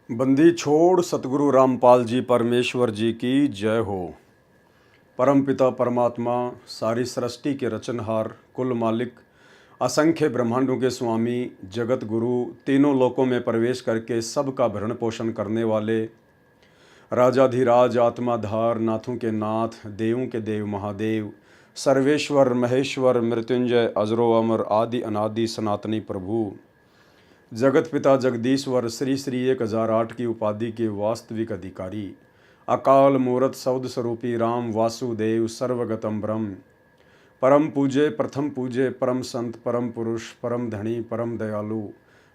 बंदी छोड़ सतगुरु रामपाल जी परमेश्वर जी की जय हो। परमपिता परमात्मा, सारी सृष्टि के रचनहार, कुल मालिक, असंख्य ब्रह्मांडों के स्वामी, जगत गुरु, तीनों लोकों में प्रवेश करके सबका भरण पोषण करने वाले, राजाधिराज, आत्माधार, नाथों के नाथ, देवों के देव महादेव, सर्वेश्वर महेश्वर, मृत्युंजय, अजरो अमर, आदि अनादि सनातनी प्रभु, जगत पिता जगदीश्वर, श्री श्री 1008 की उपाधि के वास्तविक अधिकारी, अकाल मूरत शब्द स्वरूपी राम वासुदेव सर्वगतम ब्रह्म, परम पूजे प्रथम पूजे, परम संत, परम पुरुष, परम धनी, परम दयालु,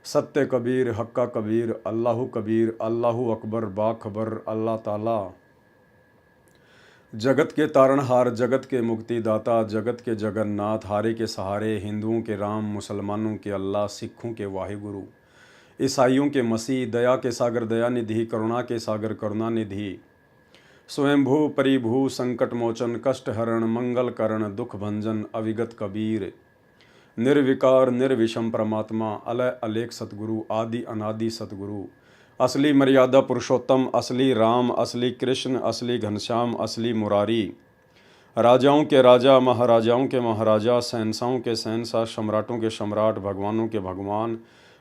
सत्य कबीर, हक्का कबीर, अल्लाहु अकबर, बाखबर, अल्लाह ताला, जगत के तारणहार, जगत के मुक्तिदाता, जगत के जगन्नाथ, हारे के सहारे, हिंदुओं के राम, मुसलमानों के अल्लाह, सिखों के वाहिगुरु, ईसाइयों के मसीह, दया के सागर दया निधि, करुणा के सागर करुणा निधि, स्वयंभू परिभू, संकट मोचन, कष्ट हरण, मंगल करण, दुख भंजन, अविगत कबीर, निर्विकार निर्विषम परमात्मा, अलय अलेख सतगुरु, आदि अनादि सतगुरु, असली मर्यादा पुरुषोत्तम, असली राम, असली कृष्ण, असली घनश्याम, असली मुरारी, राजाओं के राजा, महाराजाओं के महाराजा, शहंशाहों के शहंशाह, सम्राटों के सम्राट, भगवानों के भगवान,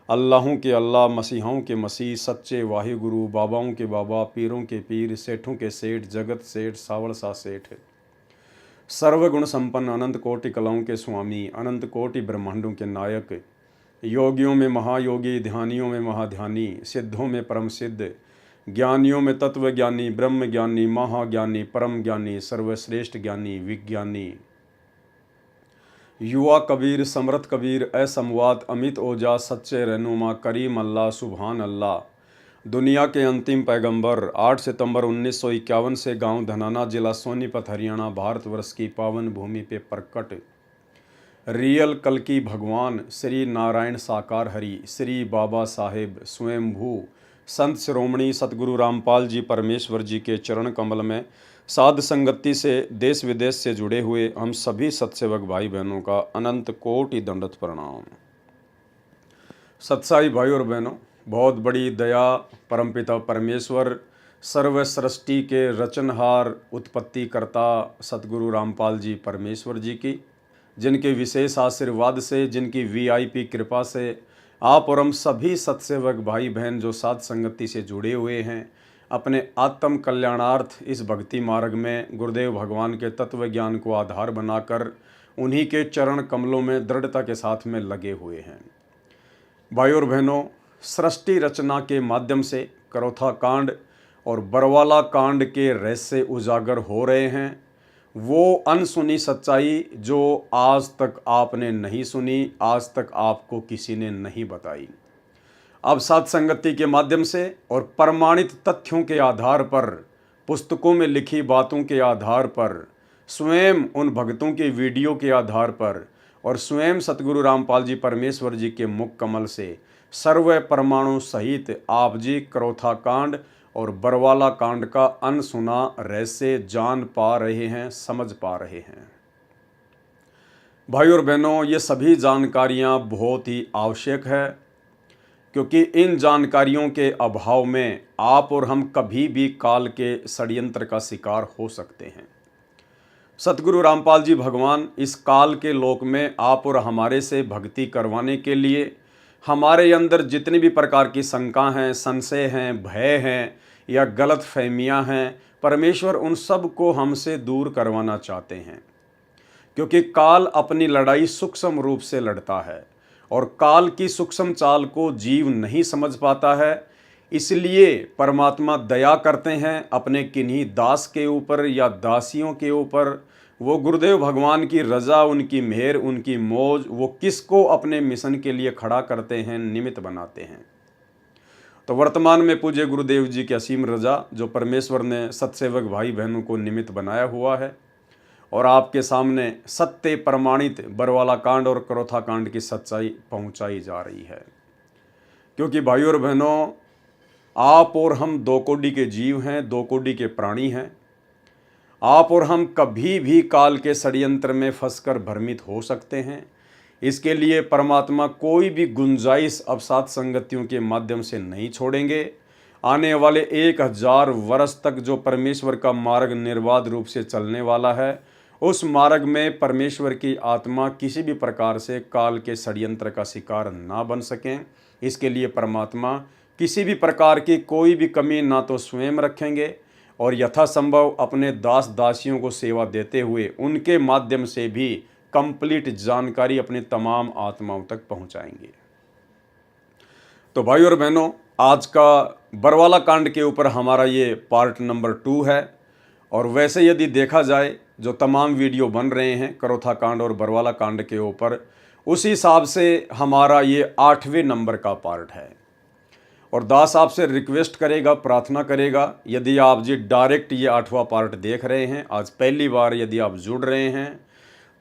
अल्लाहों के अल्लाह, मसीहों के मसीह, सच्चे वाहिगुरु, बाबाओं के बाबा, पीरों के पीर, सेठों के सेठ, जगत सेठ, सावड़ सा सेठ, सर्वगुण संपन्न, अनंत कोटि कलाओं के स्वामी, अनंत कोटि ब्रह्मांडों के नायक, योगियों में महायोगी, ध्यानियों में महाध्यानी, सिद्धों में परम सिद्ध, ज्ञानियों में तत्व ज्ञानी, ब्रह्म ज्ञानी, महाज्ञानी, परम ज्ञानी, सर्वश्रेष्ठ ज्ञानी, विज्ञानी, युवा कबीर, समर्थ कबीर, असमवात, अमित ओजा, सच्चे रहनुमा, करीम अल्लाह, सुभान अल्लाह, दुनिया के अंतिम पैगंबर, 8 सितंबर 1951 से गांव धनाना, जिला सोनीपत, हरियाणा, भारतवर्ष की पावन भूमि पे प्रकट रियल कल की भगवान श्री नारायण साकार हरि, श्री बाबा साहेब स्वयंभू संत शिरोमणि सतगुरु रामपाल जी परमेश्वर जी के चरण कमल में साध संगति से देश विदेश से जुड़े हुए हम सभी सत्सेवक भाई बहनों का अनंत कोटि दंडवत प्रणाम। सत्साई भाई और बहनों, बहुत बड़ी दया परमपिता परमेश्वर, सर्व सृष्टि के रचनहार, उत्पत्ति करता सतगुरु रामपाल जी परमेश्वर जी की, जिनके विशेष आशीर्वाद से, जिनकी वीआईपी कृपा से आप और हम सभी सत्सेवक भाई बहन जो साध संगति से जुड़े हुए हैं, अपने आत्म कल्याणार्थ इस भक्ति मार्ग में गुरुदेव भगवान के तत्व ज्ञान को आधार बनाकर उन्हीं के चरण कमलों में दृढ़ता के साथ में लगे हुए हैं। भाई और बहनों, सृष्टि रचना के माध्यम से करौथा कांड और बरवाला कांड के रहस्य उजागर हो रहे हैं। वो अनसुनी सच्चाई जो आज तक आपने नहीं सुनी, आज तक आपको किसी ने नहीं बताई, अब साध संगति के माध्यम से और प्रमाणित तथ्यों के आधार पर, पुस्तकों में लिखी बातों के आधार पर, स्वयं उन भक्तों के वीडियो के आधार पर और स्वयं सतगुरु रामपाल जी परमेश्वर जी के मुख कमल से सर्व परमाणु सहित आप जी करौथा कांड और बरवाला कांड का अनसुना रहस्य जान पा रहे हैं, समझ पा रहे हैं। भाई और बहनों, ये सभी जानकारियां बहुत ही आवश्यक है, क्योंकि इन जानकारियों के अभाव में आप और हम कभी भी काल के षड्यंत्र का शिकार हो सकते हैं। सतगुरु रामपाल जी भगवान इस काल के लोक में आप और हमारे से भक्ति करवाने के लिए हमारे अंदर जितनी भी प्रकार की शंका हैं, संशय हैं, भय हैं या गलत फहमियाँ हैं, परमेश्वर उन सब को हमसे दूर करवाना चाहते हैं। क्योंकि काल अपनी लड़ाई सूक्ष्म रूप से लड़ता है और काल की सूक्ष्म चाल को जीव नहीं समझ पाता है। इसलिए परमात्मा दया करते हैं अपने किन्हीं दास के ऊपर या दासियों के ऊपर। वो गुरुदेव भगवान की रज़ा, उनकी मेहर, उनकी मौज, वो किसको अपने मिशन के लिए खड़ा करते हैं, निमित्त बनाते हैं। तो वर्तमान में पूज्य गुरुदेव जी की असीम रज़ा, जो परमेश्वर ने सत्सेवक भाई बहनों को निमित्त बनाया हुआ है, और आपके सामने सत्य प्रमाणित बरवाला कांड और करौथा कांड की सच्चाई पहुंचाई जा रही है। क्योंकि भाई और बहनों, आप और हम दो कोटि के जीव हैं, दो कोटि के प्राणी हैं। आप और हम कभी भी काल के षड्यंत्र में फंसकर भ्रमित हो सकते हैं। इसके लिए परमात्मा कोई भी गुंजाइश अब साध संगतियों के माध्यम से नहीं छोड़ेंगे। आने वाले 1000 वर्ष तक जो परमेश्वर का मार्ग निर्बाध रूप से चलने वाला है, उस मार्ग में परमेश्वर की आत्मा किसी भी प्रकार से काल के षड्यंत्र का शिकार ना बन सकें। इसके लिए परमात्मा किसी भी प्रकार की कोई भी कमी ना तो स्वयं रखेंगे और यथासंभव अपने दास दासियों को सेवा देते हुए उनके माध्यम से भी कंप्लीट जानकारी अपनी तमाम आत्माओं तक पहुंचाएंगे। तो भाई और बहनों, आज का बरवाला कांड के ऊपर हमारा ये पार्ट नंबर 2 है। और वैसे यदि देखा जाए जो तमाम वीडियो बन रहे हैं करोथा कांड और बरवाला कांड के ऊपर, उस हिसाब से हमारा ये 8वें नंबर का पार्ट है। और दास आपसे रिक्वेस्ट करेगा, प्रार्थना करेगा, यदि आप जी डायरेक्ट ये 8वां पार्ट देख रहे हैं, आज पहली बार यदि आप जुड़ रहे हैं,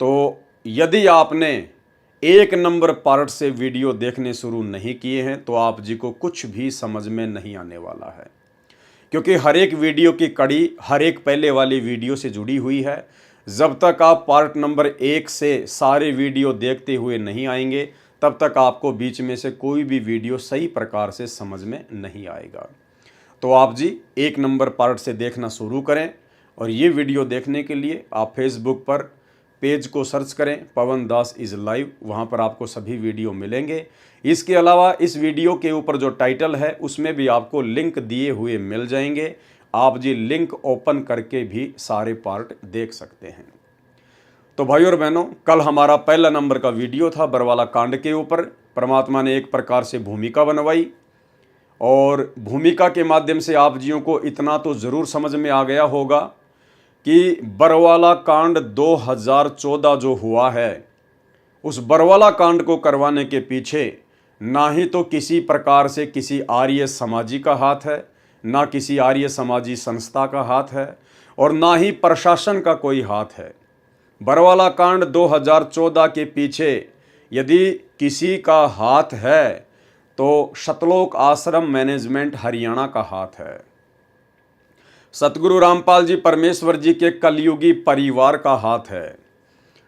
तो यदि आपने 1 नंबर पार्ट से वीडियो देखने शुरू नहीं किए हैं तो आप जी को कुछ भी समझ में नहीं आने वाला है, क्योंकि हर एक वीडियो की कड़ी हर एक पहले वाली वीडियो से जुड़ी हुई है। जब तक आप पार्ट नंबर 1 से सारे वीडियो देखते हुए नहीं आएंगे, तब तक आपको बीच में से कोई भी वीडियो सही प्रकार से समझ में नहीं आएगा। तो आप जी 1 नंबर पार्ट से देखना शुरू करें। और ये वीडियो देखने के लिए आप फेसबुक पर पेज को सर्च करें, पवन दास इज़ लाइव, वहाँ पर आपको सभी वीडियो मिलेंगे। इसके अलावा इस वीडियो के ऊपर जो टाइटल है उसमें भी आपको लिंक दिए हुए मिल जाएंगे। आप जी लिंक ओपन करके भी सारे पार्ट देख सकते हैं। तो भाई और बहनों, कल हमारा पहला नंबर का वीडियो था बरवाला कांड के ऊपर। परमात्मा ने एक प्रकार से भूमिका बनवाई और भूमिका के माध्यम से आप जियों को इतना तो ज़रूर समझ में आ गया होगा कि बरवाला कांड 2014 जो हुआ है, उस बरवाला कांड को करवाने के पीछे ना ही तो किसी प्रकार से किसी आर्य समाजी का हाथ है, ना किसी आर्य समाजी संस्था का हाथ है और ना ही प्रशासन का कोई हाथ है। बरवाला कांड 2014 के पीछे यदि किसी का हाथ है तो सतलोक आश्रम मैनेजमेंट हरियाणा का हाथ है। सतगुरु रामपाल जी परमेश्वर जी के कलयुगी परिवार का हाथ है।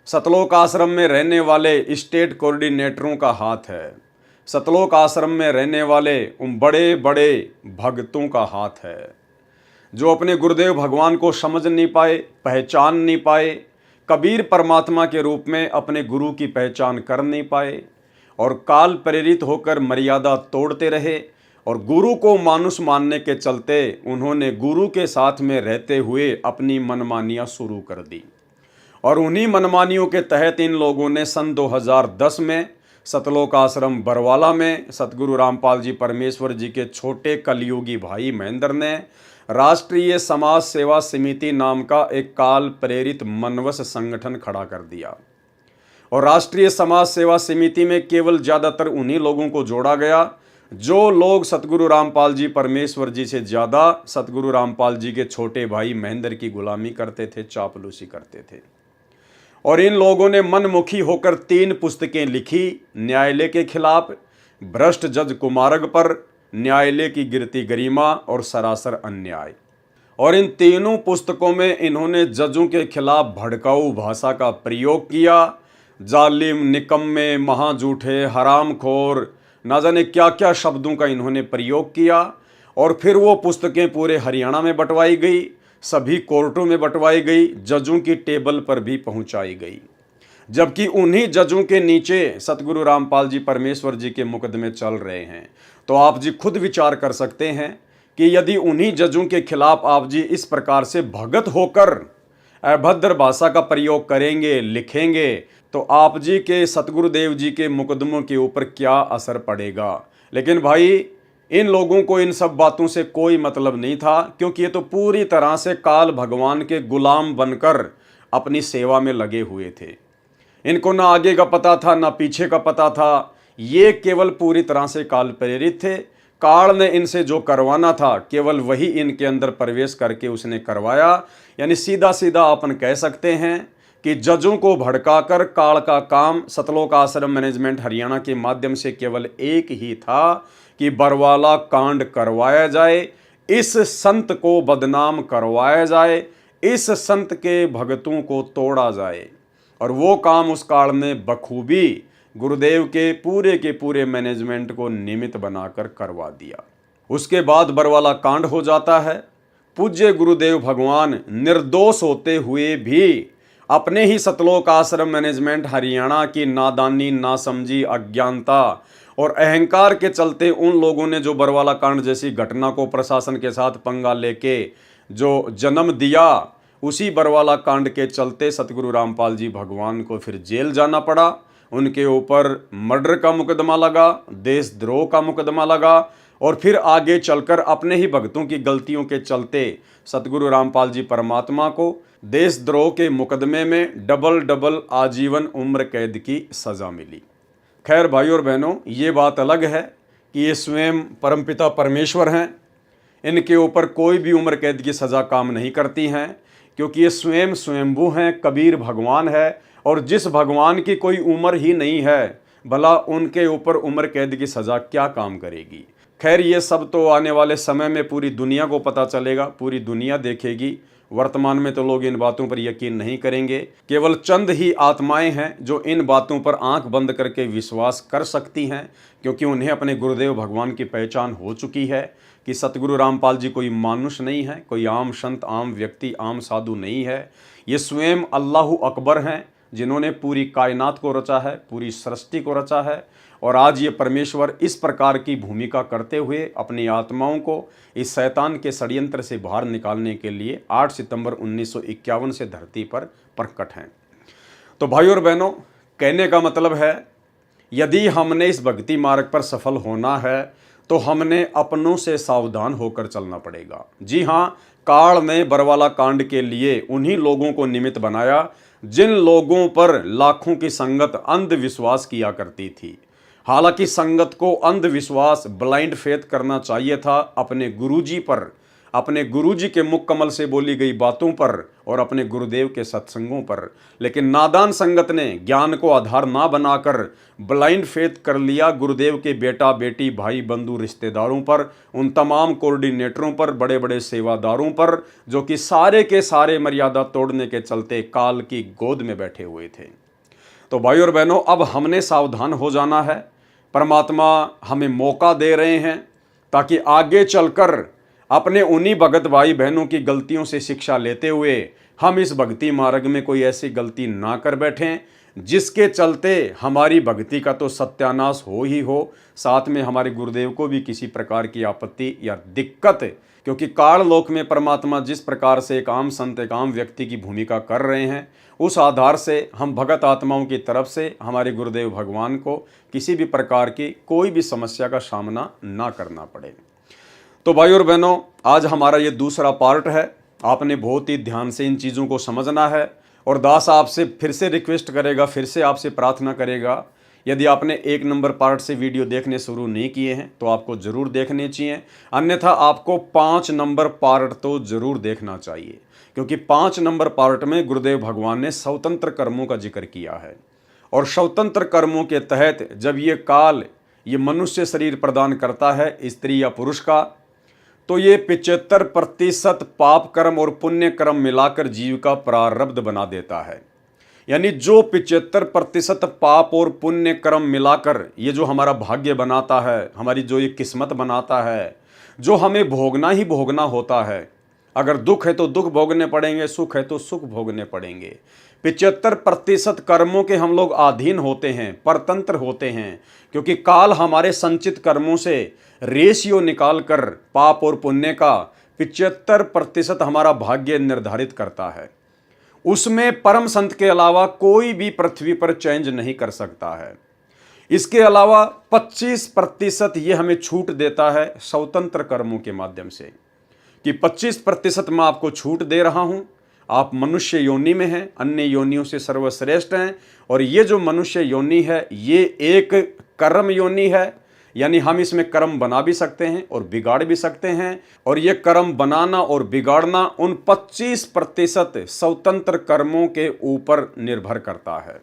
सतलोक आश्रम में रहने वाले स्टेट कोऑर्डिनेटरों का हाथ है। सतलोक आश्रम में रहने वाले उन बड़े बड़े भक्तों का हाथ है जो अपने गुरुदेव भगवान को समझ नहीं पाए, पहचान नहीं पाए, कबीर परमात्मा के रूप में अपने गुरु की पहचान कर नहीं पाए और काल प्रेरित होकर मर्यादा तोड़ते रहे। और गुरु को मानुष मानने के चलते उन्होंने गुरु के साथ में रहते हुए अपनी मनमानियां शुरू कर दी। और उन्हीं मनमानियों के तहत इन लोगों ने सन 2010 में सतलोक आश्रम बरवाला में सतगुरु रामपाल जी परमेश्वर जी के छोटे कलयुगी भाई महेंद्र ने राष्ट्रीय समाज सेवा समिति नाम का एक काल प्रेरित मनवस संगठन खड़ा कर दिया। और राष्ट्रीय समाज सेवा समिति में केवल ज़्यादातर उन्हीं लोगों को जोड़ा गया जो लोग सतगुरु रामपाल जी परमेश्वर जी से ज़्यादा सतगुरु रामपाल जी के छोटे भाई महेंद्र की गुलामी करते थे, चापलूसी करते थे। और इन लोगों ने मनमुखी होकर 3 पुस्तकें लिखी न्यायालय के खिलाफ, भ्रष्ट जज कुमारग पर, न्यायालय की गिरती गरिमा और सरासर अन्याय। और इन तीनों पुस्तकों में इन्होंने जजों के खिलाफ भड़काऊ भाषा का प्रयोग किया। जालिम, निकम्मे, महाझूठे, हरामखोर, ना जाने क्या क्या शब्दों का इन्होंने प्रयोग किया। और फिर वो पुस्तकें पूरे हरियाणा में बंटवाई गई, सभी कोर्टों में बंटवाई गई, जजों की टेबल पर भी पहुंचाई गई। जबकि उन्हीं जजों के नीचे सतगुरु रामपाल जी परमेश्वर जी के मुकदमे चल रहे हैं। तो आप जी खुद विचार कर सकते हैं कि यदि उन्हीं जजों के खिलाफ आप जी इस प्रकार से भगत होकर अभद्र भाषा का प्रयोग करेंगे, लिखेंगे, तो आप जी के सतगुरुदेव जी के मुकदमों के ऊपर क्या असर पड़ेगा। लेकिन भाई इन लोगों को इन सब बातों से कोई मतलब नहीं था, क्योंकि ये तो पूरी तरह से काल भगवान के गुलाम बनकर अपनी सेवा में लगे हुए थे। इनको ना आगे का पता था ना पीछे का पता था, ये केवल पूरी तरह से काल प्रेरित थे। काल ने इनसे जो करवाना था केवल वही इनके अंदर प्रवेश करके उसने करवाया। यानी सीधा सीधा अपन कह सकते हैं कि जजों को भड़काकर काल का काम सतलोक आश्रम मैनेजमेंट हरियाणा के माध्यम से केवल एक ही था कि बरवाला कांड करवाया जाए, इस संत को बदनाम करवाया जाए, इस संत के भगतों को तोड़ा जाए। और वो काम उस काल ने बखूबी गुरुदेव के पूरे मैनेजमेंट को निमित्त बनाकर करवा दिया। उसके बाद बरवाला कांड हो जाता है। पूज्य गुरुदेव भगवान निर्दोष होते हुए भी अपने ही सतलोक आश्रम मैनेजमेंट हरियाणा की नादानी, नासमझी, अज्ञानता और अहंकार के चलते उन लोगों ने जो बरवाला कांड जैसी घटना को प्रशासन के साथ पंगा लेके जो जन्म दिया, उसी बरवाला कांड के चलते सतगुरु रामपाल जी भगवान को फिर जेल जाना पड़ा। उनके ऊपर मर्डर का मुकदमा लगा, देशद्रोह का मुकदमा लगा और फिर आगे चलकर अपने ही भक्तों की गलतियों के चलते सतगुरु रामपाल जी परमात्मा को देशद्रोह के मुकदमे में डबल आजीवन उम्र कैद की सज़ा मिली। खैर भाइयों और बहनों, ये बात अलग है कि ये स्वयं परमपिता परमेश्वर हैं, इनके ऊपर कोई भी उम्र कैद की सज़ा काम नहीं करती हैं, क्योंकि ये स्वयं स्वयंभू हैं, कबीर भगवान है और जिस भगवान की कोई उम्र ही नहीं है, भला उनके ऊपर उम्र कैद की सज़ा क्या काम करेगी। खैर ये सब तो आने वाले समय में पूरी दुनिया को पता चलेगा, पूरी दुनिया देखेगी। वर्तमान में तो लोग इन बातों पर यकीन नहीं करेंगे। केवल चंद ही आत्माएं हैं जो इन बातों पर आंख बंद करके विश्वास कर सकती हैं, क्योंकि उन्हें अपने गुरुदेव भगवान की पहचान हो चुकी है कि सतगुरु रामपाल जी कोई मानुष नहीं है, कोई आम संत, आम व्यक्ति, आम साधु नहीं है। ये स्वयं अल्लाह अकबर हैं, जिन्होंने पूरी कायनात को रचा है, पूरी सृष्टि को रचा है। और आज ये परमेश्वर इस प्रकार की भूमिका करते हुए अपनी आत्माओं को इस शैतान के षड्यंत्र से बाहर निकालने के लिए 8 सितंबर 1951 से धरती पर प्रकट हैं। तो भाइयों और बहनों, कहने का मतलब है, यदि हमने इस भक्ति मार्ग पर सफल होना है तो हमने अपनों से सावधान होकर चलना पड़ेगा। जी हाँ, काल ने बरवाला कांड के लिए उन्हीं लोगों को निमित्त बनाया जिन लोगों पर लाखों की संगत अंधविश्वास किया करती थी। हालांकि संगत को अंधविश्वास, ब्लाइंड फेथ करना चाहिए था अपने गुरुजी पर, अपने गुरुजी के मुख कमल से बोली गई बातों पर और अपने गुरुदेव के सत्संगों पर। लेकिन नादान संगत ने ज्ञान को आधार ना बनाकर ब्लाइंड फेथ कर लिया गुरुदेव के बेटा बेटी, भाई बंधु, रिश्तेदारों पर, उन तमाम कोऑर्डिनेटरों पर, बड़े बड़े सेवादारों पर, जो कि सारे के सारे मर्यादा तोड़ने के चलते काल की गोद में बैठे हुए थे। तो भाई और बहनों, अब हमने सावधान हो जाना है। परमात्मा हमें मौका दे रहे हैं ताकि आगे चलकर अपने उन्हीं भगत भाई बहनों की गलतियों से शिक्षा लेते हुए हम इस भक्ति मार्ग में कोई ऐसी गलती ना कर बैठें जिसके चलते हमारी भक्ति का तो सत्यानाश हो ही हो, साथ में हमारे गुरुदेव को भी किसी प्रकार की आपत्ति या दिक्कत। क्योंकि काल लोक में परमात्मा जिस प्रकार से एक आम संत, एक आम व्यक्ति की भूमिका कर रहे हैं, उस आधार से हम भगत आत्माओं की तरफ से हमारे गुरुदेव भगवान को किसी भी प्रकार की कोई भी समस्या का सामना ना करना पड़े। तो भाई और बहनों, आज हमारा ये दूसरा पार्ट है। आपने बहुत ही ध्यान से इन चीज़ों को समझना है और दास आपसे फिर से रिक्वेस्ट करेगा, फिर से आपसे प्रार्थना करेगा, यदि आपने 1 नंबर पार्ट से वीडियो देखने शुरू नहीं किए हैं तो आपको ज़रूर देखने चाहिए, अन्यथा आपको 5 नंबर पार्ट तो ज़रूर देखना चाहिए, क्योंकि 5 नंबर पार्ट में गुरुदेव भगवान ने स्वतंत्र कर्मों का जिक्र किया है। और स्वतंत्र कर्मों के तहत जब ये काल ये मनुष्य शरीर प्रदान करता है स्त्री या पुरुष का, तो ये 75% पाप कर्म और पुण्य कर्म मिलाकर जीव का प्रारब्ध बना देता है। यानी जो 75% पाप और पुण्य कर्म मिलाकर ये जो हमारा भाग्य बनाता है, हमारी जो ये किस्मत बनाता है, जो हमें भोगना ही भोगना होता है। अगर दुख है तो दुख भोगने पड़ेंगे, सुख है तो सुख भोगने पड़ेंगे। 75% कर्मों के हम लोग अधीन होते हैं, परतंत्र होते हैं, क्योंकि काल हमारे संचित कर्मों से रेशियो निकालकर पाप और पुण्य का 75% हमारा भाग्य निर्धारित करता है। उसमें परम संत के अलावा कोई भी पृथ्वी पर चेंज नहीं कर सकता है। इसके अलावा 25% ये हमें छूट देता है स्वतंत्र कर्मों के माध्यम से, कि 25% मैं आपको छूट दे रहा हूं। आप मनुष्य योनि में हैं, अन्य योनियों से सर्वश्रेष्ठ हैं, और ये जो मनुष्य योनि है ये एक कर्म योनि है, यानी हम इसमें कर्म बना भी सकते हैं और बिगाड़ भी सकते हैं। और ये कर्म बनाना और बिगाड़ना उन 25% स्वतंत्र कर्मों के ऊपर निर्भर करता है।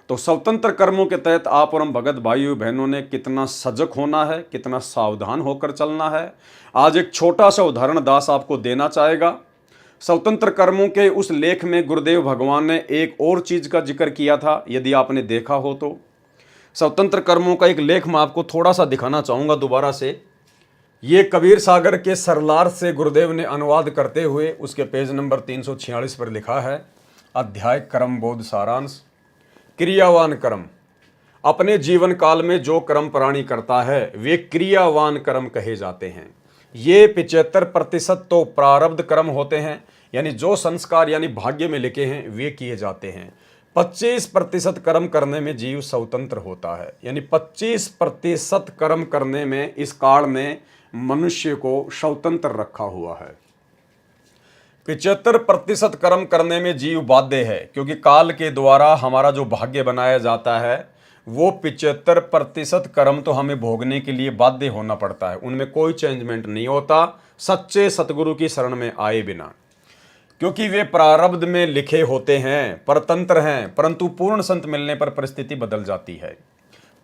तो स्वतंत्र कर्मों के तहत आप और हम भगत भाइयों बहनों ने कितना सजग होना है, कितना सावधान होकर चलना है। आज एक छोटा सा उदाहरण दास आपको देना चाहेगा। स्वतंत्र कर्मों के उस लेख में गुरुदेव भगवान ने एक और चीज़ का जिक्र किया था, यदि आपने देखा हो तो। स्वतंत्र कर्मों का एक लेख मैं आपको थोड़ा सा दिखाना चाहूँगा दोबारा से। ये कबीर सागर के सरलार्थ से गुरुदेव ने अनुवाद करते हुए उसके पेज नंबर 346 पर लिखा है, अध्याय कर्म बोध सारांश। क्रियावान कर्म। अपने जीवन काल में जो कर्म प्राणी करता है वे क्रियावान कर्म कहे जाते हैं। ये 75% तो प्रारब्ध कर्म होते हैं, यानी जो संस्कार यानी भाग्य में लिखे हैं वे किए जाते हैं। 25% कर्म करने में जीव स्वतंत्र होता है, यानी 25% कर्म करने में इस काल ने मनुष्य को स्वतंत्र रखा हुआ है। 75% कर्म करने में जीव बाध्य है, क्योंकि काल के द्वारा हमारा जो भाग्य बनाया जाता है वो 75% कर्म तो हमें भोगने के लिए बाध्य होना पड़ता है, उनमें कोई चेंजमेंट नहीं होता सच्चे सतगुरु की शरण में आए बिना, क्योंकि वे प्रारब्ध में लिखे होते हैं, परतंत्र हैं। परंतु पूर्ण संत मिलने पर परिस्थिति बदल जाती है।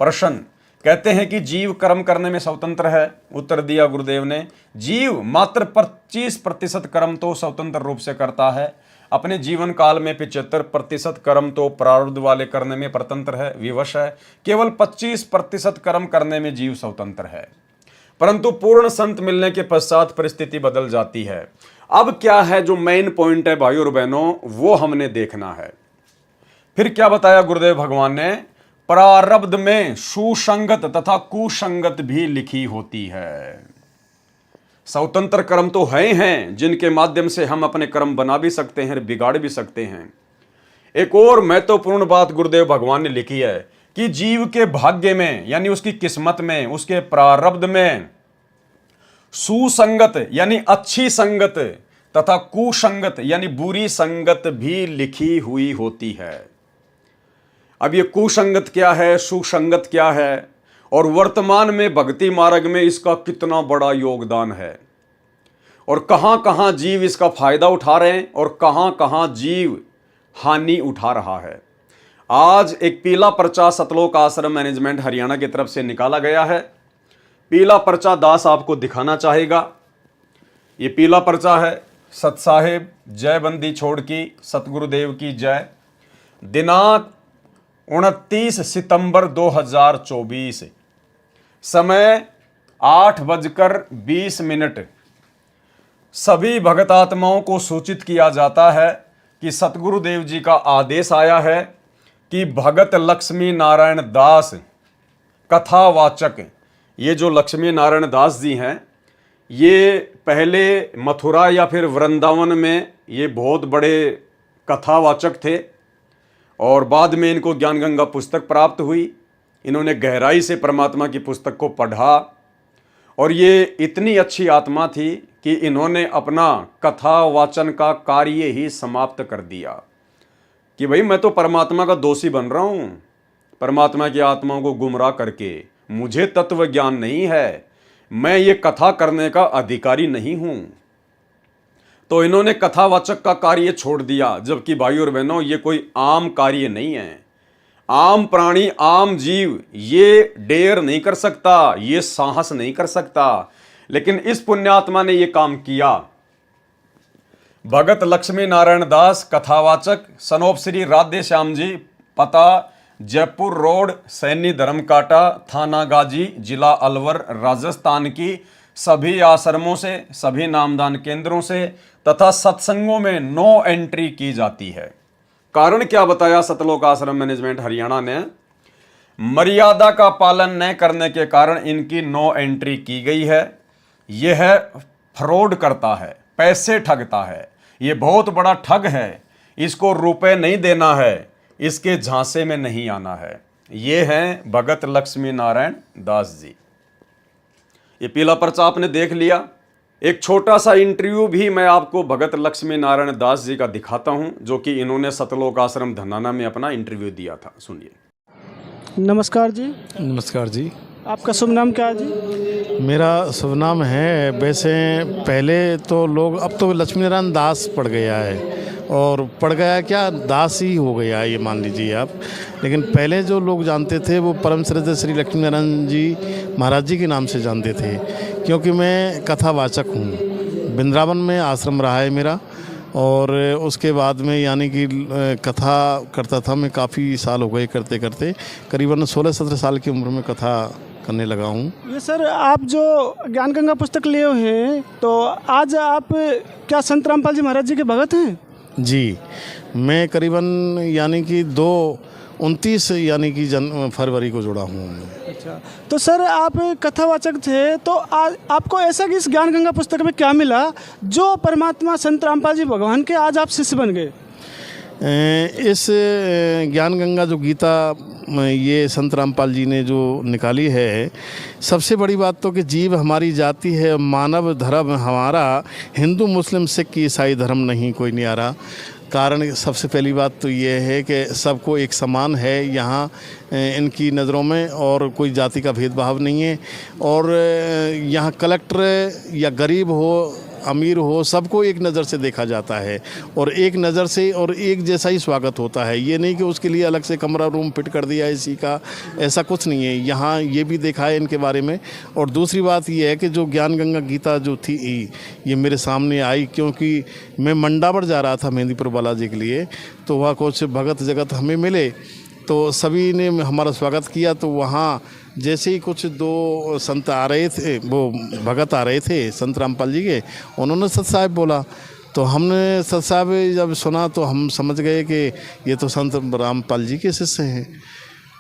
प्रश्न कहते हैं कि जीव कर्म करने में स्वतंत्र है। उत्तर दिया गुरुदेव ने, जीव मात्र 25% कर्म तो स्वतंत्र रूप से करता है। अपने जीवन काल में 75% कर्म तो प्रारब्ध वाले करने में परतंत्र है, विवश है। केवल 25% कर्म करने में जीव स्वतंत्र है। परंतु पूर्ण संत मिलने के पश्चात परिस्थिति बदल जाती है। अब क्या है जो मेन पॉइंट है भाइयों और बहनों, वो हमने देखना है। फिर क्या बताया गुरुदेव भगवान ने, प्रारब्ध में सुसंगत तथा कुसंगत भी लिखी होती है। स्वतंत्र कर्म तो हैं जिनके माध्यम से हम अपने कर्म बना भी सकते हैं, बिगाड़ भी सकते हैं। एक और महत्वपूर्ण बात गुरुदेव भगवान ने लिखी है कि जीव के भाग्य में यानी उसकी किस्मत में, उसके प्रारब्ध में सुसंगत यानी अच्छी संगत तथा कुसंगत यानी बुरी संगत भी लिखी हुई होती है। अब ये कुसंगत क्या है, सुसंगत क्या है, और वर्तमान में भक्ति मार्ग में इसका कितना बड़ा योगदान है, और कहां कहां जीव इसका फायदा उठा रहे हैं और कहां कहां जीव हानि उठा रहा है। आज एक पीला पर्चा सतलोक आश्रम मैनेजमेंट हरियाणा की तरफ से निकाला गया है। पीला पर्चा दास आपको दिखाना चाहेगा। ये पीला पर्चा है, सत साहेब जय बंदी छोड़ की सतगुरुदेव की जय। दिनांक 29 सितंबर 2024, समय 8:20। सभी भगत आत्माओं को सूचित किया जाता है कि सतगुरुदेव जी का आदेश आया है कि भगत लक्ष्मी नारायण दास कथावाचक, ये जो लक्ष्मी नारायण दास जी हैं, ये पहले मथुरा या फिर वृंदावन में ये बहुत बड़े कथावाचक थे, और बाद में इनको ज्ञान गंगा पुस्तक प्राप्त हुई। इन्होंने गहराई से परमात्मा की पुस्तक को पढ़ा, और ये इतनी अच्छी आत्मा थी कि इन्होंने अपना कथा वाचन का कार्य ही समाप्त कर दिया कि भाई मैं तो परमात्मा का दोषी बन रहा हूँ, परमात्मा की आत्माओं को गुमराह करके, मुझे तत्व ज्ञान नहीं है, मैं ये कथा करने का अधिकारी नहीं हूँ। तो इन्होंने कथावाचक का कार्य छोड़ दिया, जबकि भाई और बहनों ये कोई आम कार्य नहीं है। आम प्राणी, आम जीव ये डेयर नहीं कर सकता, ये साहस नहीं कर सकता, लेकिन इस पुण्यात्मा ने ये काम किया। भगत लक्ष्मी नारायण दास कथावाचक, सनोप श्री राधे श्याम जी, पता जयपुर रोड, सैनी धर्मकाटा, थाना गाजी, जिला अलवर, राजस्थान की सभी आश्रमों से, सभी नामदान केंद्रों से तथा सत्संगों में नो एंट्री की जाती है। कारण क्या बताया सतलोक आश्रम मैनेजमेंट हरियाणा ने, मर्यादा का पालन न करने के कारण इनकी नो एंट्री की गई है। यह फ्रॉड करता है, पैसे ठगता है, ये बहुत बड़ा ठग है, इसको रुपए नहीं देना है, इसके झांसे में नहीं आना है। ये हैं भगत लक्ष्मी नारायण दास जी। ये पीला पर्चा आपने देख लिया। एक छोटा सा इंटरव्यू भी मैं आपको भगत लक्ष्मी नारायण दास जी का दिखाता हूं, जो कि इन्होंने सतलोक आश्रम धनाना में अपना इंटरव्यू दिया था। सुनिए। नमस्कार जी। नमस्कार जी। आपका शुभ नाम क्या है जी? मेरा शुभ नाम है, वैसे पहले तो लोग, अब तो लक्ष्मी नारायण दास पड़ गया है, और पड़ गया क्या, दास ही हो गया ये मान लीजिए आप। लेकिन पहले जो लोग जानते थे वो परम श्रद्धेय श्री लक्ष्मी नारायण जी महाराज जी के नाम से जानते थे, क्योंकि मैं कथावाचक हूँ। वृंदावन में आश्रम रहा है मेरा, और उसके बाद में यानी कि कथा करता था मैं, काफ़ी साल हो गए करते करते, करीबन 16-17 साल की उम्र में कथा करने लगा हूँ। ये सर आप जो ज्ञान गंगा पुस्तक लिए हुए हैं तो आज आप क्या संत रामपाल जी महाराज जी के भगत हैं? जी, मैं करीबन यानी कि 2/29 यानी कि फरवरी को जुड़ा हूँ। अच्छा, तो सर आप कथावाचक थे, तो आज आपको ऐसा कि इस ज्ञान गंगा पुस्तक में क्या मिला जो परमात्मा संत रामपाल जी भगवान के आज आप शिष्य बन गए? इस ज्ञान गंगा जो गीता ये संत रामपाल जी ने जो निकाली है, सबसे बड़ी बात तो कि जीव हमारी जाति है, मानव धर्म हमारा, हिंदू मुस्लिम सिख ईसाई धर्म नहीं कोई न्यारा। कारण सबसे पहली बात तो ये है कि सबको एक समान है यहाँ इनकी नज़रों में, और कोई जाति का भेदभाव नहीं है। और यहाँ कलेक्टर या गरीब हो अमीर हो, सबको एक नज़र से देखा जाता है और एक नज़र से और एक जैसा ही स्वागत होता है। ये नहीं कि उसके लिए अलग से कमरा रूम फिट कर दिया इसी का, ऐसा कुछ नहीं है। यहाँ ये भी देखा है इनके बारे में। और दूसरी बात ये है कि जो ज्ञान गंगा गीता जो थी ये मेरे सामने आई, क्योंकि मैं मंडावर जा रहा था मेहंदीपुर बालाजी के लिए, तो वहाँ कुछ भगत जगत हमें मिले, तो सभी ने हमारा स्वागत किया। तो वहाँ जैसे ही कुछ 2 संत आ रहे थे, वो भगत आ रहे थे संत रामपाल जी के, उन्होंने सत साहब बोला, तो हमने सत साहब जब सुना तो हम समझ गए कि ये तो संत रामपाल जी के शिष्य हैं,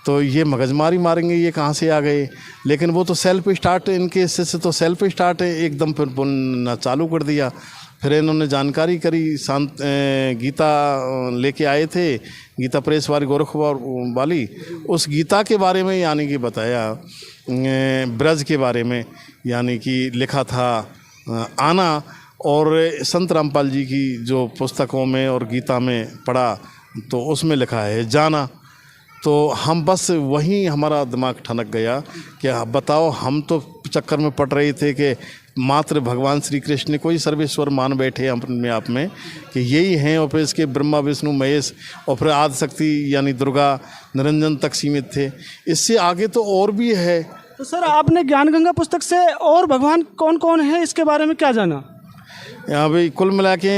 तो ये मगजमारी मारेंगे, ये कहाँ से आ गए। लेकिन वो तो सेल्फ स्टार्ट, इनके शिष्य तो सेल्फ स्टार्ट है एकदम, फिर बोलना चालू कर दिया। फिर इन्होंने जानकारी करी, शांत गीता लेके आए थे, गीता प्रेस वाली गोरखपुर वाली, उस गीता के बारे में यानी कि बताया, ब्रज के बारे में यानी कि लिखा था आना, और संत रामपाल जी की जो पुस्तकों में और गीता में पढ़ा तो उसमें लिखा है जाना। तो हम बस वहीं हमारा दिमाग ठनक गया कि बताओ, हम तो चक्कर में पड़ रहे थे कि मात्र भगवान श्री कृष्ण ने कोई सर्वेश्वर मान बैठे अपने आप में कि यही हैं, और फिर इसके ब्रह्मा विष्णु महेश और फिर आदि शक्ति यानी दुर्गा निरंजन तक सीमित थे। इससे आगे तो और भी है। तो सर आपने ज्ञान गंगा पुस्तक से और भगवान कौन कौन है इसके बारे में क्या जाना? यहाँ भाई कुल मिला के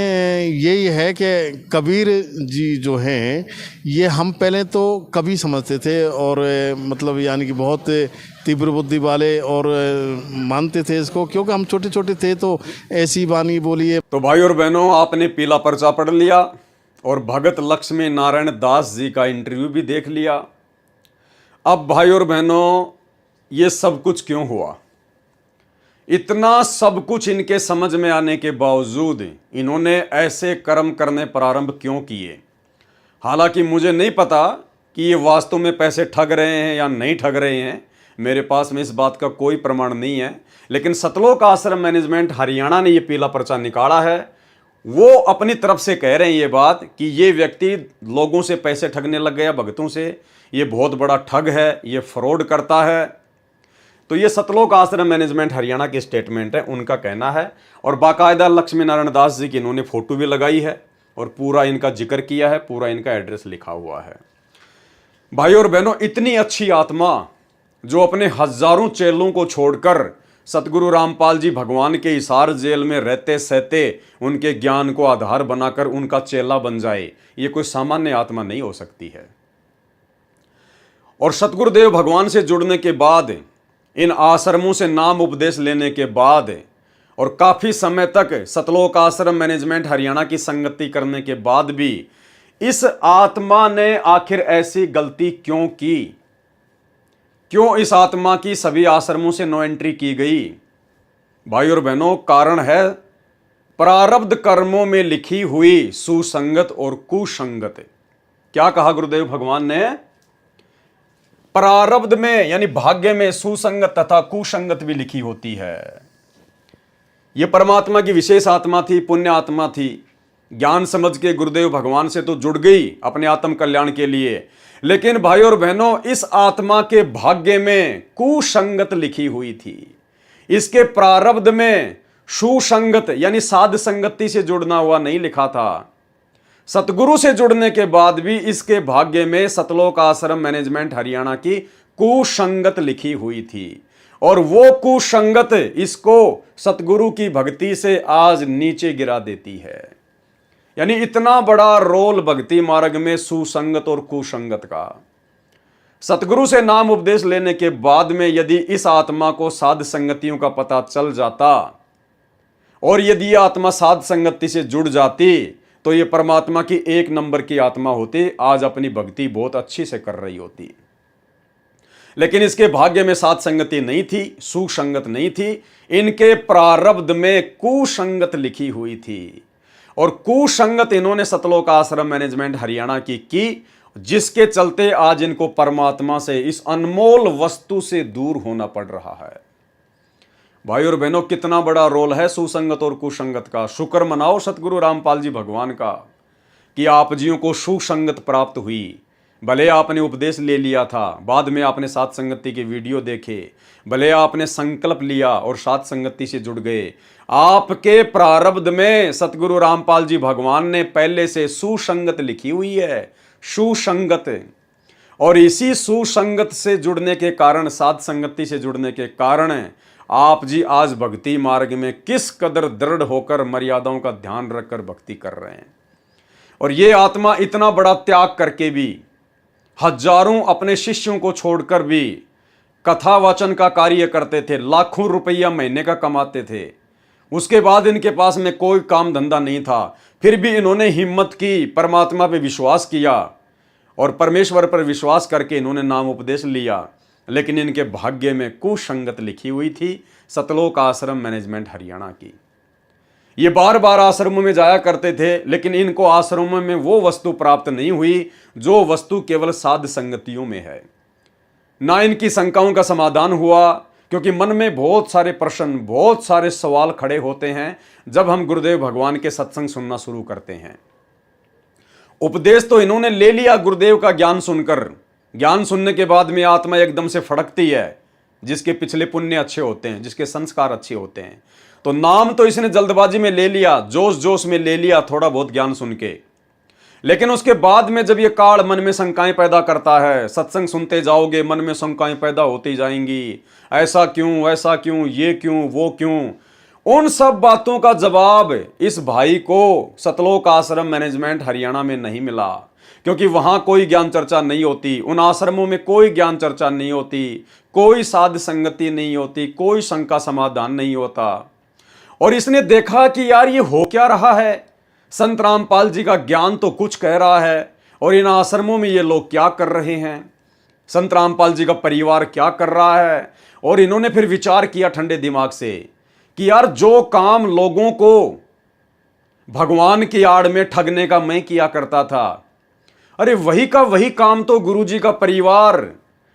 यही है कि कबीर जी जो हैं, ये हम पहले तो कवि समझते थे और मतलब यानी कि बहुत तीव्र बुद्धि वाले, और मानते थे इसको, क्योंकि हम छोटे छोटे थे तो ऐसी वाणी बोलिए। तो भाई और बहनों, आपने पीला पर्चा पढ़ लिया और भगत लक्ष्मी नारायण दास जी का इंटरव्यू भी देख लिया। अब भाई और बहनों, ये सब कुछ क्यों हुआ? इतना सब कुछ इनके समझ में आने के बावजूद इन्होंने ऐसे कर्म करने प्रारंभ क्यों किए? हालांकि मुझे नहीं पता कि ये वास्तव में पैसे ठग रहे हैं या नहीं ठग रहे हैं, मेरे पास में इस बात का कोई प्रमाण नहीं है। लेकिन सतलोक आश्रम मैनेजमेंट हरियाणा ने ये पीला पर्चा निकाला है। वो अपनी तरफ से कह रहे हैं ये बात कि ये व्यक्ति लोगों से पैसे ठगने लग गया, भक्तों से, ये बहुत बड़ा ठग है, ये फ्रॉड करता है। तो ये सतलोक आश्रम मैनेजमेंट हरियाणा की स्टेटमेंट है, उनका कहना है। और बाकायदा लक्ष्मी नारायण दास जी की इन्होंने फोटो भी लगाई है और पूरा इनका जिक्र किया है, पूरा इनका एड्रेस लिखा हुआ है। भाई और बहनों, इतनी अच्छी आत्मा जो अपने हजारों चेलों को छोड़कर सतगुरु रामपाल जी भगवान के हिसार जेल में रहते सहते उनके ज्ञान को आधार बनाकर उनका चेला बन जाए, ये कोई सामान्य आत्मा नहीं हो सकती है। और सतगुरुदेव भगवान से जुड़ने के बाद, इन आश्रमों से नाम उपदेश लेने के बाद और काफी समय तक सतलोक आश्रम मैनेजमेंट हरियाणा की संगति करने के बाद भी इस आत्मा ने आखिर ऐसी गलती क्यों की? क्यों इस आत्मा की सभी आश्रमों से नो एंट्री की गई? भाई और बहनों, कारण है प्रारब्ध कर्मों में लिखी हुई सुसंगत और कुसंगत। क्या कहा गुरुदेव भगवान ने? प्रारब्ध में यानी भाग्य में सुसंगत तथा कुसंगत भी लिखी होती है। यह परमात्मा की विशेष आत्मा थी, पुण्य आत्मा थी। ज्ञान समझ के गुरुदेव भगवान से तो जुड़ गई अपने आत्म कल्याण के लिए, लेकिन भाई और बहनों, इस आत्मा के भाग्य में कुसंगत लिखी हुई थी। इसके प्रारब्ध में सुसंगत यानी साध संगति से जुड़ना हुआ नहीं लिखा था। सतगुरु से जुड़ने के बाद भी इसके भाग्य में सतलोक आश्रम मैनेजमेंट हरियाणा की कुसंगत लिखी हुई थी, और वो कुसंगत इसको सतगुरु की भक्ति से आज नीचे गिरा देती है। यानी इतना बड़ा रोल भक्ति मार्ग में सुसंगत और कुसंगत का। सतगुरु से नाम उपदेश लेने के बाद में यदि इस आत्मा को साध संगतियों का पता चल जाता और यदि यह आत्मा साध संगति से जुड़ जाती तो ये परमात्मा की एक नंबर की आत्मा होती, आज अपनी भक्ति बहुत अच्छी से कर रही होती। लेकिन इसके भाग्य में साध संगति नहीं थी, सुसंगत नहीं थी, इनके प्रारब्ध में कुसंगत लिखी हुई थी और कुसंगत इन्होंने सतलोक आश्रम मैनेजमेंट हरियाणा की, जिसके चलते आज इनको परमात्मा से, इस अनमोल वस्तु से दूर होना पड़ रहा है। भाई और बहनों, कितना बड़ा रोल है सुसंगत और कुसंगत का। शुक्र मनाओ सतगुरु रामपाल जी भगवान का कि आप जियों को सुसंगत प्राप्त हुई। भले आपने उपदेश ले लिया था, बाद में आपने साध संगति के वीडियो देखे, भले आपने संकल्प लिया और साध संगति से जुड़ गए, आपके प्रारब्ध में सतगुरु रामपाल जी भगवान ने पहले से सुसंगत लिखी हुई है, सुसंगत। और इसी सुसंगत से जुड़ने के कारण, साध संगति से जुड़ने के कारण आप जी आज भक्ति मार्ग में किस कदर दृढ़ होकर मर्यादाओं का ध्यान रखकर भक्ति कर रहे हैं। और ये आत्मा इतना बड़ा त्याग करके भी, हजारों अपने शिष्यों को छोड़कर भी कथा वाचन का कार्य करते थे, लाखों रुपया महीने का कमाते थे। उसके बाद इनके पास में कोई काम धंधा नहीं था, फिर भी इन्होंने हिम्मत की, परमात्मा पे विश्वास किया और परमेश्वर पर विश्वास करके इन्होंने नाम उपदेश लिया। लेकिन इनके भाग्य में कुसंगत लिखी हुई थी सतलोक आश्रम मैनेजमेंट हरियाणा की। ये बार बार आश्रमों में जाया करते थे, लेकिन इनको आश्रमों में वो वस्तु प्राप्त नहीं हुई जो वस्तु केवल साध संगतियों में है। ना इनकी शंकाओं का समाधान हुआ, क्योंकि मन में बहुत सारे प्रश्न, बहुत सारे सवाल खड़े होते हैं जब हम गुरुदेव भगवान के सत्संग सुनना शुरू करते हैं। उपदेश तो इन्होंने ले लिया गुरुदेव का ज्ञान सुनकर, ज्ञान सुनने के बाद में आत्मा एकदम से फड़कती है, जिसके पिछले पुण्य अच्छे होते हैं, जिसके संस्कार अच्छे होते हैं। तो नाम तो इसने जल्दबाजी में ले लिया, जोश जोश में ले लिया थोड़ा बहुत ज्ञान सुन के, लेकिन उसके बाद में जब ये काल मन में शंकाएं पैदा करता है, सत्संग सुनते जाओगे मन में शंकाएं पैदा होती जाएंगी, ऐसा क्यों, ऐसा क्यों, ये क्यों, वो क्यों। उन सब बातों का जवाब इस भाई को सतलोक आश्रम मैनेजमेंट हरियाणा में नहीं मिला, क्योंकि वहां कोई ज्ञान चर्चा नहीं होती, उन आश्रमों में कोई ज्ञान चर्चा नहीं होती, कोई साध संगति नहीं होती, कोई शंका समाधान नहीं होता। और इसने देखा कि यार ये हो क्या रहा है, संत रामपाल जी का ज्ञान तो कुछ कह रहा है और इन आश्रमों में ये लोग क्या कर रहे हैं, संत रामपाल जी का परिवार क्या कर रहा है। और इन्होंने फिर विचार किया ठंडे दिमाग से कि यार जो काम लोगों को भगवान की आड़ में ठगने का मैं किया करता था, अरे वही का वही काम तो गुरुजी का परिवार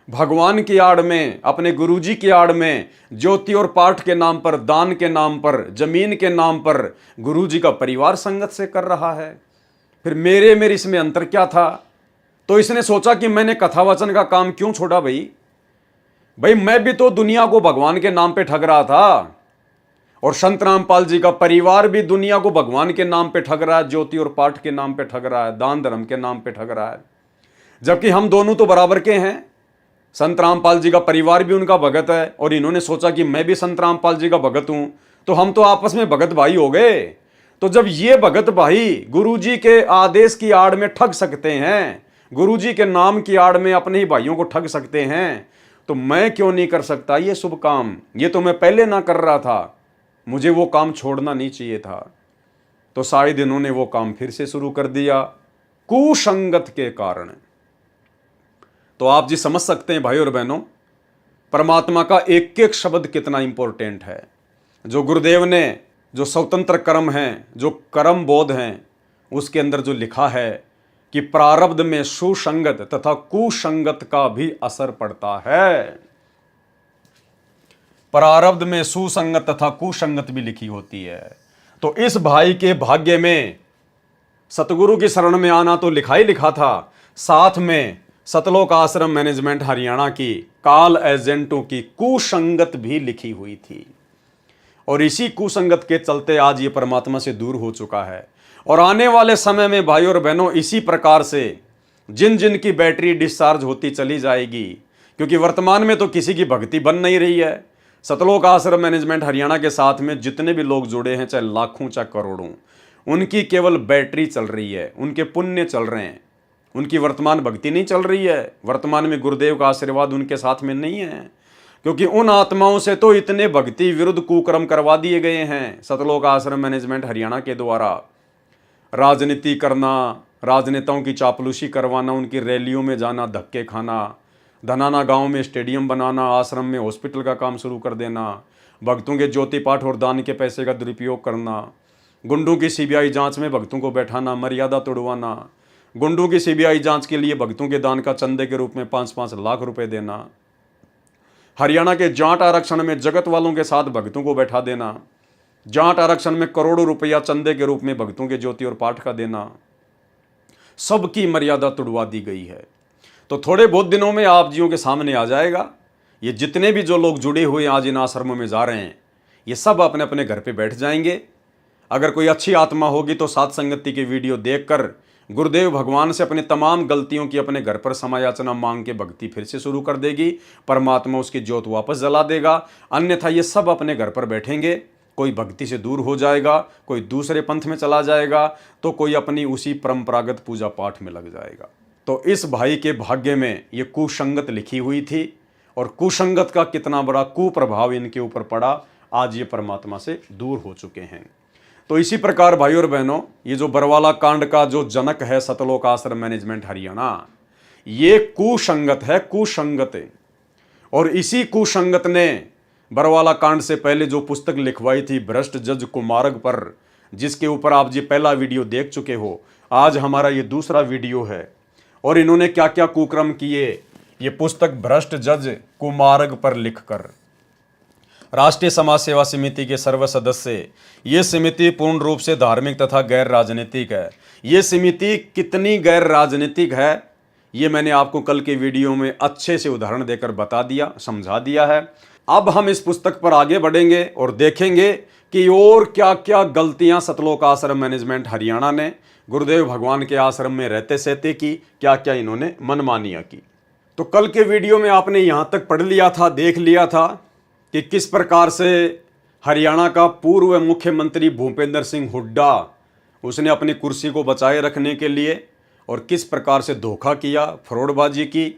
भगवान की आड़ में, अपने गुरुजी की आड़ में, ज्योति और पाठ के नाम पर, दान के नाम पर, जमीन के नाम पर गुरुजी का परिवार संगत से कर रहा है। फिर मेरे इसमें अंतर क्या था। तो इसने सोचा कि मैंने कथावचन का काम क्यों छोड़ा। भाई मैं भी तो दुनिया को भगवान के नाम पे ठग रहा था और संत रामपाल जी का परिवार भी दुनिया को भगवान के नाम पे ठग रहा है, ज्योति और पाठ के नाम पे ठग रहा है, दान धर्म के नाम पे ठग रहा है, जबकि हम दोनों तो बराबर के हैं। संत रामपाल जी का परिवार भी उनका भगत है और इन्होंने सोचा कि मैं भी संत रामपाल जी का भगत हूं, तो हम तो आपस में भगत भाई हो गए। तो जब ये भगत भाई गुरुजी के आदेश की आड़ में ठग सकते हैं, गुरुजी के नाम की आड़ में अपने ही भाइयों को ठग सकते हैं, तो मैं क्यों नहीं कर सकता ये शुभ काम। ये तो मैं पहले ना कर रहा था, मुझे वो काम छोड़ना नहीं चाहिए था। तो शायद इन्होंने वो काम फिर से शुरू कर दिया कुसंगत के कारण। तो आप जी समझ सकते हैं भाई और बहनों, परमात्मा का एक एक शब्द कितना इंपॉर्टेंट है। जो गुरुदेव ने, जो स्वतंत्र कर्म हैं, जो कर्म बोध हैं, उसके अंदर जो लिखा है कि प्रारब्ध में सुसंगत तथा कुसंगत का भी असर पड़ता है। प्रारब्ध में सुसंगत तथा कुसंगत भी लिखी होती है। तो इस भाई के भाग्य में सतगुरु की शरण में आना तो लिखा ही लिखा था, साथ में सतलोक आश्रम मैनेजमेंट हरियाणा की काल एजेंटों की कुसंगत भी लिखी हुई थी। और इसी कुसंगत के चलते आज ये परमात्मा से दूर हो चुका है। और आने वाले समय में भाई और बहनों इसी प्रकार से जिन जिन की बैटरी डिस्चार्ज होती चली जाएगी, क्योंकि वर्तमान में तो किसी की भक्ति बन नहीं रही है। सतलोक आश्रम मैनेजमेंट हरियाणा के साथ में जितने भी लोग जुड़े हैं, चाहे लाखों चाहे करोड़ों, उनकी केवल बैटरी चल रही है, उनके पुण्य चल रहे हैं, उनकी वर्तमान भक्ति नहीं चल रही है, वर्तमान में गुरुदेव का आशीर्वाद उनके साथ में नहीं है, क्योंकि उन आत्माओं से तो इतने भक्ति विरुद्ध कुकर्म करवा दिए गए हैं सतलोक आश्रम मैनेजमेंट हरियाणा के द्वारा। राजनीति करना, राजनेताओं की चापलूसी करवाना, उनकी रैलियों में जाना, धक्के खाना, धनाना गांव में स्टेडियम बनाना, आश्रम में हॉस्पिटल का काम शुरू कर देना, भक्तों के ज्योति पाठ और दान के पैसे का दुरुपयोग करना, गुंडों की सीबीआई जांच में भक्तों को बैठाना, मर्यादा तोड़वाना, गुंडों की सीबीआई जांच के लिए भक्तों के दान का चंदे के रूप में 5-5 लाख रुपए देना, हरियाणा के जाट आरक्षण में जगत वालों के साथ भक्तों को बैठा देना, जाट आरक्षण में करोड़ों रुपया चंदे के रूप में भक्तों के ज्योति और पाठ का देना, सबकी मर्यादा तोड़वा दी गई है। तो थोड़े बहुत दिनों में आप जियों के सामने आ जाएगा, ये जितने भी जो लोग जुड़े हुए आज इन आश्रमों में जा रहे हैं, ये सब अपने अपने घर पे बैठ जाएंगे। अगर कोई अच्छी आत्मा होगी तो सात संगति की वीडियो देखकर गुरुदेव भगवान से अपनी तमाम गलतियों की अपने घर पर समायाचना मांग के भक्ति फिर से शुरू कर देगी, परमात्मा उसकी ज्योत वापस जला देगा। अन्यथा ये सब अपने घर पर बैठेंगे, कोई भक्ति से दूर हो जाएगा, कोई दूसरे पंथ में चला जाएगा, तो कोई अपनी उसी परंपरागत पूजा पाठ में लग जाएगा। तो इस भाई के भाग्य में ये कुसंगत लिखी हुई थी, और कुसंगत का कितना बड़ा कुप्रभाव इनके ऊपर पड़ा, आज ये परमात्मा से दूर हो चुके हैं। तो इसी प्रकार भाई और बहनों, ये जो बरवाला कांड का जो जनक है सतलोक आश्रम मैनेजमेंट हरियाणा, ये कुसंगत है, कुसंगत है। और इसी कुसंगत ने बरवाला कांड से पहले जो पुस्तक लिखवाई थी भ्रष्ट जज कुमारग पर, जिसके ऊपर आप जी पहला वीडियो देख चुके हो, आज हमारा ये दूसरा वीडियो है। और इन्होंने क्या क्या कुकर्म किए, ये पुस्तक भ्रष्ट जज कुमारग पर लिखकर। राष्ट्रीय समाज सेवा समिति के सर्व सदस्य, ये समिति पूर्ण रूप से धार्मिक तथा गैर राजनीतिक है। ये समिति कितनी गैर राजनीतिक है, ये मैंने आपको कल के वीडियो में अच्छे से उदाहरण देकर बता दिया, समझा दिया है। अब हम इस पुस्तक पर आगे बढ़ेंगे और देखेंगे कि और क्या क्या गलतियां सतलोक आश्रम मैनेजमेंट हरियाणा ने गुरुदेव भगवान के आश्रम में रहते सहते की, क्या क्या इन्होंने मनमानियां की। तो कल के वीडियो में आपने यहां तक पढ़ लिया था, देख लिया था कि किस प्रकार से हरियाणा का पूर्व मुख्यमंत्री भूपेंद्र सिंह हुड्डा, उसने अपनी कुर्सी को बचाए रखने के लिए और किस प्रकार से धोखा किया, फ्रॉडबाजी की।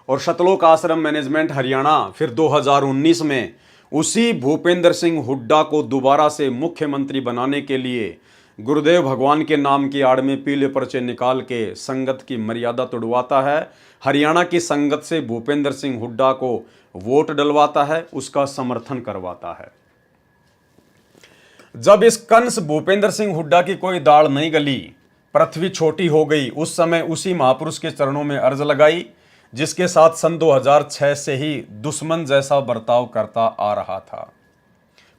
और सतलोक आश्रम मैनेजमेंट हरियाणा फिर 2019 में उसी भूपेंद्र सिंह हुड्डा को दोबारा से मुख्यमंत्री बनाने के लिए गुरुदेव भगवान के नाम की आड़ में पीले पर्चे निकाल के संगत की मर्यादा तोड़वाता है, हरियाणा की संगत से भूपेंद्र सिंह हुड्डा को वोट डलवाता है, उसका समर्थन करवाता है। जब इस कंस भूपेंद्र सिंह हुड्डा की कोई दाढ़ नहीं गली, पृथ्वी छोटी हो गई, उस समय उसी महापुरुष के चरणों में अर्ज लगाई, जिसके साथ सन 2006 से ही दुश्मन जैसा बर्ताव करता आ रहा था।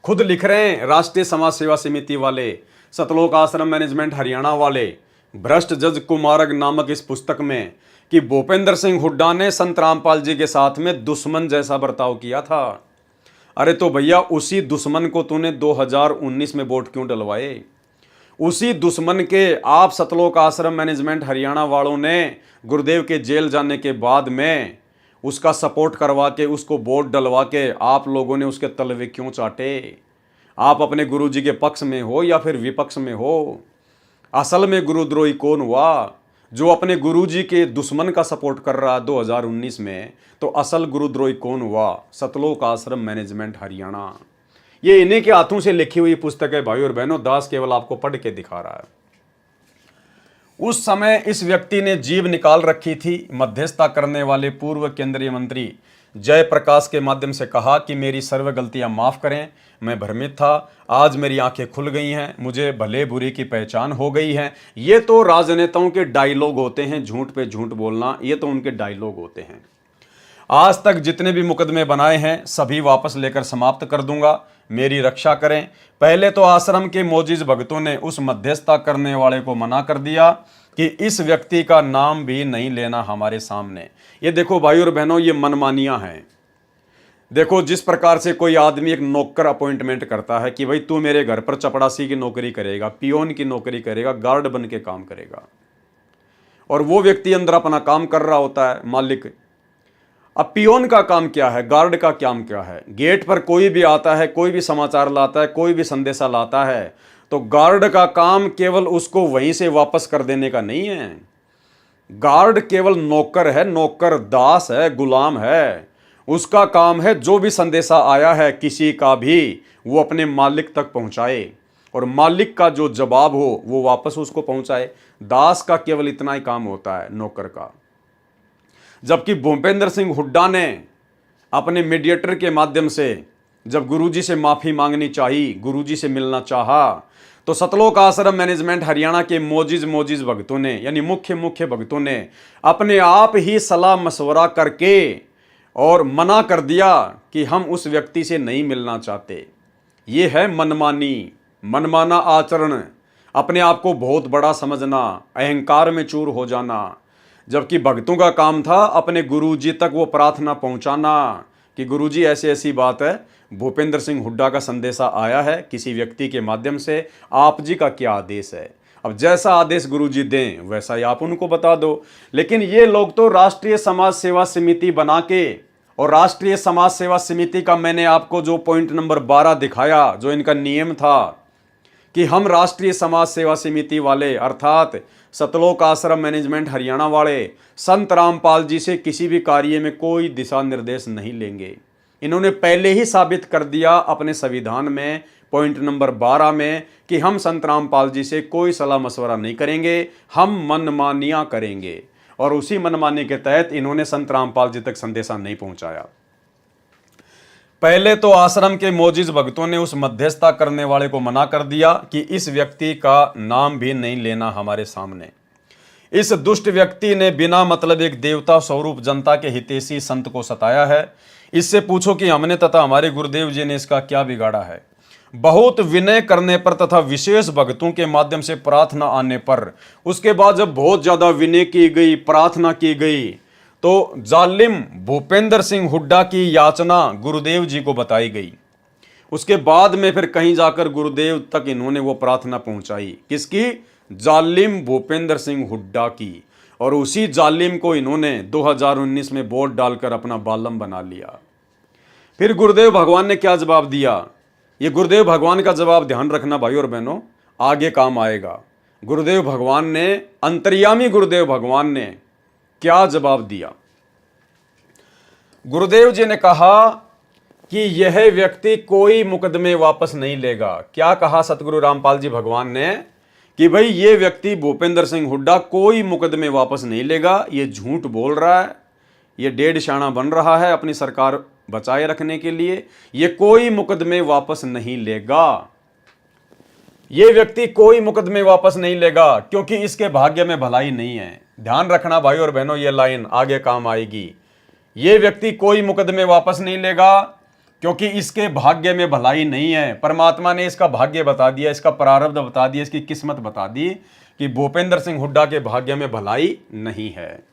खुद लिख रहे हैं राष्ट्रीय समाज सेवा समिति वाले, सतलोक आश्रम मैनेजमेंट हरियाणा वाले, भ्रष्ट जज कुमारग नामक इस पुस्तक में कि भूपेंद्र सिंह हुड्डा ने संत रामपाल जी के साथ में दुश्मन जैसा बर्ताव किया था। अरे तो भैया, उसी दुश्मन को तूने 2019 में वोट क्यों डलवाए? उसी दुश्मन के आप सतलोक आश्रम मैनेजमेंट हरियाणा वालों ने गुरुदेव के जेल जाने के बाद में उसका सपोर्ट करवा के, उसको वोट डलवा के आप लोगों ने उसके तलवे क्यों चाटे? आप अपने गुरुजी के पक्ष में हो या फिर विपक्ष में हो? असल में गुरुद्रोही कौन हुआ? जो अपने गुरुजी के दुश्मन का सपोर्ट कर रहा 2019 में, तो असल गुरुद्रोही कौन हुआ? सतलोक आश्रम मैनेजमेंट हरियाणा। ये इन्हीं के हाथों से लिखी हुई पुस्तक है भाई और बहनों, दास केवल आपको पढ़ के दिखा रहा है। उस समय इस व्यक्ति ने जीभ निकाल रखी थी, मध्यस्थता करने वाले पूर्व केंद्रीय मंत्री जयप्रकाश के माध्यम से कहा कि मेरी सर्व गलतियां माफ करें, मैं भ्रमित था, आज मेरी आंखें खुल गई हैं, मुझे भले बुरी की पहचान हो गई है। ये तो राजनेताओं के डायलॉग होते हैं, झूठ पे झूठ बोलना, ये तो उनके डायलॉग होते हैं। आज तक जितने भी मुकदमे बनाए हैं सभी वापस लेकर समाप्त कर दूंगा, मेरी रक्षा करें। पहले तो आश्रम के मोजिज भक्तों ने उस मध्यस्थता करने वाले को मना कर दिया कि इस व्यक्ति का नाम भी नहीं लेना हमारे सामने। ये देखो भाई और बहनों, ये मनमानियां हैं। देखो, जिस प्रकार से कोई आदमी एक नौकर अपॉइंटमेंट करता है कि भाई तू मेरे घर पर चपड़ासी की नौकरी करेगा, पियोन की नौकरी करेगा, गार्ड बन के काम करेगा, और वो व्यक्ति अंदर अपना काम कर रहा होता है, मालिक। अब पियोन का काम क्या है, गार्ड का काम क्या है? गेट पर कोई भी आता है, कोई भी समाचार लाता है, कोई भी संदेशा लाता है, तो गार्ड का काम केवल उसको वहीं से वापस कर देने का नहीं है। गार्ड केवल नौकर है, नौकर दास है, गुलाम है। उसका काम है जो भी संदेशा आया है किसी का भी, वो अपने मालिक तक पहुंचाए और मालिक का जो जवाब हो वो वापस उसको पहुंचाए। दास का केवल इतना ही काम होता है, नौकर का। जबकि भूपेंद्र सिंह हुड्डा ने अपने मीडिएटर के माध्यम से जब गुरुजी से माफी मांगनी चाहिए, गुरुजी से मिलना चाहा, तो सतलोक आश्रम मैनेजमेंट हरियाणा के मोजिज भक्तों ने, यानी मुख्य भक्तों ने अपने आप ही सलाह मशवरा करके और मना कर दिया कि हम उस व्यक्ति से नहीं मिलना चाहते। ये है मनमाना आचरण, अपने आप को बहुत बड़ा समझना, अहंकार में चूर हो जाना। जबकि भक्तों का काम था अपने गुरुजी तक वो प्रार्थना पहुंचाना कि गुरुजी ऐसी ऐसी बात है, भूपेंद्र सिंह हुड्डा का संदेशा आया है किसी व्यक्ति के माध्यम से, आप जी का क्या आदेश है। अब जैसा आदेश गुरुजी दें वैसा ही आप उनको बता दो। लेकिन ये लोग तो राष्ट्रीय समाज सेवा समिति बना के, और राष्ट्रीय समाज सेवा समिति का मैंने आपको जो पॉइंट नंबर 12 दिखाया, जो इनका नियम था कि हम राष्ट्रीय समाज सेवा समिति वाले अर्थात सतलोक आश्रम मैनेजमेंट हरियाणा वाले संत रामपाल जी से किसी भी कार्य में कोई दिशा निर्देश नहीं लेंगे। इन्होंने पहले ही साबित कर दिया अपने संविधान में पॉइंट नंबर 12 में कि हम संत रामपाल जी से कोई सलाह मशवरा नहीं करेंगे, हम मनमानियां करेंगे। और उसी मनमानी के तहत इन्होंने संत रामपाल जी तक संदेशा नहीं पहुंचाया। पहले तो आश्रम के मोजिज भक्तों ने उस मध्यस्थता करने वाले को मना कर दिया कि इस व्यक्ति का नाम भी नहीं लेना हमारे सामने। इस दुष्ट व्यक्ति ने बिना मतलब एक देवता स्वरूप जनता के हितैषी संत को सताया है। इससे पूछो कि हमने तथा हमारे गुरुदेव जी ने इसका क्या बिगाड़ा है। बहुत विनय करने पर तथा विशेष भक्तों के माध्यम से प्रार्थना आने पर, उसके बाद जब बहुत ज्यादा विनय की गई, प्रार्थना की गई, तो जालिम भूपेंद्र सिंह हुड्डा की याचना गुरुदेव जी को बताई गई। उसके बाद में फिर कहीं जाकर गुरुदेव तक इन्होंने वो प्रार्थना पहुंचाई। किसकी? जालिम भूपेंद्र सिंह हुड्डा की। और उसी जालिम को इन्होंने 2019 में वोट डालकर अपना बालम बना लिया। फिर गुरुदेव भगवान ने क्या जवाब दिया? ये गुरुदेव भगवान का जवाब ध्यान रखना भाई और बहनों, आगे काम आएगा। गुरुदेव भगवान ने, अंतर्यामी गुरुदेव भगवान ने क्या जवाब दिया? गुरुदेव जी ने कहा कि यह व्यक्ति कोई मुकदमे वापस नहीं लेगा। क्या कहा सतगुरु रामपाल जी भगवान ने? कि भाई ये व्यक्ति भूपेंद्र सिंह हुड्डा कोई मुकदमे वापस नहीं लेगा, ये झूठ बोल रहा है, ये डेढ़ शाना बन रहा है अपनी सरकार बचाए रखने के लिए, ये कोई मुकदमे वापस नहीं लेगा। ये व्यक्ति कोई मुकदमे वापस नहीं लेगा क्योंकि इसके भाग्य में भलाई नहीं है। ध्यान रखना भाई और बहनों, ये लाइन आगे काम आएगी। ये व्यक्ति कोई मुकदमे वापस नहीं लेगा क्योंकि इसके भाग्य में भलाई नहीं है। परमात्मा ने इसका भाग्य बता दिया, इसका प्रारब्ध बता दिया, इसकी किस्मत बता दी कि भूपेंद्र सिंह हुड्डा के भाग्य में भलाई नहीं है।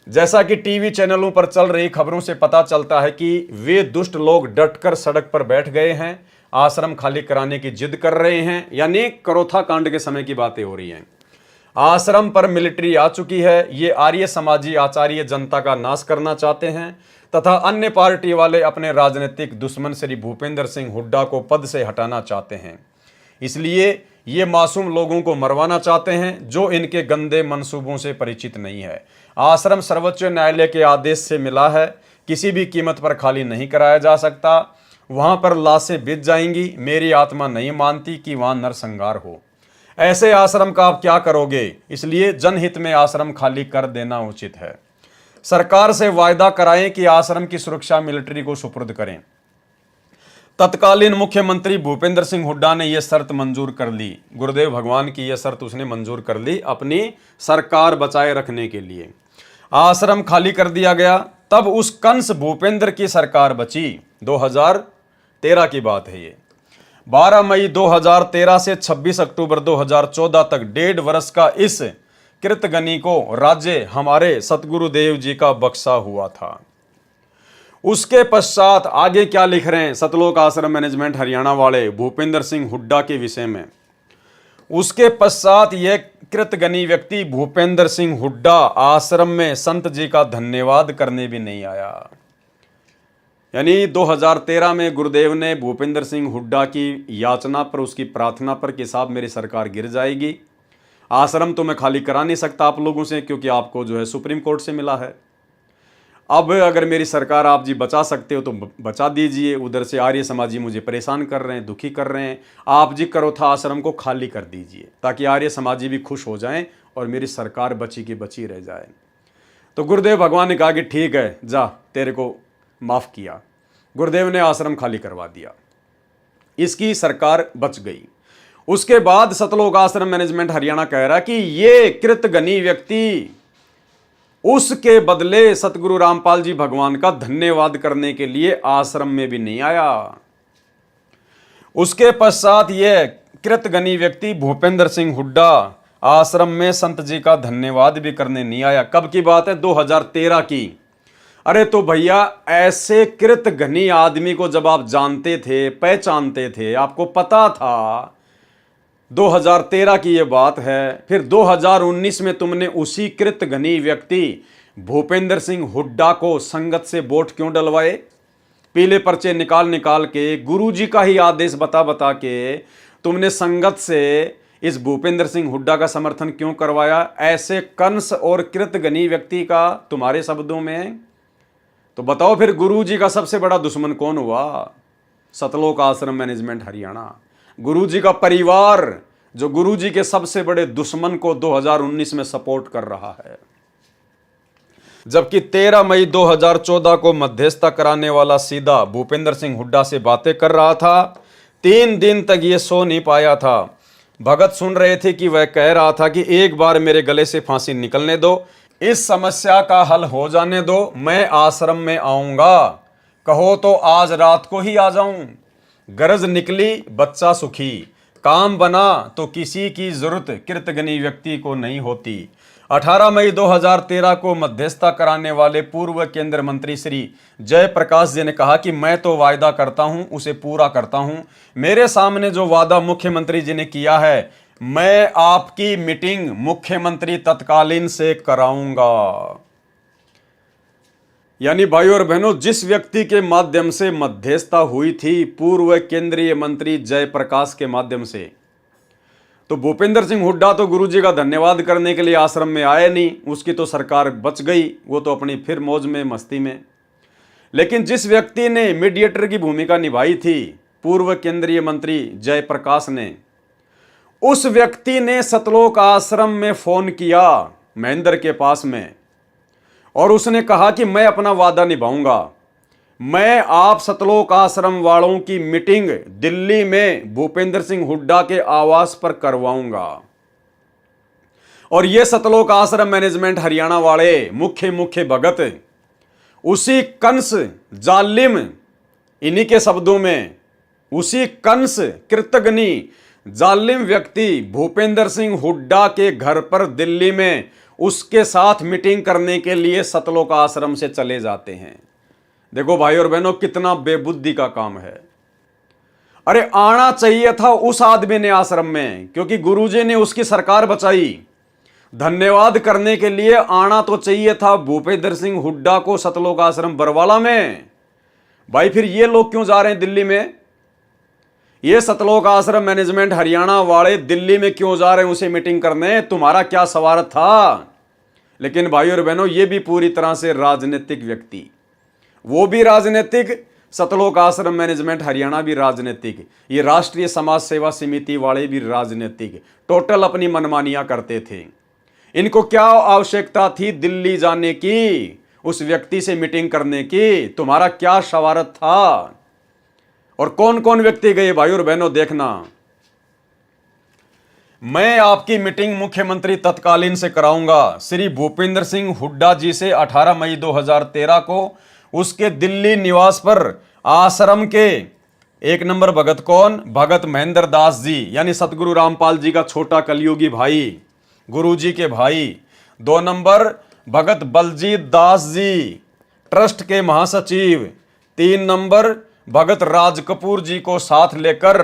जैसा कि टीवी चैनलों पर चल रही खबरों से पता चलता है कि वे दुष्ट लोग डटकर सड़क पर बैठ गए हैं, आश्रम खाली कराने की जिद कर रहे हैं। यानी करोथा कांड के समय की बातें हो रही हैं। आश्रम पर मिलिट्री आ चुकी है। ये आर्य समाजी आचार्य जनता का नाश करना चाहते हैं तथा अन्य पार्टी वाले अपने राजनीतिक दुश्मन श्री भूपेंद्र सिंह हुड्डा को पद से हटाना चाहते हैं। इसलिए ये मासूम लोगों को मरवाना चाहते हैं जो इनके गंदे मंसूबों से परिचित नहीं है। आश्रम सर्वोच्च न्यायालय के आदेश से मिला है, किसी भी कीमत पर खाली नहीं कराया जा सकता। वहां पर लाशें बिछ जाएंगी। मेरी आत्मा नहीं मानती कि वहां नरसंहार हो। ऐसे आश्रम का आप क्या करोगे? इसलिए जनहित में आश्रम खाली कर देना उचित है। सरकार से वायदा कराएं कि आश्रम की सुरक्षा मिलिट्री को सुपुर्द करें। तत्कालीन मुख्यमंत्री भूपेंद्र सिंह हुड्डा ने यह शर्त मंजूर कर ली। गुरुदेव भगवान की यह शर्त उसने मंजूर कर ली अपनी सरकार बचाए रखने के लिए। आश्रम खाली कर दिया गया। तब उस कंस भूपेंद्र की सरकार बची। 2013 की बात है ये। 12 मई 2013 से 26 अक्टूबर 2014 तक 1.5 वर्ष का इस कृतगनी को राज्य हमारे सतगुरुदेव जी का बख्शा हुआ था। उसके पश्चात आगे क्या लिख रहे हैं सतलोक आश्रम मैनेजमेंट हरियाणा वाले भूपेंद्र सिंह हुड्डा के विषय में? उसके पश्चात यह कृतगनी व्यक्ति भूपेंद्र सिंह हुड्डा आश्रम में संत जी का धन्यवाद करने भी नहीं आया। यानी 2013 में गुरुदेव ने भूपेंद्र सिंह हुड्डा की याचना पर, उसकी प्रार्थना पर कि साहब मेरी सरकार गिर जाएगी, आश्रम तो मैं खाली करा नहीं सकता आप लोगों से, क्योंकि आपको जो है सुप्रीम कोर्ट से मिला है। अब अगर मेरी सरकार आप जी बचा सकते हो तो बचा दीजिए। उधर से आर्य समाजी मुझे परेशान कर रहे हैं, दुखी कर रहे हैं। आप जी करोथा आश्रम को खाली कर दीजिए ताकि आर्य समाजी भी खुश हो जाएं और मेरी सरकार बची की बची रह जाए। तो गुरुदेव भगवान ने कहा कि ठीक है, जा, तेरे को माफ़ किया। गुरुदेव ने आश्रम खाली करवा दिया, इसकी सरकार बच गई। उसके बाद सतलोक आश्रम मैनेजमेंट हरियाणा कह रहा कि ये कृतघ्नी व्यक्ति उसके बदले सतगुरु रामपाल जी भगवान का धन्यवाद करने के लिए आश्रम में भी नहीं आया। उसके पश्चात यह कृतघ्नी व्यक्ति भूपेंद्र सिंह हुड्डा आश्रम में संत जी का धन्यवाद भी करने नहीं आया। कब की बात है? 2013 की। अरे तो भैया, ऐसे कृतघ्नी आदमी को जब आप जानते थे, पहचानते थे, आपको पता था, 2013 की ये बात है, फिर 2019 में तुमने उसी कृतघ्नी व्यक्ति भूपेंद्र सिंह हुड्डा को संगत से वोट क्यों डलवाए? पीले पर्चे निकाल निकाल के, गुरुजी का ही आदेश बता बता के तुमने संगत से इस भूपेंद्र सिंह हुड्डा का समर्थन क्यों करवाया? ऐसे कंस और कृतघ्नी व्यक्ति का तुम्हारे शब्दों में। तो बताओ फिर गुरुजी का सबसे बड़ा दुश्मन कौन हुआ? सतलोक आश्रम मैनेजमेंट हरियाणा। गुरुजी का परिवार जो गुरुजी के सबसे बड़े दुश्मन को 2019 में सपोर्ट कर रहा है। जबकि 13 मई 2014 को मध्यस्थता कराने वाला सीधा भूपेंद्र सिंह हुड्डा से बातें कर रहा था। 3 दिन तक ये सो नहीं पाया था। भगत सुन रहे थे कि वह कह रहा था कि एक बार मेरे गले से फांसी निकलने दो, इस समस्या का हल हो जाने दो, मैं आश्रम में आऊंगा, कहो तो आज रात को ही आ जाऊं। गरज निकली बच्चा सुखी, काम बना तो किसी की जरूरत कृतघ्नी व्यक्ति को नहीं होती। 18 मई 2013 को मध्यस्थता कराने वाले पूर्व केंद्रीय मंत्री श्री जयप्रकाश जी ने कहा कि मैं तो वायदा करता हूं, उसे पूरा करता हूं। मेरे सामने जो वादा मुख्यमंत्री जी ने किया है, मैं आपकी मीटिंग मुख्यमंत्री तत्कालीन से कराऊंगा। यानी भाई और बहनों, जिस व्यक्ति के माध्यम से मध्यस्थता हुई थी पूर्व केंद्रीय मंत्री जयप्रकाश के माध्यम से, तो भूपेंद्र सिंह हुड्डा तो गुरुजी का धन्यवाद करने के लिए आश्रम में आए नहीं, उसकी तो सरकार बच गई, वो तो अपनी फिर मौज में मस्ती में। लेकिन जिस व्यक्ति ने मीडिएटर की भूमिका निभाई थी पूर्व केंद्रीय मंत्री जयप्रकाश ने, उस व्यक्ति ने सतलोक आश्रम में फोन किया महेंद्र के पास में, और उसने कहा कि मैं अपना वादा निभाऊंगा, मैं आप सतलोक आश्रम वालों की मीटिंग दिल्ली में भूपेंद्र सिंह हुड्डा के आवास पर करवाऊंगा। और ये सतलोक आश्रम मैनेजमेंट हरियाणा वाले मुख्य भगत, उसी कंस जालिम, इन्हीं के शब्दों में, उसी कंस कृतघ्नी जालिम व्यक्ति भूपेंद्र सिंह हुड्डा के घर पर दिल्ली में उसके साथ मीटिंग करने के लिए सतलोक आश्रम से चले जाते हैं। देखो भाई और बहनों, कितना बेबुद्धि का काम है। अरे आना चाहिए था उस आदमी ने आश्रम में, क्योंकि गुरुजी ने उसकी सरकार बचाई। धन्यवाद करने के लिए आना तो चाहिए था भूपेंद्र सिंह हुड्डा को सतलोक आश्रम बरवाला में। भाई फिर ये लोग क्यों जा रहे हैं दिल्ली में? ये सतलोक आश्रम मैनेजमेंट हरियाणा वाले दिल्ली में क्यों जा रहे हैं उसे मीटिंग करने? तुम्हारा क्या स्वार्थ था? लेकिन भाई और बहनों, ये भी पूरी तरह से राजनीतिक व्यक्ति, वो भी राजनीतिक, सतलोक आश्रम मैनेजमेंट हरियाणा भी राजनीतिक, ये राष्ट्रीय समाज सेवा समिति वाले भी राजनीतिक, टोटल अपनी मनमानियां करते थे। इनको क्या आवश्यकता थी दिल्ली जाने की, उस व्यक्ति से मीटिंग करने की? तुम्हारा क्या स्वार्थ था? और कौन कौन व्यक्ति गए भाई और बहनों, देखना। मैं आपकी मीटिंग मुख्यमंत्री तत्कालीन से कराऊंगा। श्री भूपेंद्र सिंह हुड्डा जी से 18 मई 2013 को उसके दिल्ली निवास पर आश्रम के 1 नंबर भगत कौन? भगत महेंद्र दास जी, यानी सतगुरु रामपाल जी का छोटा कलयुगी भाई, गुरुजी के भाई। 2 नंबर भगत बलजीत दास जी, ट्रस्ट के महासचिव। 3 नंबर भगत राज कपूर जी को साथ लेकर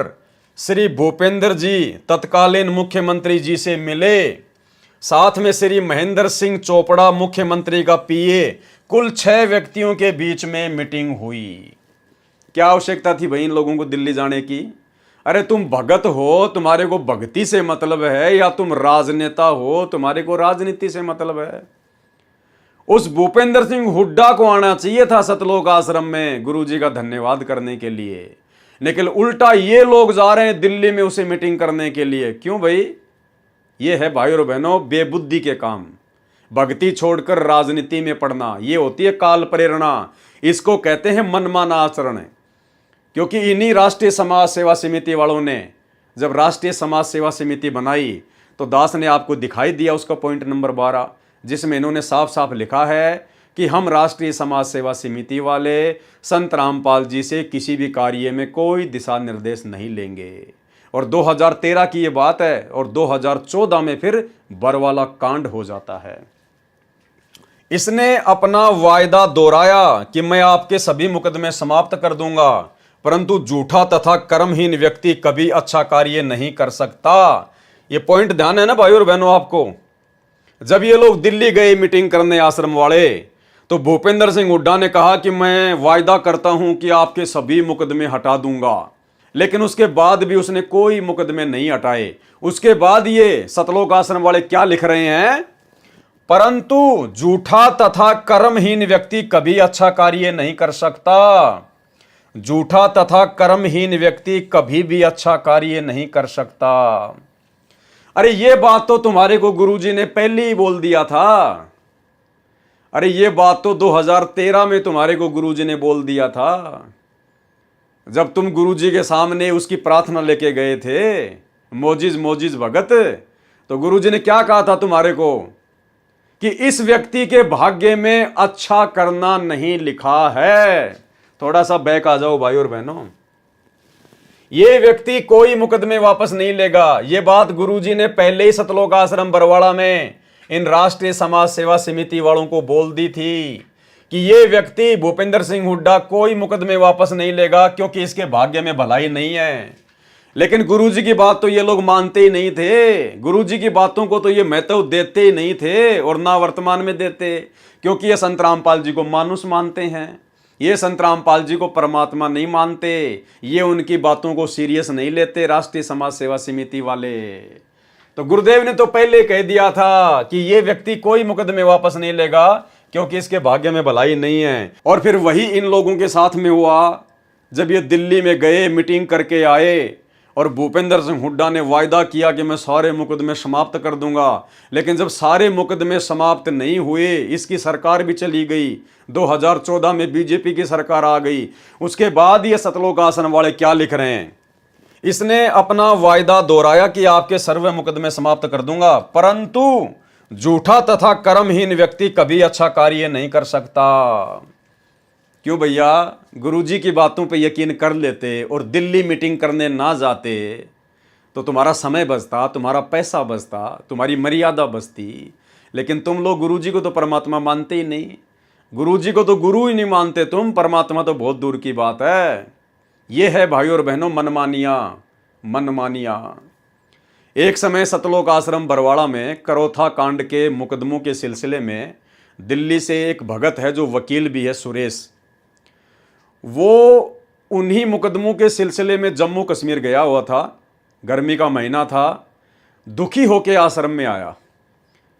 श्री भूपेंद्र जी तत्कालीन मुख्यमंत्री जी से मिले। साथ में श्री महेंद्र सिंह चोपड़ा मुख्यमंत्री का पीए। कुल 6 व्यक्तियों के बीच में मीटिंग हुई। क्या आवश्यकता थी भाई इन लोगों को दिल्ली जाने की? अरे तुम भगत हो, तुम्हारे को भक्ति से मतलब है, या तुम राजनेता हो, तुम्हारे को राजनीति से मतलब है। उस भूपेंद्र सिंह हुड्डा को आना चाहिए था सतलोक आश्रम में गुरुजी का धन्यवाद करने के लिए, लेकिन उल्टा ये लोग जा रहे हैं दिल्ली में उसे मीटिंग करने के लिए। क्यों भाई? ये है भाई और बहनों बेबुद्धि के काम। भक्ति छोड़कर राजनीति में पड़ना, ये होती है काल प्रेरणा। इसको कहते हैं मनमाना आचरण। क्योंकि इन्हीं राष्ट्रीय समाज सेवा समिति वालों ने जब राष्ट्रीय समाज सेवा समिति बनाई तो दास ने आपको दिखाई दिया उसका पॉइंट नंबर 12, जिसमें इन्होंने साफ साफ लिखा है कि हम राष्ट्रीय समाज सेवा समिति वाले संत रामपाल जी से किसी भी कार्य में कोई दिशा निर्देश नहीं लेंगे। और 2013 की ये बात है, और 2014 में फिर बरवाला कांड हो जाता है। इसने अपना वायदा दोहराया कि मैं आपके सभी मुकदमे समाप्त कर दूंगा, परंतु झूठा तथा कर्महीन व्यक्ति कभी अच्छा कार्य नहीं कर सकता। ये पॉइंट ध्यान है ना भाई और बहनों आपको। जब ये लोग दिल्ली गए मीटिंग करने आश्रम वाले, तो भूपेंद्र सिंह हुड्डा ने कहा कि मैं वायदा करता हूं कि आपके सभी मुकदमे हटा दूंगा, लेकिन उसके बाद भी उसने कोई मुकदमे नहीं हटाए। उसके बाद ये सतलोक आश्रम वाले क्या लिख रहे हैं? परंतु झूठा तथा कर्महीन व्यक्ति कभी अच्छा कार्य नहीं कर सकता। झूठा तथा कर्महीन व्यक्ति कभी भी अच्छा कार्य नहीं कर सकता। अरे ये बात तो तुम्हारे को गुरुजी ने पहले ही बोल दिया था। अरे ये बात तो 2013 में तुम्हारे को गुरुजी ने बोल दिया था, जब तुम गुरुजी के सामने उसकी प्रार्थना लेके गए थे, मोजिज मोजिज भगत। तो गुरुजी ने क्या कहा था तुम्हारे को कि इस व्यक्ति के भाग्य में अच्छा करना नहीं लिखा है। थोड़ा सा बैक आ जाओ भाई और बहनों। ये व्यक्ति कोई मुकदमे वापस नहीं लेगा। ये बात गुरुजी ने पहले ही सतलोक आश्रम बरवाड़ा में इन राष्ट्रीय समाज सेवा समिति वालों को बोल दी थी कि ये व्यक्ति भूपेंद्र सिंह हुड्डा कोई मुकदमे वापस नहीं लेगा, क्योंकि इसके भाग्य में भलाई नहीं है। लेकिन गुरुजी की बात तो ये लोग मानते ही नहीं थे। गुरुजी की बातों को तो ये महत्व देते ही नहीं थे, और ना वर्तमान में देते, क्योंकि ये संत रामपाल जी को मानुष मानते हैं। ये संत रामपाल जी को परमात्मा नहीं मानते। ये उनकी बातों को सीरियस नहीं लेते राष्ट्रीय समाज सेवा समिति वाले। तो गुरुदेव ने तो पहले कह दिया था कि ये व्यक्ति कोई मुकदमे वापस नहीं लेगा, क्योंकि इसके भाग्य में भलाई नहीं है। और फिर वही इन लोगों के साथ में हुआ, जब ये दिल्ली में गए मीटिंग करके आए, और भूपेंद्र सिंह हुड्डा ने वायदा किया कि मैं सारे मुकदमे समाप्त कर दूंगा, लेकिन जब सारे मुकदमे समाप्त नहीं हुए, इसकी सरकार भी चली गई, 2014 में बीजेपी की सरकार आ गई। उसके बाद ये सतलोक आश्रम वाले क्या लिख रहे हैं? इसने अपना वायदा दोहराया कि आपके सर्व मुकदमे समाप्त कर दूंगा, परंतु झूठा तथा कर्महीन व्यक्ति कभी अच्छा कार्य नहीं कर सकता। क्यों भैया? गुरुजी की बातों पे यकीन कर लेते और दिल्ली मीटिंग करने ना जाते तो तुम्हारा समय बचता, तुम्हारा पैसा बचता, तुम्हारी मर्यादा बचती। लेकिन तुम लोग गुरुजी को तो परमात्मा मानते ही नहीं। गुरुजी को तो गुरु ही नहीं मानते तुम, परमात्मा तो बहुत दूर की बात है। ये है भाई और बहनों मनमानिया। एक समय सतलोक आश्रम बरवाड़ा में करोथा कांड के मुकदमों के सिलसिले में दिल्ली से एक भगत है जो वकील भी है, सुरेश। वो उन्हीं मुकदमों के सिलसिले में जम्मू कश्मीर गया हुआ था। गर्मी का महीना था, दुखी होके आश्रम में आया,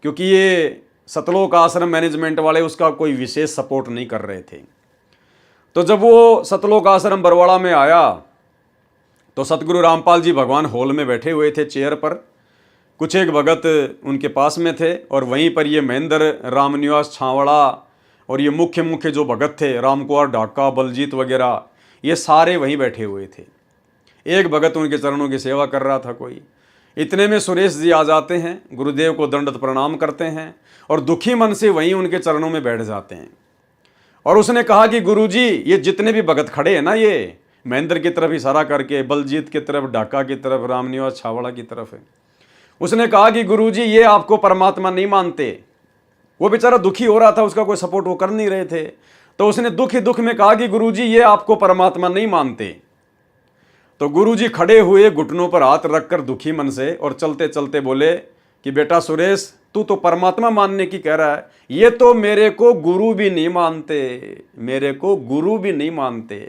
क्योंकि ये सतलोक आश्रम मैनेजमेंट वाले उसका कोई विशेष सपोर्ट नहीं कर रहे थे। तो जब वो सतलोक आश्रम बरवाड़ा में आया तो सतगुरु रामपाल जी भगवान हॉल में बैठे हुए थे चेयर पर, कुछ एक भगत उनके पास में थे, और वहीं पर ये महेंद्र रामनिवास छावड़ा और ये मुख्य जो भगत थे, रामकुमार ढाका, बलजीत वगैरह, ये सारे वहीं बैठे हुए थे। एक भगत उनके चरणों की सेवा कर रहा था कोई। इतने में सुरेश जी आ जाते हैं, गुरुदेव को दंडवत प्रणाम करते हैं और दुखी मन से वहीं उनके चरणों में बैठ जाते हैं। और उसने कहा कि गुरुजी, ये जितने भी भगत खड़े हैं ना, ये महेंद्र की तरफ इशारा करके, बलजीत की तरफ, ढाका की तरफ, रामनिवास छावड़ा की तरफ है। उसने कहा कि गुरुजी, ये आपको परमात्मा नहीं मानते। वो बेचारा दुखी हो रहा था, उसका कोई सपोर्ट वो कर नहीं रहे थे। तो उसने दुख में कहा कि गुरुजी, ये आपको परमात्मा नहीं मानते। तो गुरुजी खड़े हुए, घुटनों पर हाथ रखकर दुखी मन से, और चलते चलते बोले कि बेटा सुरेश, तू तो परमात्मा मानने की कह रहा है, ये तो मेरे को गुरु भी नहीं मानते, मेरे को गुरु भी नहीं मानते।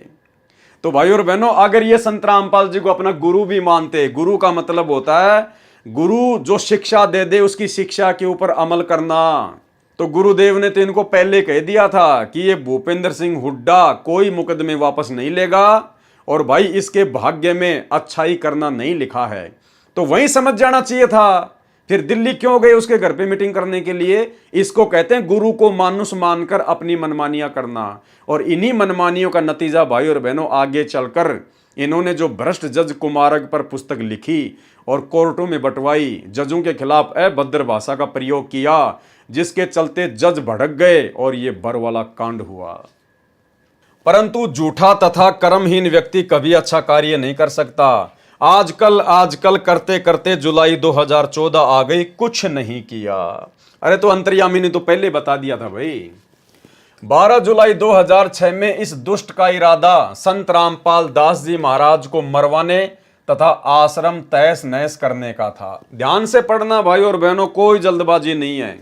तो भाई और बहनों, अगर ये संत रामपाल जी को अपना गुरु भी मानते, गुरु का मतलब होता है गुरु जो शिक्षा दे दे उसकी शिक्षा के ऊपर अमल करना, तो गुरुदेव ने तो इनको पहले कह दिया था कि ये भूपेंद्र सिंह हुड्डा कोई मुकदमे वापस नहीं लेगा और भाई इसके भाग्य में अच्छाई करना नहीं लिखा है। तो वहीं समझ जाना चाहिए था, फिर दिल्ली क्यों गए उसके घर पे मीटिंग करने के लिए? इसको कहते हैं गुरु को मानुस मानकर अपनी मनमानियां करना। और इन्हीं मनमानियों का नतीजा भाई और बहनों आगे चलकर इन्होंने जो भ्रष्ट जज कुमारक पर पुस्तक लिखी और कोर्टों में बंटवाई, जजों के खिलाफ अभद्र भाषा का प्रयोग किया, जिसके चलते जज भड़क गए और ये बर वाला कांड हुआ। परंतु झूठा तथा कर्महीन व्यक्ति कभी अच्छा कार्य नहीं कर सकता। आजकल करते करते जुलाई 2014 आ गई, कुछ नहीं किया। अरे तो अंतर्यामी ने तो पहले बता दिया था भाई। 12 जुलाई 2006 में इस दुष्ट का इरादा संत रामपाल दास जी महाराज को मरवाने तथा आश्रम तहस नहस करने का था। ध्यान से पढ़ना भाई और बहनों, कोई जल्दबाजी नहीं है।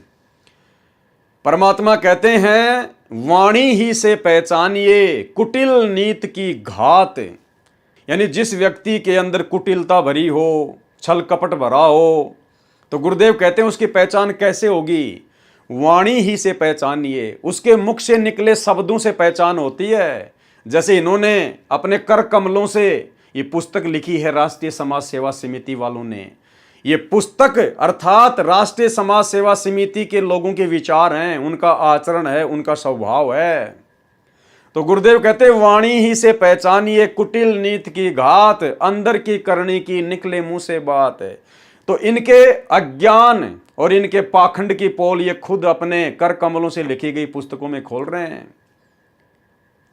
परमात्मा कहते हैं वाणी ही से पहचानिए कुटिल नीत की घात, यानी जिस व्यक्ति के अंदर कुटिलता भरी हो, छल कपट भरा हो, तो गुरुदेव कहते हैं उसकी पहचान कैसे होगी? वाणी ही से पहचानिए, उसके मुख से निकले शब्दों से पहचान होती है। जैसे इन्होंने अपने कर कमलों से ये पुस्तक लिखी है राष्ट्रीय समाज सेवा समिति वालों ने। ये पुस्तक अर्थात राष्ट्रीय समाज सेवा समिति के लोगों के विचार हैं, उनका आचरण है, उनका स्वभाव है। तो गुरुदेव कहते हैं वाणी ही से पहचानिए कुटिल नीत की घात, अंदर की करनी की निकले मुंह से बात है। तो इनके अज्ञान और इनके पाखंड की पोल ये खुद अपने कर कमलों से लिखी गई पुस्तकों में खोल रहे हैं।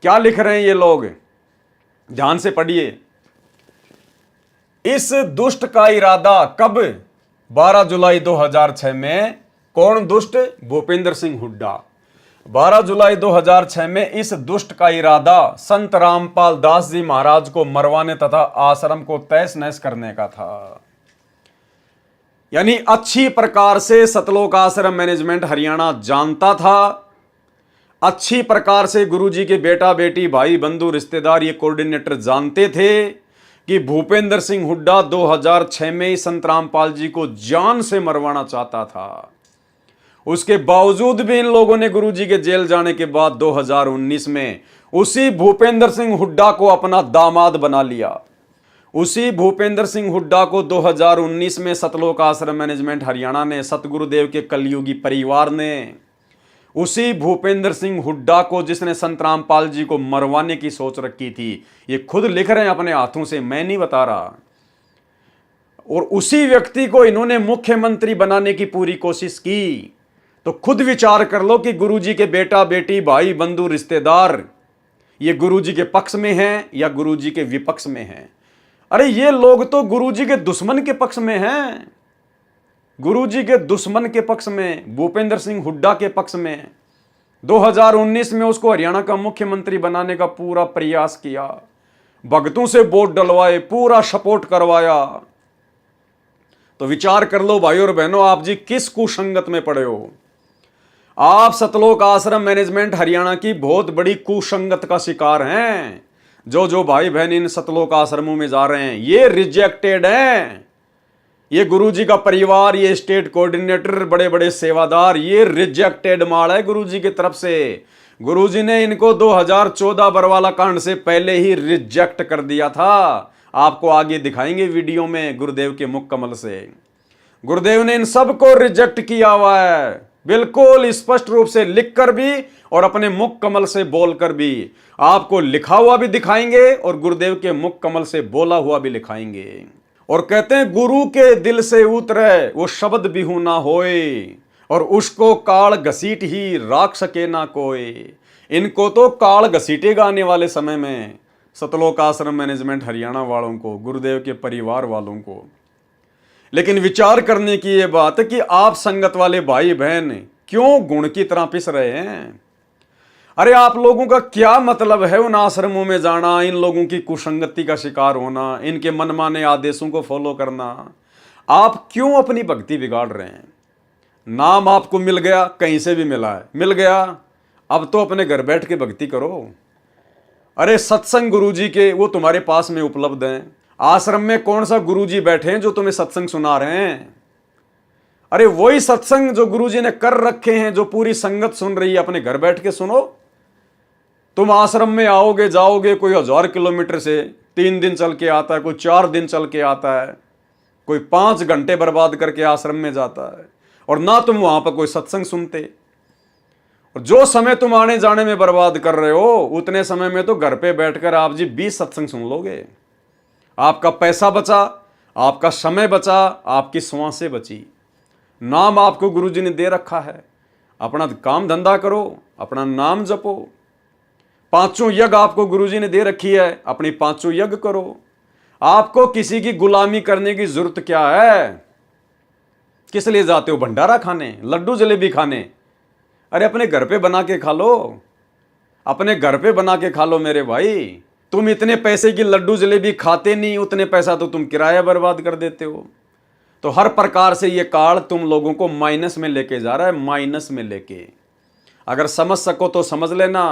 क्या लिख रहे हैं ये लोग? ध्यान से पढ़िए। इस दुष्ट का इरादा कब? 12 जुलाई 2006 में। कौन दुष्ट? भूपेंद्र सिंह हुड्डा। 12 जुलाई 2006 में इस दुष्ट का इरादा संत रामपाल दास जी महाराज को मरवाने तथा आश्रम को तहस नहस करने का था। यानी अच्छी प्रकार से सतलोक आश्रम मैनेजमेंट हरियाणा जानता था, अच्छी प्रकार से गुरुजी के बेटा बेटी भाई बंधु रिश्तेदार ये कोऑर्डिनेटर जानते थे कि भूपेंद्र सिंह हुड्डा 2006 में ही संत रामपाल जी को जान से मरवाना चाहता था। उसके बावजूद भी इन लोगों ने गुरुजी के जेल जाने के बाद 2019 में उसी भूपेंद्र सिंह हुड्डा को अपना दामाद बना लिया। उसी भूपेंद्र सिंह हुड्डा को 2019 में सतलोक आश्रम मैनेजमेंट हरियाणा ने, सतगुरुदेव के कलयुगी परिवार ने, उसी भूपेंद्र सिंह हुड्डा को जिसने संत रामपाल जी को मरवाने की सोच रखी थी, ये खुद लिख रहे हैं अपने हाथों से, मैं नहीं बता रहा। और उसी व्यक्ति को इन्होंने मुख्यमंत्री बनाने की पूरी कोशिश की। तो खुद विचार कर लो कि गुरुजी के बेटा बेटी भाई बंधु रिश्तेदार ये गुरुजी के पक्ष में हैं या गुरुजी के विपक्ष में हैं। अरे ये लोग तो गुरुजी के दुश्मन के पक्ष में हैं, गुरुजी के दुश्मन के पक्ष में, भूपेंद्र सिंह हुड्डा के पक्ष में। 2019 में उसको हरियाणा का मुख्यमंत्री बनाने का पूरा प्रयास किया, भगतों से वोट डलवाए, पूरा सपोर्ट करवाया। तो विचार कर लो भाई और बहनों, आप जी किस कुसंगत में पड़े हो। आप सतलोक आश्रम मैनेजमेंट हरियाणा की बहुत बड़ी कुसंगत का शिकार हैं। जो भाई बहन इन सतलोक आश्रमों में जा रहे हैं ये रिजेक्टेड हैं। ये गुरुजी का परिवार, ये स्टेट कोऑर्डिनेटर, बड़े बड़े सेवादार, ये रिजेक्टेड माल है गुरुजी की तरफ से। गुरुजी ने इनको 2014 बरवाला कांड से पहले ही रिजेक्ट कर दिया था। आपको आगे दिखाएंगे वीडियो में गुरुदेव के मुख कमल से। गुरुदेव ने इन सबको रिजेक्ट किया हुआ है, बिल्कुल स्पष्ट रूप से लिखकर भी और अपने मुख कमल से बोलकर भी। आपको लिखा हुआ भी दिखाएंगे और गुरुदेव के मुख कमल से बोला हुआ भी दिखाएंगे। और कहते हैं गुरु के दिल से उतरे वो शब्द बिहू ना होए, और उसको काल घसीट ही राख सके ना कोई। इनको तो काल घसीटेगा आने वाले समय में, सतलोक आश्रम मैनेजमेंट हरियाणा वालों को, गुरुदेव के परिवार वालों को। लेकिन विचार करने की ये बात है कि आप संगत वाले भाई बहन क्यों गुण की तरह पिस रहे हैं। अरे आप लोगों का क्या मतलब है उन आश्रमों में जाना, इन लोगों की कुसंगति का शिकार होना, इनके मनमाने आदेशों को फॉलो करना। आप क्यों अपनी भक्ति बिगाड़ रहे हैं। नाम आपको मिल गया, कहीं से भी मिला है, मिल गया, अब तो अपने घर बैठ के भक्ति करो। अरे सत्संग गुरुजी के वो तुम्हारे पास में उपलब्ध हैं। आश्रम में कौन सा गुरुजी बैठे हैं जो तुम्हें सत्संग सुना रहे हैं? अरे वही सत्संग जो गुरुजी ने कर रखे हैं, जो पूरी संगत सुन रही है, अपने घर बैठ के सुनो। तुम आश्रम में आओगे जाओगे, कोई 1000 किलोमीटर से 3 दिन चल के आता है, कोई 4 दिन चल के आता है, कोई 5 घंटे बर्बाद करके आश्रम में जाता है, और ना तुम वहां पर कोई सत्संग सुनते। और जो समय तुम आने जाने में बर्बाद कर रहे हो, उतने समय में तो घर पे बैठकर आप जी 20 सत्संग सुन लोगे। आपका पैसा बचा, आपका समय बचा, आपकी श्वासें बची। नाम आपको गुरुजी ने दे रखा है, अपना काम धंधा करो, अपना नाम जपो। 5 यज्ञ आपको गुरुजी ने दे रखी है, अपनी 5 यज्ञ करो। आपको किसी की गुलामी करने की जरूरत क्या है? किस लिए जाते हो? भंडारा खाने, लड्डू जलेबी खाने? अरे अपने घर पे बना के खा लो, अपने घर पे बना के खा लो मेरे भाई। तुम इतने पैसे की लड्डू जलेबी खाते नहीं, उतने पैसा तो तुम किराया बर्बाद कर देते हो। तो हर प्रकार से ये काल तुम लोगों को माइनस में लेके जा रहा है, माइनस में लेके। अगर समझ सको तो समझ लेना,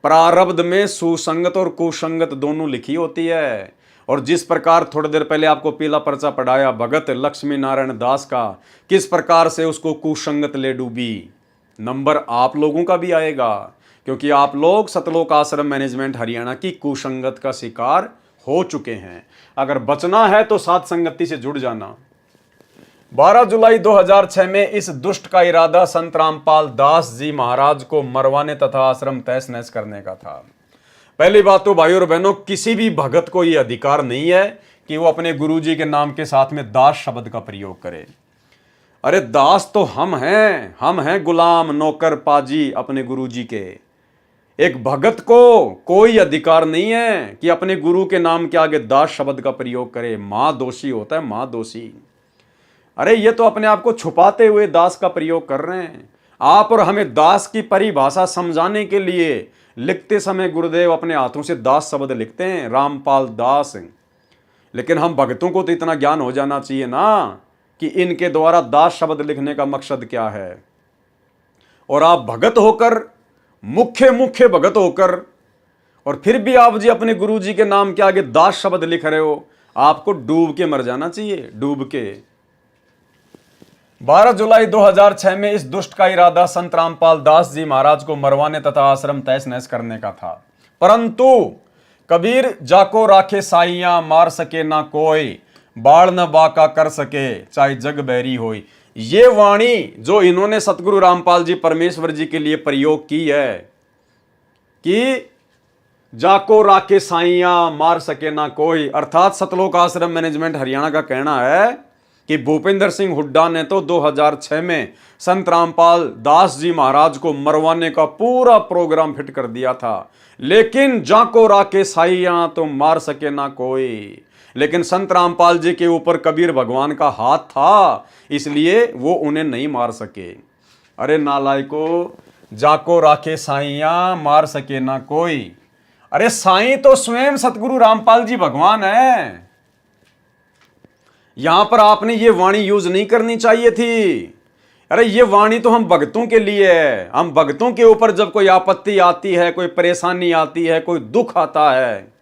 प्रारब्ध में सुसंगत और कुसंगत दोनों लिखी होती है। और जिस प्रकार थोड़ी देर पहले आपको पीला पर्चा पढ़ाया भगत लक्ष्मी नारायण दास का, किस प्रकार से उसको कुसंगत ले डूबी, नंबर आप लोगों का भी आएगा, क्योंकि आप लोग सतलोक आश्रम मैनेजमेंट हरियाणा की कुसंगत का शिकार हो चुके हैं। अगर बचना है तो साथ संगति से जुड़ जाना। 12 जुलाई 2006 में इस दुष्ट का इरादा संत रामपाल दास जी महाराज को मरवाने तथा आश्रम तहस नहस करने का था। पहली बात तो भाई और बहनों, किसी भी भगत को यह अधिकार नहीं है कि वो अपने गुरुजी के नाम के साथ में दास शब्द का प्रयोग करे। अरे दास तो हम हैं गुलाम नौकर पाजी अपने गुरुजी के। एक भगत को कोई अधिकार नहीं है कि अपने गुरु के नाम के आगे दास शब्द का प्रयोग करे। मां दोषी होता है, मां दोषी। अरे ये तो अपने आप को छुपाते हुए दास का प्रयोग कर रहे हैं। आप और हमें दास की परिभाषा समझाने के लिए लिखते समय गुरुदेव अपने हाथों से दास शब्द लिखते हैं, रामपाल दास। लेकिन हम भक्तों को तो इतना ज्ञान हो जाना चाहिए ना कि इनके द्वारा दास शब्द लिखने का मकसद क्या है। और आप भगत होकर, मुख्य भगत होकर, और फिर भी आप जी अपने गुरु जी के नाम के आगे दास शब्द लिख रहे हो, आपको डूब के मर जाना चाहिए, डूब के। 12 जुलाई 2006 में इस दुष्ट का इरादा संत रामपाल दास जी महाराज को मरवाने तथा आश्रम तहस नहस करने का था। परंतु कबीर जाको राखे साइयां, मार सके ना कोई, बाढ़ न बाका कर सके चाहे जग बैरी होई। ये वाणी जो इन्होंने सतगुरु रामपाल जी परमेश्वर जी के लिए प्रयोग की है कि जाको राखे साइयां, मार सके ना कोई, अर्थात सतलोक आश्रम मैनेजमेंट हरियाणा का कहना है कि भूपेंद्र सिंह हुड्डा ने तो 2006 में संत रामपाल दास जी महाराज को मरवाने का पूरा प्रोग्राम फिट कर दिया था, लेकिन जाको राके साइयां तो मार सके ना कोई। लेकिन संत रामपाल जी के ऊपर कबीर भगवान का हाथ था, इसलिए वो उन्हें नहीं मार सके। अरे नालायको, जाको राखे साइयां, मार सके ना कोई। अरे साईं तो स्वयं सतगुरु रामपाल जी भगवान है। यहां पर आपने ये वाणी यूज नहीं करनी चाहिए थी। अरे ये वाणी तो हम भक्तों के लिए है। हम भक्तों के ऊपर जब कोई आपत्ति आती है, कोई परेशानी आती है, कोई दुख आता है,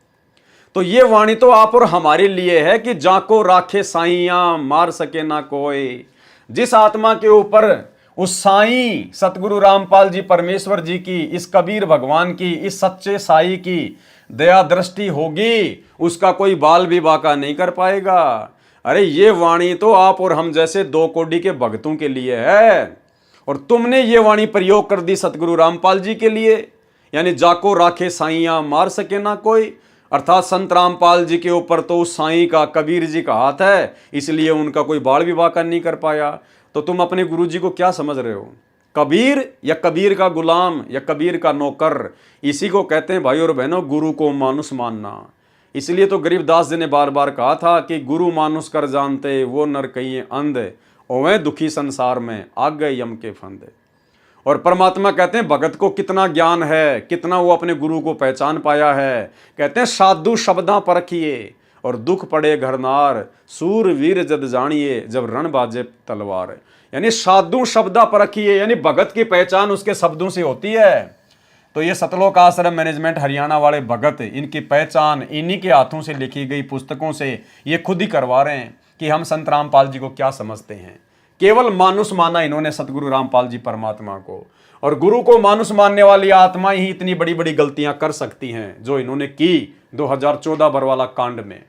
तो ये वाणी तो आप और हमारे लिए है कि जाको राखे साइयां, मार सके ना कोई। जिस आत्मा के ऊपर उस साईं सतगुरु रामपाल जी परमेश्वर जी की, इस कबीर भगवान की, इस सच्चे साईं की दया दृष्टि होगी, उसका कोई बाल भी बाका नहीं कर पाएगा। अरे ये वाणी तो आप और हम जैसे 2 कोड़ी के भक्तों के लिए है, और तुमने ये वाणी प्रयोग कर दी सतगुरु रामपाल जी के लिए, यानी जाको राखे साइयां, मार सके ना कोई। अर्थात संत रामपाल जी के ऊपर तो उस साईं का, कबीर जी का हाथ है, इसलिए उनका कोई बाल भी बाका नहीं कर पाया। तो तुम अपने गुरु जी को क्या समझ रहे हो? कबीर या कबीर का गुलाम या कबीर का नौकर, इसी को कहते हैं भाई और बहनों गुरु को मानुष मानना। इसलिए तो गरीबदास जी ने बार बार कहा था कि गुरु मानुष कर जानते, वो नर कहिए अंध, ओवे दुखी संसार में आ गए यम के फंदे। और परमात्मा कहते हैं भगत को कितना ज्ञान है, कितना वो अपने गुरु को पहचान पाया है। कहते हैं साधु शब्दां परखिए और दुख पड़े घरनार, सूर वीर जद जानिए जब रण बाजे तलवार। यानी साधु शब्दां परखिए, यानी भगत की पहचान उसके शब्दों से होती है। तो ये सतलोक आश्रम मैनेजमेंट हरियाणा वाले भगत, इनकी पहचान इन्हीं के हाथों से लिखी गई पुस्तकों से ये खुद ही करवा रहे हैं कि हम संत रामपाल जी को क्या समझते हैं। केवल मानुष माना इन्होंने सतगुरु रामपाल जी परमात्मा को, और गुरु को मानुष मानने वाली आत्मा ही इतनी बड़ी बड़ी गलतियां कर सकती हैं जो इन्होंने की 2014 बरवाला कांड में।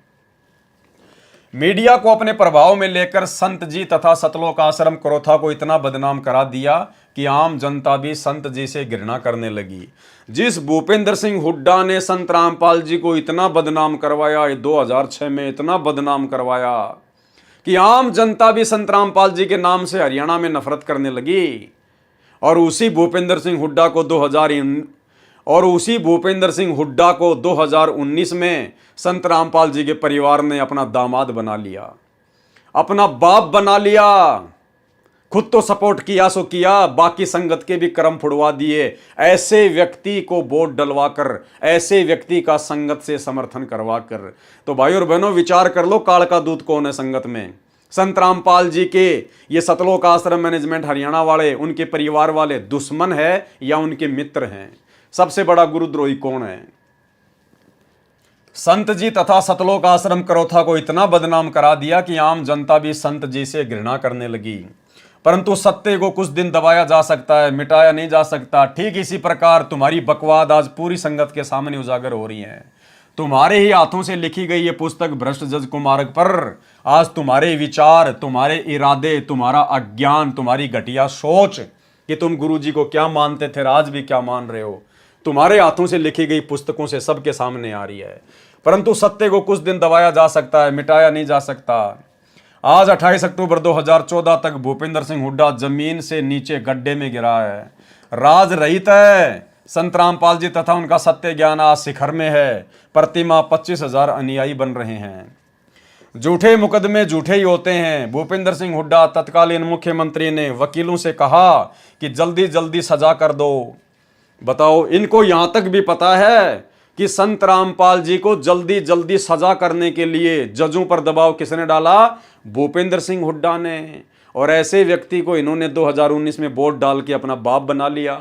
मीडिया को अपने प्रभाव में लेकर संत जी तथा सतलोक आश्रम करोथा को इतना बदनाम करा दिया कि आम जनता भी संत जी से घृणा करने लगी। जिस भूपेंद्र सिंह हुड्डा ने संत रामपाल जी को इतना बदनाम करवाया, 2006 में इतना बदनाम करवाया कि आम जनता भी संत रामपाल जी के नाम से हरियाणा में नफरत करने लगी। और उसी भूपेंद्र सिंह हुड्डा को 2019 में संत रामपाल जी के परिवार ने अपना दामाद बना लिया, अपना बाप बना लिया। खुद तो सपोर्ट किया सो किया, बाकी संगत के भी कर्म फुड़वा दिए। ऐसे व्यक्ति को वोट डलवाकर, ऐसे व्यक्ति का संगत से समर्थन करवाकर, तो भाई और बहनों विचार कर लो काल का दूत कौन है संगत में। संत रामपाल जी के ये सतलोक आश्रम मैनेजमेंट हरियाणा वाले, उनके परिवार वाले दुश्मन है या उनके मित्र हैं? सबसे बड़ा गुरुद्रोही कौन है? संत जी तथा सतलोक आश्रम करोथा को इतना बदनाम करा दिया कि आम जनता भी संत जी से घृणा करने लगी। परंतु सत्य को कुछ दिन दबाया जा सकता है, मिटाया नहीं जा सकता। ठीक इसी प्रकार तुम्हारी बकवाद आज पूरी संगत के सामने उजागर हो रही है। तुम्हारे ही हाथों से लिखी गई ये पुस्तक भ्रष्ट जज कुमार्ग पर आज तुम्हारे विचार, तुम्हारे इरादे, तुम्हारा अज्ञान, तुम्हारी घटिया सोच कि तुम गुरु जी को क्या मानते थे, आज भी क्या मान रहे हो, तुम्हारे हाथों से लिखी गई पुस्तकों से सबके सामने आ रही है। परंतु सत्य को कुछ दिन दबाया जा सकता है, मिटाया नहीं जा सकता। आज 28 अक्टूबर 2014 तक भूपेंद्र सिंह हुड्डा जमीन से नीचे गड्ढे में गिरा है। राज रहित है। संत रामपाल जी तथा उनका सत्य ज्ञान आज शिखर में है। प्रतिमा 25,000 अनुयायी बन रहे हैं। झूठे मुकदमे झूठे ही होते हैं। भूपेंद्र सिंह हुड्डा तत्कालीन मुख्यमंत्री ने वकीलों से कहा कि जल्दी जल्दी सजा कर दो। बताओ, इनको यहां तक भी पता है कि संत रामपाल जी को जल्दी जल्दी सजा करने के लिए जजों पर दबाव किसने डाला? भूपेंद्र सिंह हुड्डा ने। और ऐसे व्यक्ति को इन्होंने 2019 में वोट डाल के अपना बाप बना लिया।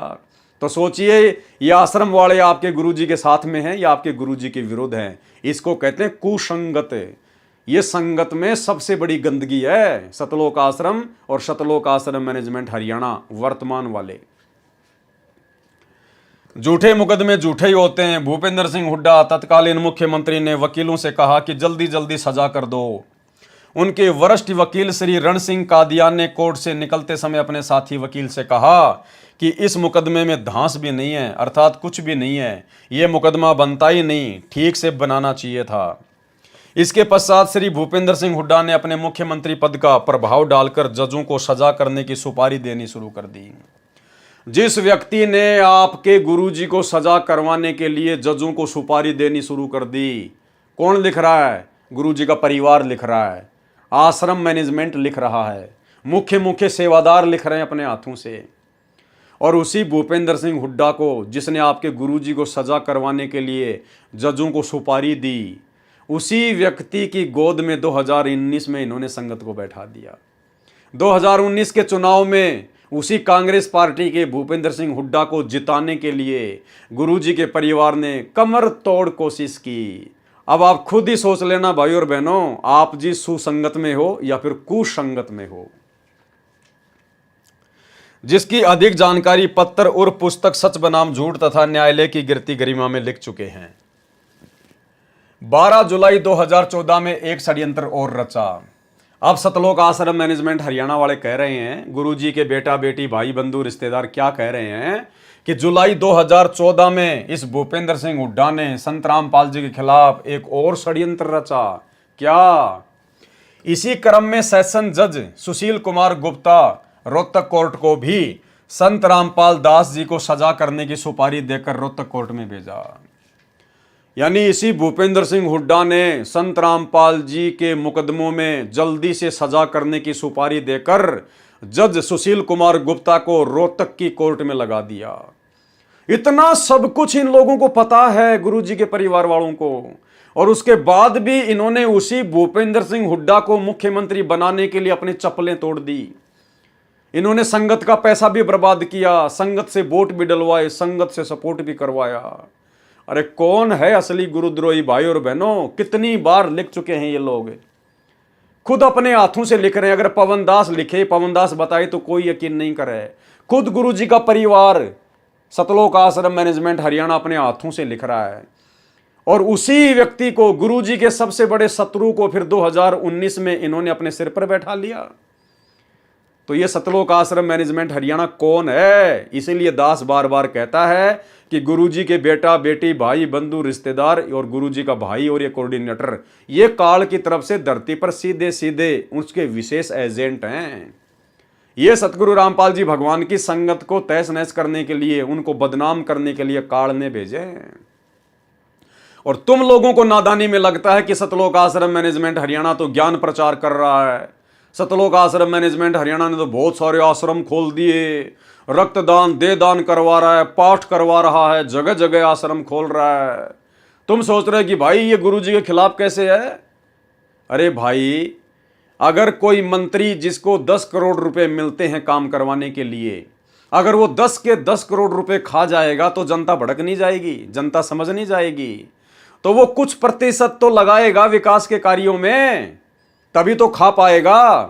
तो सोचिए, ये आश्रम वाले आपके गुरुजी के साथ में हैं या आपके गुरुजी के विरुद्ध हैं? इसको कहते हैं कुसंगत। ये संगत में सबसे बड़ी गंदगी है सतलोक आश्रम और सतलोक आश्रम मैनेजमेंट हरियाणा वर्तमान वाले। झूठे मुकदमे झूठे ही होते हैं। भूपेंद्र सिंह हुड्डा तत्कालीन मुख्यमंत्री ने वकीलों से कहा कि जल्दी जल्दी सजा कर दो। उनके वरिष्ठ वकील श्री रण सिंह कादियान ने कोर्ट से निकलते समय अपने साथी वकील से कहा कि इस मुकदमे में धांस भी नहीं है, अर्थात कुछ भी नहीं है, ये मुकदमा बनता ही नहीं, ठीक से बनाना चाहिए था। इसके पश्चात श्री भूपेंद्र सिंह हुड्डा ने अपने मुख्यमंत्री पद का प्रभाव डालकर जजों को सजा करने की सुपारी देनी शुरू कर दी। जिस व्यक्ति ने आपके गुरुजी को सजा करवाने के लिए जजों को सुपारी देनी शुरू कर दी, कौन लिख रहा है? गुरुजी का परिवार लिख रहा है, आश्रम मैनेजमेंट लिख रहा है, मुख्य मुख्य सेवादार लिख रहे हैं अपने हाथों से। और उसी भूपेंद्र सिंह हुड्डा को, जिसने आपके गुरुजी को सजा करवाने के लिए जजों को सुपारी दी, उसी व्यक्ति की गोद में 2019 में इन्होंने संगत को बैठा दिया। 2019 के चुनाव में उसी कांग्रेस पार्टी के भूपेंद्र सिंह हुड्डा को जिताने के लिए गुरुजी के परिवार ने कमर तोड़ कोशिश की। अब आप खुद ही सोच लेना भाई और बहनों, आप जी सुसंगत में हो या फिर कुसंगत में हो। जिसकी अधिक जानकारी पत्र और पुस्तक सच बनाम झूठ तथा न्यायालय की गिरती गरिमा में लिख चुके हैं। 12 जुलाई 2014 में एक षड्यंत्र और रचा। अब सतलोक आश्रम मैनेजमेंट हरियाणा वाले कह रहे हैं, गुरुजी के बेटा बेटी भाई बंधु रिश्तेदार क्या कह रहे हैं कि जुलाई 2014 में इस भूपेंद्र सिंह हुड्डा ने संत रामपाल जी के खिलाफ एक और षड्यंत्र रचा। क्या? इसी क्रम में सेशन जज सुशील कुमार गुप्ता रोहतक कोर्ट को भी संत रामपाल दास जी को सजा करने की सुपारी देकर रोहतक कोर्ट में भेजा। यानी इसी भूपेंद्र सिंह हुड्डा ने संत रामपाल जी के मुकदमों में जल्दी से सजा करने की सुपारी देकर जज सुशील कुमार गुप्ता को रोहतक की कोर्ट में लगा दिया। इतना सब कुछ इन लोगों को पता है, गुरुजी के परिवार वालों को, और उसके बाद भी इन्होंने उसी भूपेंद्र सिंह हुड्डा को मुख्यमंत्री बनाने के लिए अपनी चप्पलें तोड़ दी। इन्होंने संगत का पैसा भी बर्बाद किया, संगत से वोट भी डलवाए, संगत से सपोर्ट भी करवाया। अरे कौन है असली गुरुद्रोही भाई और बहनों? कितनी बार लिख चुके हैं ये लोग, खुद अपने हाथों से लिख रहे हैं। अगर पवन दास लिखे, पवन दास बताए तो कोई यकीन नहीं करे। खुद गुरुजी का परिवार सतलोक आश्रम मैनेजमेंट हरियाणा अपने हाथों से लिख रहा है, और उसी व्यक्ति को, गुरुजी के सबसे बड़े शत्रु को, फिर 2019 में इन्होंने अपने सिर पर बैठा लिया। तो ये सतलोक आश्रम मैनेजमेंट हरियाणा कौन है? इसीलिए दास बार बार कहता है कि गुरुजी के बेटा बेटी भाई बंधु रिश्तेदार और गुरुजी का भाई और ये कोऑर्डिनेटर, ये काल की तरफ से धरती पर सीधे सीधे उसके विशेष एजेंट हैं। ये सतगुरु रामपाल जी भगवान की संगत को तहस नहस करने के लिए, उनको बदनाम करने के लिए काल ने भेजे। और तुम लोगों को नादानी में लगता है कि सतलोक आश्रम मैनेजमेंट हरियाणा तो ज्ञान प्रचार कर रहा है, सतलोक आश्रम मैनेजमेंट हरियाणा ने तो बहुत सारे आश्रम खोल दिए, रक्तदान दे दान करवा रहा है, पाठ करवा रहा है, जगह जगह आश्रम खोल रहा है। तुम सोच रहे कि भाई ये गुरुजी के खिलाफ कैसे है? अरे भाई, अगर कोई मंत्री जिसको 10 करोड़ रुपए मिलते हैं काम करवाने के लिए, अगर वो 10 के 10 करोड़ रुपए खा जाएगा तो जनता भड़क नहीं जाएगी, जनता समझ नहीं जाएगी, तो वो कुछ प्रतिशत तो लगाएगा विकास के कार्यों में, तभी तो खा पाएगा।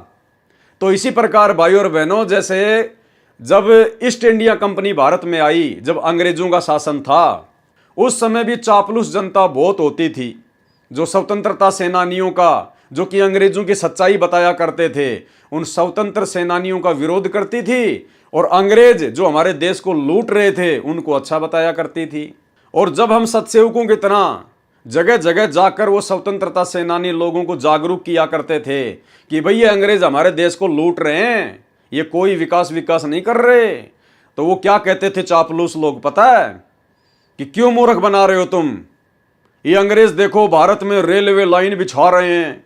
तो इसी प्रकार भाई और बहनों, जैसे जब ईस्ट इंडिया कंपनी भारत में आई, जब अंग्रेजों का शासन था, उस समय भी चापलूस जनता बहुत होती थी, जो स्वतंत्रता सेनानियों का, जो कि अंग्रेजों की सच्चाई बताया करते थे, उन स्वतंत्र सेनानियों का विरोध करती थी, और अंग्रेज जो हमारे देश को लूट रहे थे उनको अच्छा बताया करती थी। और जब हम सत्सेवकों की तरह जगह जगह जाकर वो स्वतंत्रता सेनानी लोगों को जागरूक किया करते थे कि भाई ये अंग्रेज हमारे देश को लूट रहे हैं, ये कोई विकास नहीं कर रहे, तो वो क्या कहते थे चापलूस लोग पता है? कि क्यों मूर्ख बना रहे हो तुम? ये अंग्रेज देखो भारत में रेलवे लाइन बिछा रहे हैं,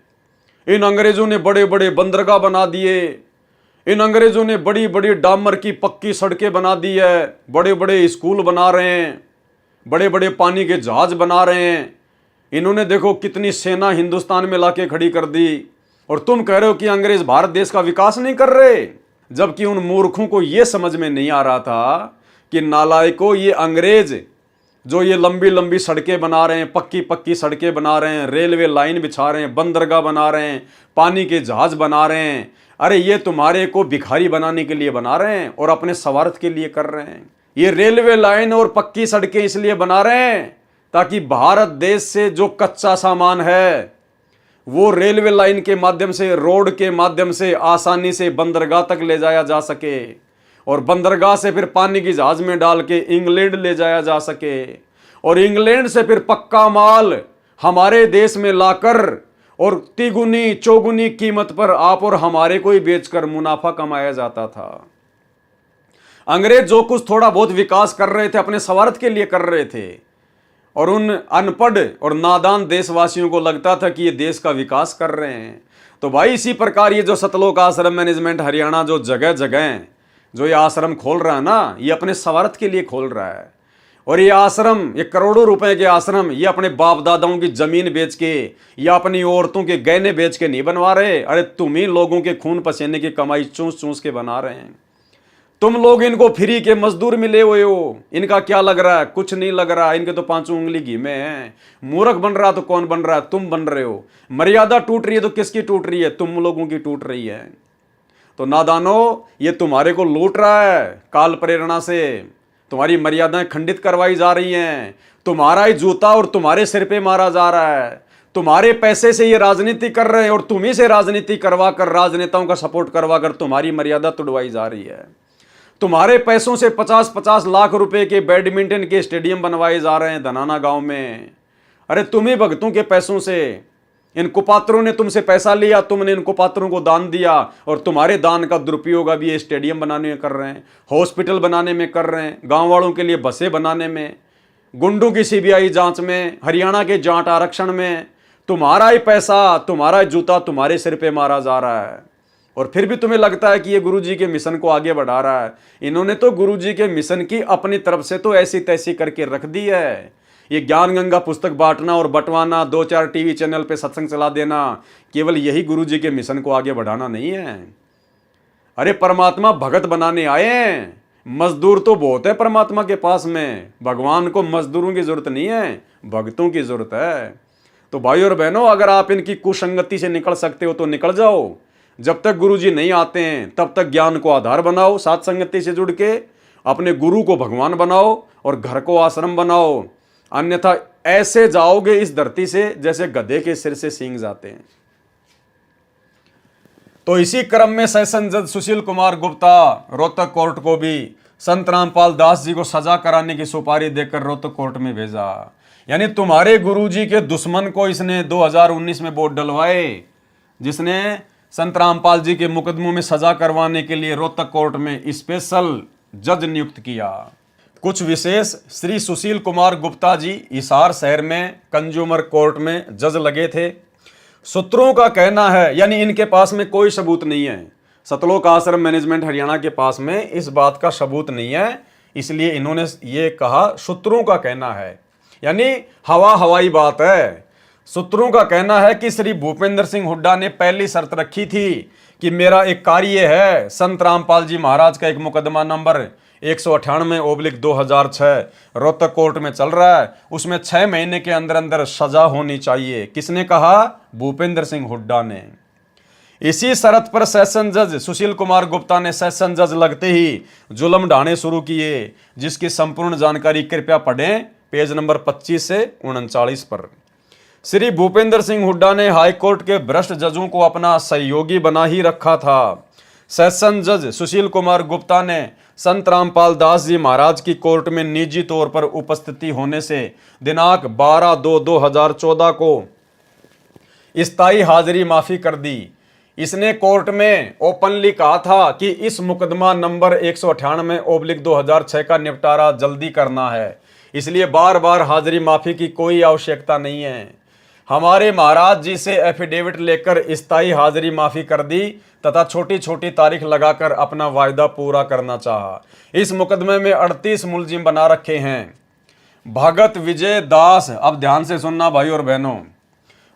इन अंग्रेजों ने बड़े बड़े बंदरगाह बना दिए, इन अंग्रेजों ने बड़ी बड़ी डामर की पक्की सड़कें बना दी है, बड़े बड़े स्कूल बना रहे हैं, बड़े बड़े पानी के जहाज बना रहे हैं, इन्होंने देखो कितनी सेना हिंदुस्तान में लाके खड़ी कर दी, और तुम कह रहे हो कि अंग्रेज भारत देश का विकास नहीं कर रहे। जबकि उन मूर्खों को यह समझ में नहीं आ रहा था कि नालायकों, ये अंग्रेज जो ये लंबी लंबी सड़कें बना रहे हैं, पक्की पक्की सड़कें बना रहे हैं, रेलवे लाइन बिछा रहे हैं, बंदरगाह बना रहे हैं, पानी के जहाज बना रहे हैं, अरे ये तुम्हारे को भिखारी बनाने के लिए बना रहे हैं और अपने स्वार्थ के लिए कर रहे हैं। ये रेलवे लाइन और पक्की सड़कें इसलिए बना रहे हैं ताकि भारत देश से जो कच्चा सामान है वो रेलवे लाइन के माध्यम से, रोड के माध्यम से आसानी से बंदरगाह तक ले जाया जा सके, और बंदरगाह से फिर पानी की जहाज में डाल के इंग्लैंड ले जाया जा सके, और इंग्लैंड से फिर पक्का माल हमारे देश में लाकर और तिगुनी चौगुनी कीमत पर आप और हमारे को ही बेचकर मुनाफा कमाया जाता था। अंग्रेज जो कुछ थोड़ा बहुत विकास कर रहे थे अपने स्वार्थ के लिए कर रहे थे, और उन अनपढ़ और नादान देशवासियों को लगता था कि ये देश का विकास कर रहे हैं। तो भाई इसी प्रकार ये जो सतलोक आश्रम मैनेजमेंट हरियाणा जो जगह जगह जो ये आश्रम खोल रहा है ना, ये अपने स्वार्थ के लिए खोल रहा है। और ये आश्रम, ये करोड़ों रुपए के आश्रम, ये अपने बाप दादाओं की जमीन बेच के या अपनी औरतों के गहने बेच के नहीं बनवा रहे। अरे तुम ही लोगों के खून पसीने की कमाई चूस चूस के बना रहे हैं। तुम लोग इनको फ्री के मजदूर मिले हुए हो। इनका क्या लग रहा है? कुछ नहीं लग रहा। इनके तो पांचों उंगली घी में है। मूर्ख बन रहा तो कौन बन रहा है? तुम बन रहे हो। मर्यादा टूट रही है तो किसकी टूट रही है? तुम लोगों की टूट रही है। तो नादानो, ये तुम्हारे को लूट रहा है काल प्रेरणा से। तुम्हारी मर्यादाएं खंडित करवाई जा रही हैं। तुम्हारा ही जूता और तुम्हारे सिर पे मारा जा रहा है। तुम्हारे पैसे से ये राजनीति कर रहे हैं और तुम्ही से राजनीति करवा कर, राजनेताओं का सपोर्ट करवा कर तुम्हारी मर्यादा तुड़वाई जा रही है। तुम्हारे पैसों से 50-50 लाख रुपए के बैडमिंटन के स्टेडियम बनवाए जा रहे हैं धनाना गांव में। अरे तुम्ही भक्तों के पैसों से, इन कुपात्रों ने तुमसे पैसा लिया, तुमने इन कुपात्रों को दान दिया और तुम्हारे दान का दुरुपयोग अभी ये स्टेडियम बनाने में कर रहे हैं, हॉस्पिटल बनाने में कर रहे हैं, गांव वालों के लिए बसें बनाने में, गुंडों की सीबीआई जांच में, हरियाणा के जाट आरक्षण में। तुम्हारा ही पैसा, तुम्हारा ही जूता तुम्हारे सिर पे मारा जा रहा है और फिर भी तुम्हें लगता है कि ये गुरुजी के मिशन को आगे बढ़ा रहा है। इन्होंने तो गुरुजी के मिशन की अपनी तरफ से तो ऐसी तैसी करके रख दी है। ये ज्ञान गंगा पुस्तक बांटना और बंटवाना, 2-4 टीवी चैनल पे सत्संग चला देना, केवल यही गुरुजी के मिशन को आगे बढ़ाना नहीं है। अरे परमात्मा भगत बनाने आए हैं, मजदूर तो बहुत है परमात्मा के पास में। भगवान को मजदूरों की जरूरत नहीं है, भक्तों की जरूरत है। तो भाई और बहनों, अगर आप इनकी कुसंगति से निकल सकते हो तो निकल जाओ। जब तक गुरुजी नहीं आते हैं तब तक ज्ञान को आधार बनाओ, साथ संगति से जुड़ के अपने गुरु को भगवान बनाओ और घर को आश्रम बनाओ। अन्यथा ऐसे जाओगे इस धरती से जैसे गधे के सिर से सींग जाते हैं। तो इसी क्रम में सेशन जज सुशील कुमार गुप्ता रोहतक कोर्ट को भी संत रामपाल दास जी को सजा कराने की सुपारी देकर रोहतक कोर्ट में भेजा। यानी तुम्हारे गुरुजी के दुश्मन को इसने 2019 में वोट डलवाए, जिसने संत रामपाल जी के मुकदमों में सजा करवाने के लिए रोहतक कोर्ट में स्पेशल जज नियुक्त किया। कुछ विशेष श्री सुशील कुमार गुप्ता जी हिसार शहर में कंज्यूमर कोर्ट में जज लगे थे। सूत्रों का कहना है, यानी इनके पास में कोई सबूत नहीं है, सतलोक आश्रम मैनेजमेंट हरियाणा के पास में इस बात का सबूत नहीं है, इसलिए इन्होंने ये कहा सूत्रों का कहना है, यानी हवाई बात है। सूत्रों का कहना है कि श्री भूपेंद्र सिंह हुड्डा ने पहली शर्त रखी थी कि मेरा एक कार्य है, संत रामपाल जी महाराज का एक मुकदमा नंबर 198/2006 रोहतक कोर्ट में चल रहा है, उसमें 6 महीने के अंदर अंदर सजा होनी चाहिए। किसने कहा? भूपेंद्र सिंह हुड्डा ने। इसी शर्त पर सेशन जज सुशील कुमार गुप्ता ने सेशन जज लगते ही जुल्म ढाने शुरू किए, जिसकी संपूर्ण जानकारी कृपया पढ़ें पेज नंबर 25 से 39 पर। श्री भूपेंद्र सिंह हुड्डा ने हाईकोर्ट के भ्रष्ट जजों को अपना सहयोगी बना ही रखा था। सेशन जज सुशील कुमार गुप्ता ने संत रामपाल दास जी महाराज की कोर्ट में निजी तौर पर उपस्थिति होने से दिनांक 12/2/2014 को स्थायी हाजिरी माफी कर दी। इसने कोर्ट में ओपनली कहा था कि इस मुकदमा नंबर 198/2006 का निपटारा जल्दी करना है, इसलिए बार बार हाजिरी माफी की कोई आवश्यकता नहीं है। हमारे महाराज जी से एफिडेविट लेकर स्थायी हाजिरी माफी कर दी तथा छोटी छोटी तारीख लगाकर अपना वायदा पूरा करना चाहा। इस मुकदमे में 38 मुलजिम बना रखे हैं। भगत विजय दास, अब ध्यान से सुनना भाई और बहनों,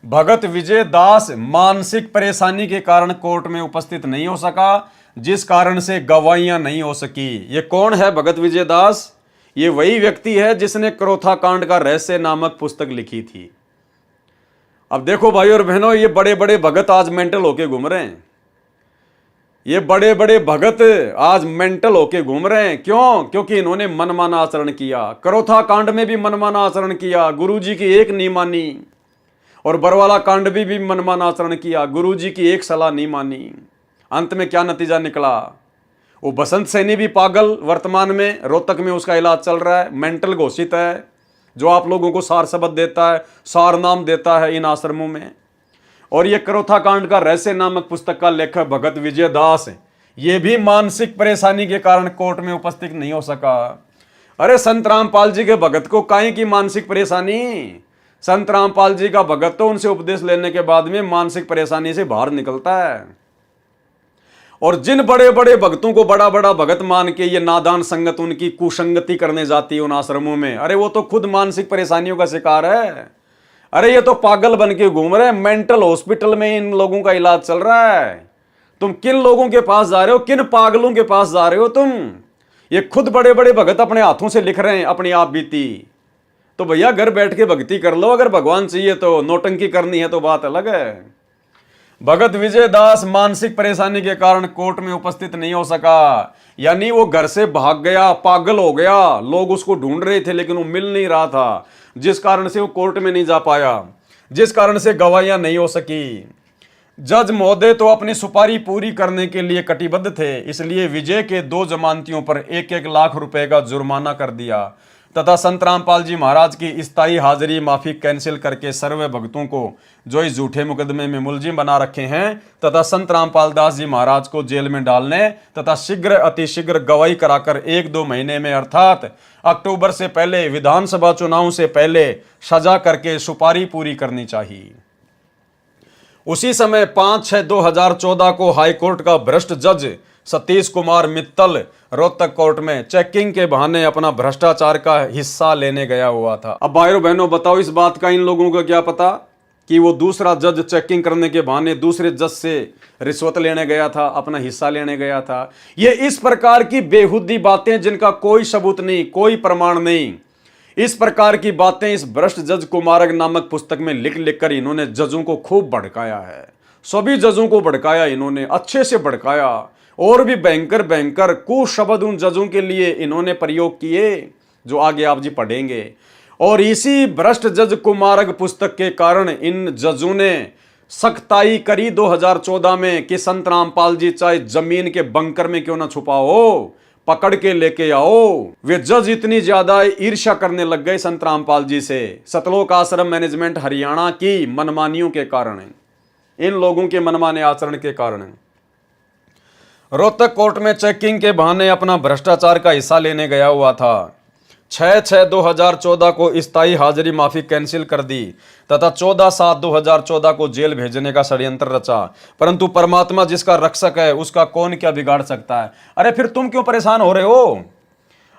भगत विजय दास मानसिक परेशानी के कारण कोर्ट में उपस्थित नहीं हो सका, जिस कारण से गवाहियां नहीं हो सकी। ये कौन है भगत विजय दास? ये वही व्यक्ति है जिसने क्रोथा कांड का रहस्य नामक पुस्तक लिखी थी। अब देखो भाई और बहनों, ये बड़े बड़े भगत आज मेंटल होके घूम रहे हैं। ये बड़े बड़े भगत आज मेंटल होके घूम रहे हैं। क्यों? क्योंकि इन्होंने मनमाना आचरण किया। क्रोथा कांड में भी मनमाना आचरण किया, गुरुजी की एक नहीं मानी, और बरवाला कांड भी मनमाना आचरण किया, गुरुजी की एक सलाह नहीं मानी। अंत में क्या नतीजा निकला? वो बसंत सैनी भी पागल, वर्तमान में रोहतक में उसका इलाज चल रहा है, मेंटल घोषित है, जो आप लोगों को सार शब्द देता है, सार नाम देता है इन आश्रमों में। और ये क्रोथा कांड का रहस्य नामक पुस्तक का लेखक भगत विजय दास, ये भी मानसिक परेशानी के कारण कोर्ट में उपस्थित नहीं हो सका। अरे संत रामपाल जी के भगत को काहे की मानसिक परेशानी? संत रामपाल जी का भगत तो उनसे उपदेश लेने के बाद में मानसिक परेशानी से बाहर निकलता है। और जिन बड़े बड़े भक्तों को बड़ा बड़ा भगत मान के ये नादान संगत उनकी कुसंगति करने जाती है उन आश्रमों में, अरे वो तो खुद मानसिक परेशानियों का शिकार है। अरे ये तो पागल बन के घूम रहे हैं, मेंटल हॉस्पिटल में इन लोगों का इलाज चल रहा है। तुम किन लोगों के पास जा रहे हो? किन पागलों के पास जा रहे हो तुम? ये खुद बड़े बड़े भगत अपने हाथों से लिख रहे हैं अपनी आप बीती। तो भैया घर बैठ के भक्ति कर लो, अगर भगवान चाहिए तो। नौटंकी करनी है तो बात अलग है। भगत विजय दास मानसिक परेशानी के कारण कोर्ट में उपस्थित नहीं हो सका, यानी वो घर से भाग गया, पागल हो गया। लोग उसको ढूंढ रहे थे लेकिन वो मिल नहीं रहा था, जिस कारण से वो कोर्ट में नहीं जा पाया, जिस कारण से गवाहियां नहीं हो सकी। जज महोदय तो अपनी सुपारी पूरी करने के लिए कटिबद्ध थे, इसलिए विजय के 2 जमानतियों पर 1-1 लाख रुपए का जुर्माना कर दिया तथा संत रामपाल जी महाराज की स्थायी हाजिरी माफी कैंसिल करके सर्वे भक्तों को जो इस झूठे मुकदमे में मुलजिम बना रखे हैं तथा संत रामपाल दास जी महाराज को जेल में डालने तथा शीघ्र अतिशीघ्र गवाही कराकर 1-2 महीने में अर्थात अक्टूबर से पहले विधानसभा चुनाव से पहले सजा करके सुपारी पूरी करनी चाहिए। उसी समय 5/6/2014 को हाईकोर्ट का भ्रष्ट जज सतीश कुमार मित्तल रोहतक कोर्ट में चेकिंग के बहाने अपना भ्रष्टाचार का हिस्सा लेने गया हुआ था। अब भाइयों बहनों बताओ, इस बात का इन लोगों को क्या पता? कि वो दूसरा जज चेकिंग करने के बहाने दूसरे जज से रिश्वत लेने गया था, अपना हिस्सा लेने गया था। ये इस प्रकार की बेहुदी बातें जिनका कोई सबूत नहीं, कोई प्रमाण नहीं, इस प्रकार की बातें इस भ्रष्ट जज कुमारक नामक पुस्तक में लिख लिख कर इन्होंने जजों को खूब भड़काया है। सभी जजों को भड़काया इन्होंने, अच्छे से भड़काया, और भी भयंकर भयंकर कुशब्द उन जजों के लिए इन्होंने प्रयोग किए, जो आगे आप जी पढ़ेंगे। और इसी भ्रष्ट जज कुमारक पुस्तक के कारण इन जजों ने सख्ताई करी 2014 में कि संत रामपाल जी चाहे जमीन के बंकर में क्यों ना छुपा हो, पकड़ के लेके आओ। वे जज इतनी ज्यादा ईर्ष्या करने लग गए संत रामपाल जी से, सतलोक आश्रम मैनेजमेंट हरियाणा की मनमानियों के कारण, इन लोगों के मनमाने आचरण के कारण। रोहतक कोर्ट में चेकिंग के बहाने अपना भ्रष्टाचार का हिस्सा लेने गया हुआ था। 6/6/2014 को स्थायी हाजिरी माफी कैंसिल कर दी तथा 14/7/2014 को जेल भेजने का षड्यंत्र रचा, परंतु परमात्मा जिसका रक्षक है उसका कौन क्या बिगाड़ सकता है। अरे फिर तुम क्यों परेशान हो रहे हो?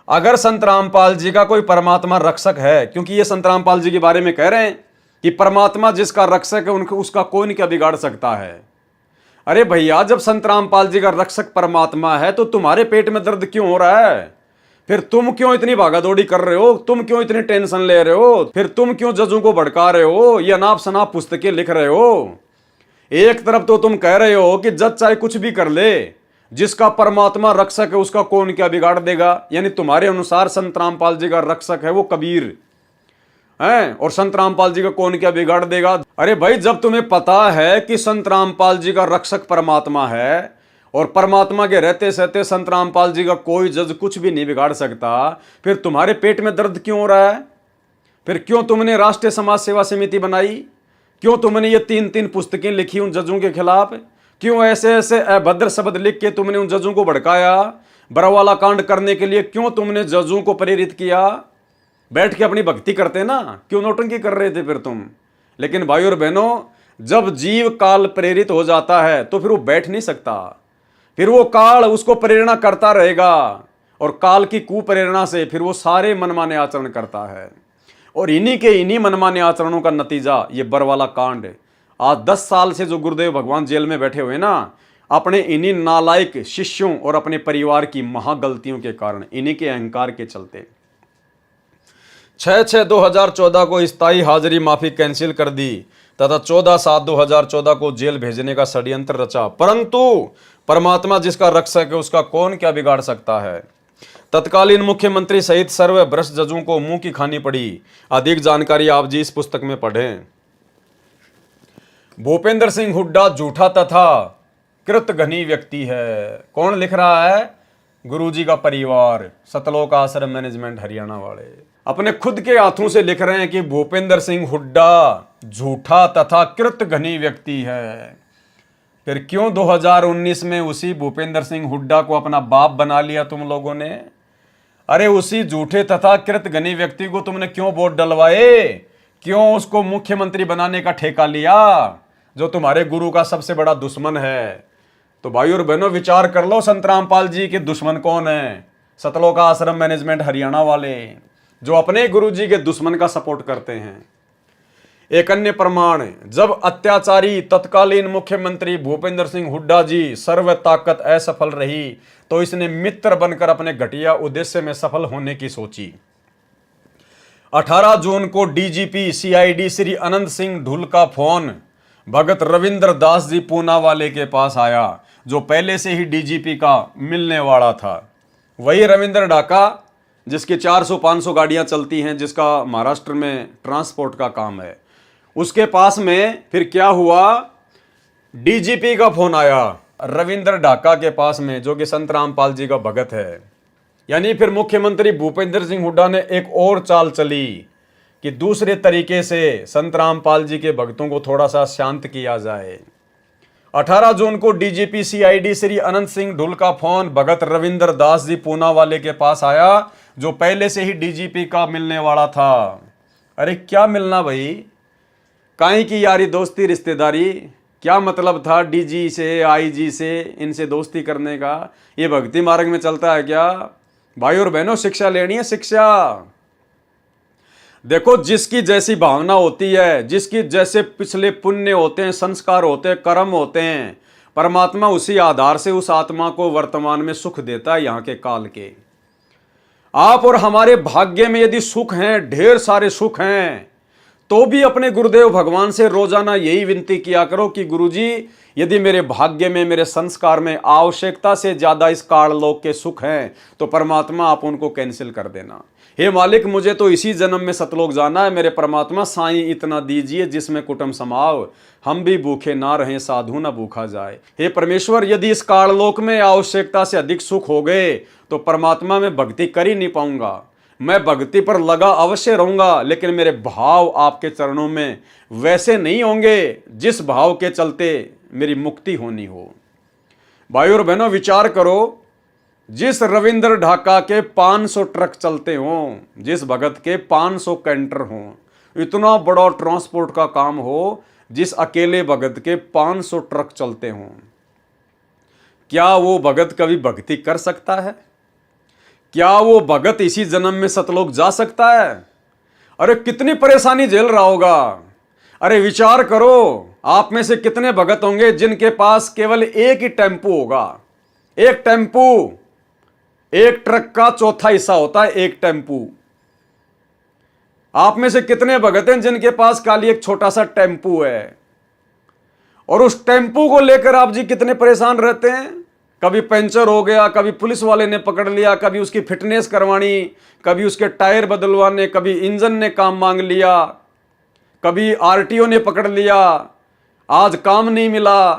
अगर संत रामपाल जी का कोई परमात्मा रक्षक है, क्योंकि ये संत रामपाल जी के बारे में कह रहे हैं कि परमात्मा जिसका रक्षक है उनको उसका कौन क्या बिगाड़ सकता है। अरे भैया, जब संत रामपाल जी का रक्षक परमात्मा है तो तुम्हारे पेट में दर्द क्यों हो रहा है? फिर तुम क्यों इतनी भागादौड़ी कर रहे हो? तुम क्यों इतनी टेंशन ले रहे हो? फिर तुम क्यों जजों को भड़का रहे हो? ये अनाप शनाप पुस्तकें लिख रहे हो। एक तरफ तो तुम कह रहे हो कि जज चाहे कुछ भी कर ले, जिसका परमात्मा रक्षक है उसका कौन क्या बिगाड़ देगा, यानी तुम्हारे अनुसार संत रामपाल जी का रक्षक है वो कबीर है, और संत रामपाल जी का कौन क्या बिगाड़ देगा। अरे भाई, जब तुम्हें पता है कि संत रामपाल जी का रक्षक परमात्मा है और परमात्मा के रहते सहते संत रामपाल जी का कोई जज कुछ भी नहीं बिगाड़ सकता, फिर तुम्हारे पेट में दर्द क्यों हो रहा है? फिर क्यों तुमने राष्ट्रीय समाज सेवा समिति बनाई? क्यों तुमने ये 3-3 पुस्तकें लिखी उन जजों के खिलाफ? क्यों ऐसे ऐसे अभद्र शब्द लिख के तुमने उन जजों को भड़काया? बरवाला कांड करने के लिए क्यों तुमने जजों को प्रेरित किया? बैठ के अपनी भक्ति करते ना, क्यों नौटंकी कर रहे थे फिर तुम? लेकिन भाई और बहनों, जब जीव काल प्रेरित हो जाता है तो फिर वो बैठ नहीं सकता, फिर वो काल उसको प्रेरणा करता रहेगा, और काल की कुप्रेरणा से फिर वो सारे मनमाने आचरण करता है। और इन्हीं मनमाने आचरणों का नतीजा ये बरवाला कांड। आज 10 साल से जो गुरुदेव भगवान जेल में बैठे हुए ना, अपने इन्हीं नालायक शिष्यों और अपने परिवार की महागलतियों के कारण, इन्हीं के अहंकार के चलते 6/6/2014 को स्थायी हाजिरी माफी कैंसिल कर दी तथा 14/7/2014 को जेल भेजने का षड्यंत्र रचा, परंतु परमात्मा जिसका रक्षक है उसका कौन क्या बिगाड़ सकता है। तत्कालीन मुख्यमंत्री सहित सर्व भ्रष्ट जजों को मुंह की खानी पड़ी। अधिक जानकारी आप जी इस पुस्तक में पढ़ें। भूपेंद्र सिंह हुड्डा झूठा तथा कृतघ्नी व्यक्ति है। कौन लिख रहा है? गुरुजी का परिवार, सतलोक आश्रम मैनेजमेंट हरियाणा वाले अपने खुद के हाथों से लिख रहे हैं कि भूपेंद्र सिंह हुड्डा झूठा तथा कृतघ्नी व्यक्ति है। फिर क्यों 2019 में उसी भूपेंद्र सिंह हुड्डा को अपना बाप बना लिया तुम लोगों ने? अरे उसी झूठे तथा कृतघ्नी व्यक्ति को तुमने क्यों वोट डलवाए? क्यों उसको मुख्यमंत्री बनाने का ठेका लिया, जो तुम्हारे गुरु का सबसे बड़ा दुश्मन है? तो भाई और बहनों, विचार कर लो, संत रामपाल जी के दुश्मन कौन है? सतलोक आश्रम मैनेजमेंट हरियाणा वाले, जो अपने गुरु जी के दुश्मन का सपोर्ट करते हैं। एक अन्य प्रमाण, जब अत्याचारी तत्कालीन मुख्यमंत्री भूपेंद्र सिंह हुड्डा जी सर्व ताकत असफल रही तो इसने मित्र बनकर अपने घटिया उद्देश्य में सफल होने की सोची। 18 जून को डीजीपी सीआईडी श्री अनंत सिंह ढुल का फोन भगत रविंद्र दास जी पूनावाले के पास आया, जो पहले से ही डीजीपी का मिलने वाला था। वही रविंद्र डाका जिसकी 400-500 गाड़ियां चलती हैं, जिसका महाराष्ट्र में ट्रांसपोर्ट का काम है, उसके पास में फिर क्या हुआ? डीजीपी का फोन आया रविंद्र डाका के पास में, जो कि संत रामपाल जी का भगत है। यानी फिर मुख्यमंत्री भूपेंद्र सिंह हुड्डा ने एक और चाल चली कि दूसरे तरीके से संत रामपाल जी के भक्तों को थोड़ा सा शांत किया जाए। 18 जून को डीजीपी सीआईडी श्री अनंत सिंह ढुल का फोन भगत रविंद्र दास जी पूनावाले के पास आया, जो पहले से ही डीजीपी का मिलने वाला था। अरे क्या मिलना भाई, काहे की यारी दोस्ती रिश्तेदारी? क्या मतलब था डीजी से, आईजी से, इनसे दोस्ती करने का? ये भक्ति मार्ग में चलता है क्या? भाई और बहनों, शिक्षा लेनी है, शिक्षा। देखो, जिसकी जैसी भावना होती है, जिसकी जैसे पिछले पुण्य होते हैं, संस्कार होते हैं, कर्म होते हैं, परमात्मा उसी आधार से उस आत्मा को वर्तमान में सुख देता है यहाँ के काल के। आप और हमारे भाग्य में यदि सुख हैं, ढेर सारे सुख हैं, तो भी अपने गुरुदेव भगवान से रोजाना यही विनती किया करो कि गुरुजी, यदि मेरे भाग्य में, मेरे संस्कार में आवश्यकता से ज्यादा इस काललोक के सुख हैं तो परमात्मा आप उनको कैंसिल कर देना। हे मालिक, मुझे तो इसी जन्म में सतलोक जाना है, मेरे परमात्मा साईं इतना दीजिए जिसमें कुटुंब समाव, हम भी भूखे ना रहें, साधु ना भूखा जाए। हे परमेश्वर, यदि इस काललोक में आवश्यकता से अधिक सुख हो गए तो परमात्मा में भक्ति कर ही नहीं पाऊंगा। मैं भक्ति पर लगा अवश्य रहूंगा, लेकिन मेरे भाव आपके चरणों में वैसे नहीं होंगे जिस भाव के चलते मेरी मुक्ति होनी हो। भाइयों और बहनों, विचार करो, जिस रविंद्र ढाका के 500 ट्रक चलते हों, जिस भगत के 500 कैंटर हों, इतना बड़ा ट्रांसपोर्ट का काम हो, जिस अकेले भगत के 500 ट्रक चलते हों, क्या वो भगत कभी भक्ति कर सकता है? क्या वो भगत इसी जन्म में सतलोक जा सकता है? अरे कितनी परेशानी झेल रहा होगा। अरे विचार करो, आप में से कितने भगत होंगे जिनके पास केवल एक ही टेम्पू होगा। एक टेम्पू, एक ट्रक का चौथा हिस्सा होता है एक टेम्पू। आप में से कितने भगत हैं जिनके पास खाली एक छोटा सा टेम्पू है, और उस टेम्पू को लेकर आप जी कितने परेशान रहते हैं। कभी पंचर हो गया, कभी पुलिस वाले ने पकड़ लिया, कभी उसकी फिटनेस करवानी, कभी उसके टायर बदलवाने, कभी इंजन ने काम मांग लिया, कभी आरटीओ ने पकड़ लिया, आज काम नहीं मिला।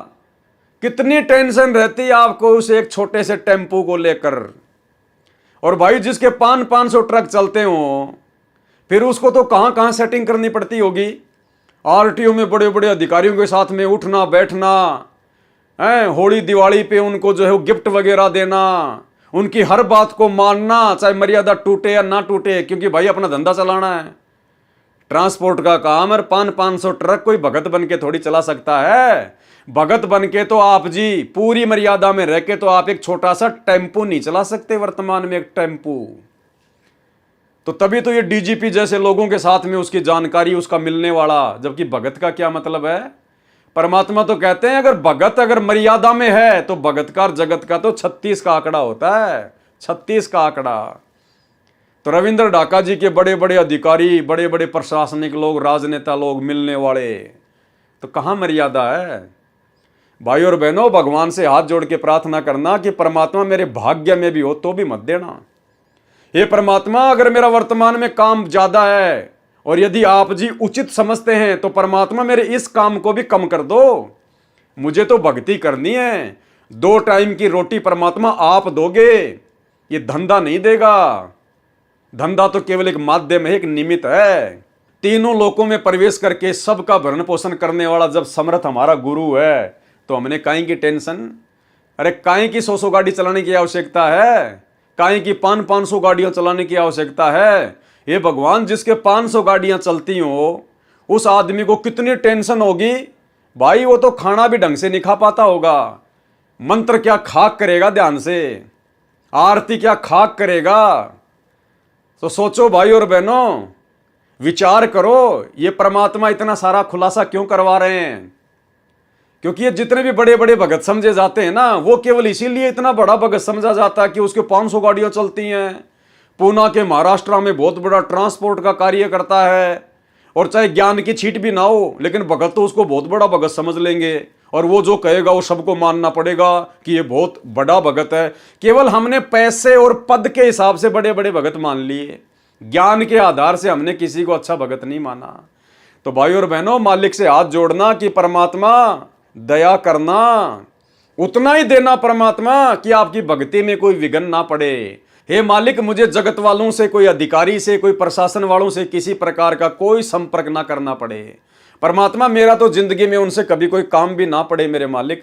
कितनी टेंशन रहती है आपको उस एक छोटे से टेम्पू को लेकर। और भाई, जिसके 500 ट्रक चलते हो, फिर उसको तो कहां कहां सेटिंग करनी पड़ती होगी। आरटीओ में बड़े बड़े अधिकारियों के साथ में उठना बैठना है, होली दिवाली पे उनको जो है वो गिफ्ट वगैरह देना, उनकी हर बात को मानना, चाहे मर्यादा टूटे या ना टूटे, क्योंकि भाई अपना धंधा चलाना है। ट्रांसपोर्ट का काम है, 500 ट्रक कोई भगत बन के थोड़ी चला सकता है। भगत बन के तो आप जी पूरी मर्यादा में रह के तो आप एक छोटा सा टेम्पू नहीं चला सकते वर्तमान में, एक टेम्पू। तो तभी तो ये डीजीपी जैसे लोगों के साथ में उसकी जानकारी उसका मिलने वाला, जबकि भगत का क्या मतलब है। परमात्मा तो कहते हैं अगर भगत अगर मर्यादा में है तो भगत का जगत का तो 36 का आंकड़ा होता है, 36 का आंकड़ा। तो रविंद्र ढाका जी के बड़े बड़े अधिकारी, बड़े बड़े प्रशासनिक लोग, राजनेता लोग मिलने वाले, तो कहां मर्यादा है। भाई और बहनों, भगवान से हाथ जोड़ के प्रार्थना करना कि परमात्मा मेरे भाग्य में भी हो तो भी मत देना। हे परमात्मा, अगर मेरा वर्तमान में काम ज्यादा है और यदि आप जी उचित समझते हैं तो परमात्मा मेरे इस काम को भी कम कर दो। मुझे तो भक्ति करनी है। 2 टाइम की रोटी परमात्मा आप दोगे, ये धंधा नहीं देगा। धंधा तो केवल एक माध्यम है, एक निमित्त है। तीनों लोकों में प्रवेश करके सबका भरण पोषण करने वाला जब समर्थ हमारा गुरु है तो हमने काहे की टेंशन। अरे काहे की 100 गाड़ी चलाने की आवश्यकता है, काहे की 500 गाड़ियां चलाने की आवश्यकता है। ये भगवान, जिसके 500 गाड़ियां चलती हो उस आदमी को कितनी टेंशन होगी। भाई वो तो खाना भी ढंग से नहीं खा पाता होगा, मंत्र क्या खाक करेगा ध्यान से, आरती क्या खाक करेगा। तो सोचो भाई और बहनों, विचार करो, ये परमात्मा इतना सारा खुलासा क्यों करवा रहे हैं। क्योंकि ये जितने भी बड़े बड़े भगत समझे जाते हैं ना, वो केवल इसीलिए इतना बड़ा भगत समझा जाता है कि उसके 500 गाड़ियां चलती हैं, पूना के महाराष्ट्र में बहुत बड़ा ट्रांसपोर्ट का कार्य करता है, और चाहे ज्ञान की छीट भी ना हो लेकिन भगत तो उसको बहुत बड़ा भगत समझ लेंगे, और वो जो कहेगा वो सबको मानना पड़ेगा कि ये बहुत बड़ा भगत है। केवल हमने पैसे और पद के हिसाब से बड़े बड़े भगत मान लिए, ज्ञान के आधार से हमने किसी को अच्छा भगत नहीं माना। तो भाई और बहनों, मालिक से हाथ जोड़ना कि परमात्मा दया करना, उतना ही देना परमात्मा कि आपकी भक्ति में कोई विघ्न ना पड़े। हे मालिक, मुझे जगत वालों से, कोई अधिकारी से, कोई प्रशासन वालों से किसी प्रकार का कोई संपर्क ना करना पड़े। परमात्मा, मेरा तो जिंदगी में उनसे कभी कोई काम भी ना पड़े मेरे मालिक।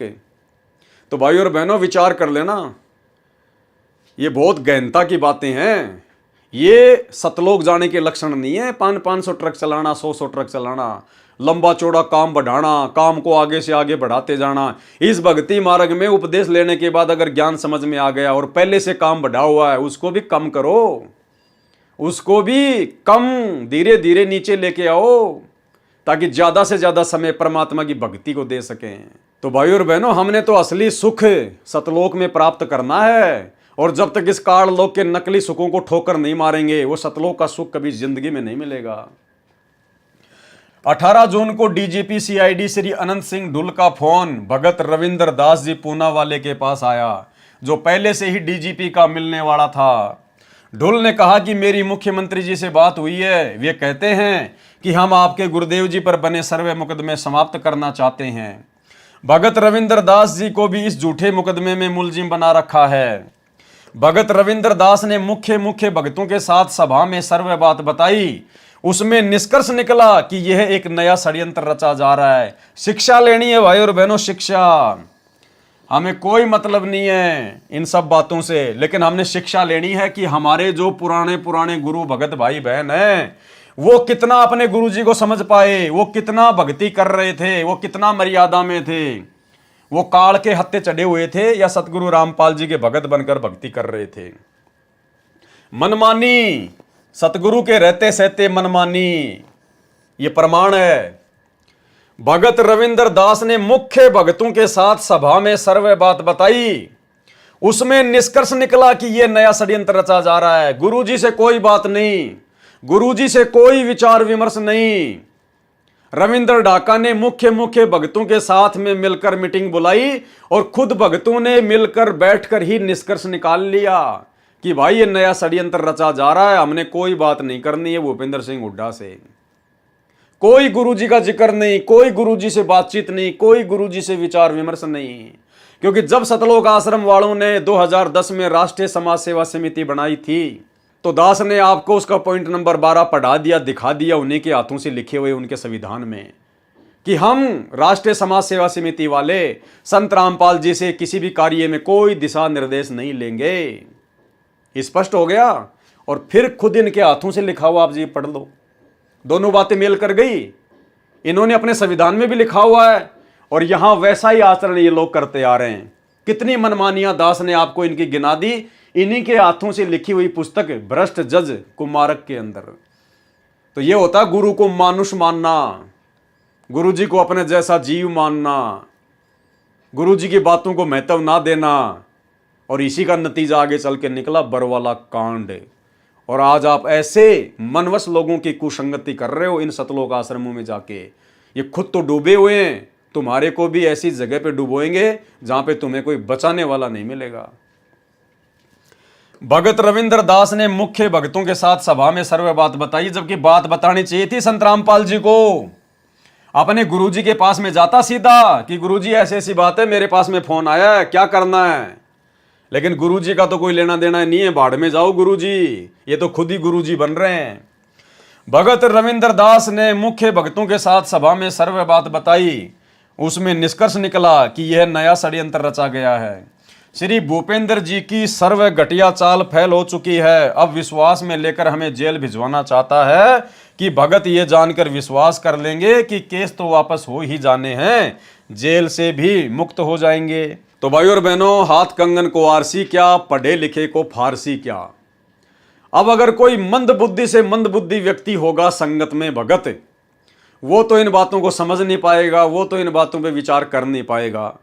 तो भाई और बहनों, विचार कर लेना, ये बहुत गहनता की बातें हैं। ये सतलोक जाने के लक्षण नहीं है 500 ट्रक चलाना, 100 ट्रक चलाना, लंबा चौड़ा काम बढ़ाना, काम को आगे से आगे बढ़ाते जाना। इस भक्ति मार्ग में उपदेश लेने के बाद अगर ज्ञान समझ में आ गया और पहले से काम बढ़ा हुआ है उसको भी कम करो, उसको भी कम धीरे धीरे नीचे लेके आओ, ताकि ज्यादा से ज्यादा समय परमात्मा की भक्ति को दे सकें। तो भाई और बहनों, हमने तो असली सुख सतलोक में प्राप्त करना है, और जब तक इस काल लोक के नकली सुखों को ठोकर नहीं मारेंगे, वो सतलोक का सुख कभी जिंदगी में नहीं मिलेगा। 18 जून को डीजीपी सीआईडी श्री अनंत सिंह ढुल का फोन भगत रविंद्र दास जी पूना वाले के पास आया, जो पहले से ही डीजीपी का मिलने वाला था। ढुल ने कहा कि मेरी मुख्यमंत्री जी से बात हुई है, वे कहते हैं कि हम आपके गुरुदेव जी पर बने सर्वे मुकदमे समाप्त करना चाहते हैं। भगत रविंद्र दास जी को भी इस झूठे मुकदमे में मुलजिम बना रखा है। भगत रविंद्र दास ने मुख्य भगतों के साथ सभा में सर्वे बात बताई। उसमें निष्कर्ष निकला कि यह एक नया षड्यंत्र रचा जा रहा है। शिक्षा लेनी है भाई और बहनों, शिक्षा। हमें कोई मतलब नहीं है इन सब बातों से, लेकिन हमने शिक्षा लेनी है कि हमारे जो पुराने गुरु भगत भाई बहन हैं, वो कितना अपने गुरु जी को समझ पाए, वो कितना भक्ति कर रहे थे, वो कितना मर्यादा में थे, वो काल के हत्थे चढ़े हुए थे या सतगुरु रामपाल जी के भगत बनकर भक्ति कर रहे थे। मनमानी, सतगुरु के रहते सहते मनमानी, ये प्रमाण है। भगत रविंद्र दास ने मुख्य भगतों के साथ सभा में सर्वे बात बताई। उसमें निष्कर्ष निकला कि यह नया षड्यंत्र रचा जा रहा है। गुरुजी से कोई बात नहीं, गुरुजी से कोई विचार विमर्श नहीं। रविंद्र ढाका ने मुख्य भगतों के साथ में मिलकर मीटिंग बुलाई और खुद भगतों ने मिलकर बैठकर ही निष्कर्ष निकाल लिया कि भाई ये नया षड्यंत्र रचा जा रहा है, हमने कोई बात नहीं करनी है भूपेंद्र सिंह हुड्डा से। कोई गुरुजी का जिक्र नहीं, कोई गुरुजी से बातचीत नहीं, कोई गुरुजी से विचार विमर्श नहीं। क्योंकि जब सतलोक आश्रम वालों ने 2010 में राष्ट्रीय समाज सेवा समिति बनाई थी, तो दास ने आपको उसका पॉइंट नंबर 12 पढ़ा दिया, दिखा दिया उन्हीं के हाथों से लिखे हुए उनके संविधान में कि हम राष्ट्रीय समाज सेवा समिति वाले संत रामपाल जी से किसी भी कार्य में कोई दिशा निर्देश नहीं लेंगे। स्पष्ट हो गया। और फिर खुद इनके हाथों से लिखा हुआ आप जी पढ़ लो, दोनों बातें मेल कर गई। इन्होंने अपने संविधान में भी लिखा हुआ है और यहां वैसा ही आचरण ये लोग करते आ रहे हैं। कितनी मनमानियां दास ने आपको इनकी गिना दी, इन्हीं के हाथों से लिखी हुई पुस्तक भ्रष्ट जज कुमारक के अंदर। तो ये होता गुरु को मानुष मानना, गुरु जी को अपने जैसा जीव मानना, गुरु जी की बातों को महत्व ना देना। और इसी का नतीजा आगे चल के निकला बरवाला कांड। और आज आप ऐसे मनवश लोगों की कुसंगति कर रहे हो इन सतलोक आश्रमों में जाके। ये खुद तो डूबे हुए हैं, तुम्हारे को भी ऐसी जगह पे डुबोएंगे जहां पे तुम्हें कोई बचाने वाला नहीं मिलेगा। भगत रविंद्र दास ने मुख्य भगतों के साथ सभा में सर्वे बात बताई, जबकि बात बतानी चाहिए थी संत रामपाल जी को। अपने गुरुजी के पास में जाता सीधा कि गुरुजी ऐसी ऐसी बात है, मेरे पास में फोन आया है, क्या करना है। लेकिन गुरुजी का तो कोई लेना देना नहीं है, बाढ़ में जाओ गुरुजी, ये तो खुद ही गुरुजी बन रहे हैं। भगत रविंद्र दास ने मुख्य भक्तों के साथ सभा में सर्वे बात बताई। उसमें निष्कर्ष निकला कि यह नया षड्यंत्र रचा गया है। श्री भूपेंद्र जी की सर्व घटिया चाल फैल हो चुकी है। अब विश्वास में लेकर हमें जेल भिजवाना चाहता है कि भगत ये जानकर विश्वास कर लेंगे कि केस तो वापस हो ही जाने हैं, जेल से भी मुक्त हो जाएंगे। तो भाई और बहनों, हाथ कंगन को आरसी क्या, पढ़े लिखे को फारसी क्या। अब अगर कोई मंद बुद्धि से मंद बुद्धि व्यक्ति होगा संगत में भगत, वो तो इन बातों को समझ नहीं पाएगा, वो तो इन बातों पे विचार कर नहीं पाएगा।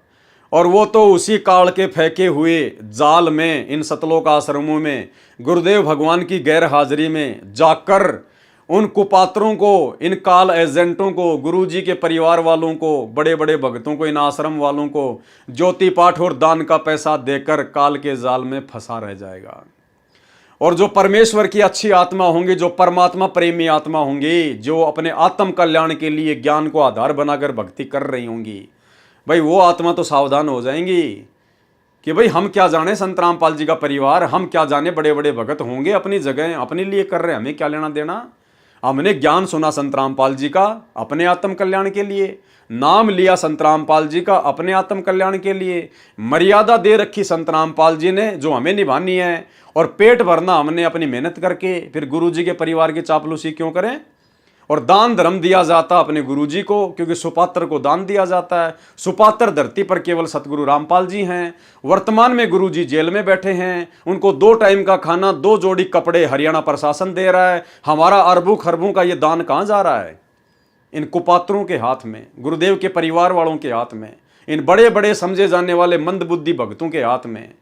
और वो तो उसी काल के फेंके हुए जाल में, इन सतलोक आश्रमों में गुरुदेव भगवान की गैर हाजिरी में जाकर उन कुपात्रों को, इन काल एजेंटों को, गुरुजी के परिवार वालों को, बड़े बड़े भक्तों को, इन आश्रम वालों को ज्योति पाठ और दान का पैसा देकर काल के जाल में फंसा रह जाएगा। और जो परमेश्वर की अच्छी आत्मा होंगी, जो परमात्मा प्रेमी आत्मा होंगी, जो अपने आत्म कल्याण के लिए ज्ञान को आधार बनाकर भक्ति कर रही होंगी, भाई वो आत्मा तो सावधान हो जाएंगी कि भाई हम क्या जाने संत रामपाल जी का परिवार, हम क्या जाने बड़े बड़े भगत होंगे अपनी जगह अपने लिए कर रहे हैं, हमें क्या लेना देना। हमने ज्ञान सुना संत रामपाल जी का अपने आत्म कल्याण के लिए, नाम लिया संत रामपाल जी का अपने आत्म कल्याण के लिए, मर्यादा दे रखी संत रामपाल जी ने जो हमें निभानी है, और पेट भरना हमने अपनी मेहनत करके। फिर गुरु जी के परिवार की चापलूसी क्यों करें। और दान धर्म दिया जाता अपने गुरुजी को, क्योंकि सुपात्र को दान दिया जाता है। सुपात्र धरती पर केवल सतगुरु रामपाल जी हैं। वर्तमान में गुरुजी जेल में बैठे हैं, उनको 2 टाइम का खाना, 2 जोड़ी कपड़े हरियाणा प्रशासन दे रहा है। हमारा अरबों खरबों का ये दान कहाँ जा रहा है? इन कुपात्रों के हाथ में, गुरुदेव के परिवार वालों के हाथ में, इन बड़े बड़े समझे जाने वाले मंदबुद्धि भक्तों के हाथ में,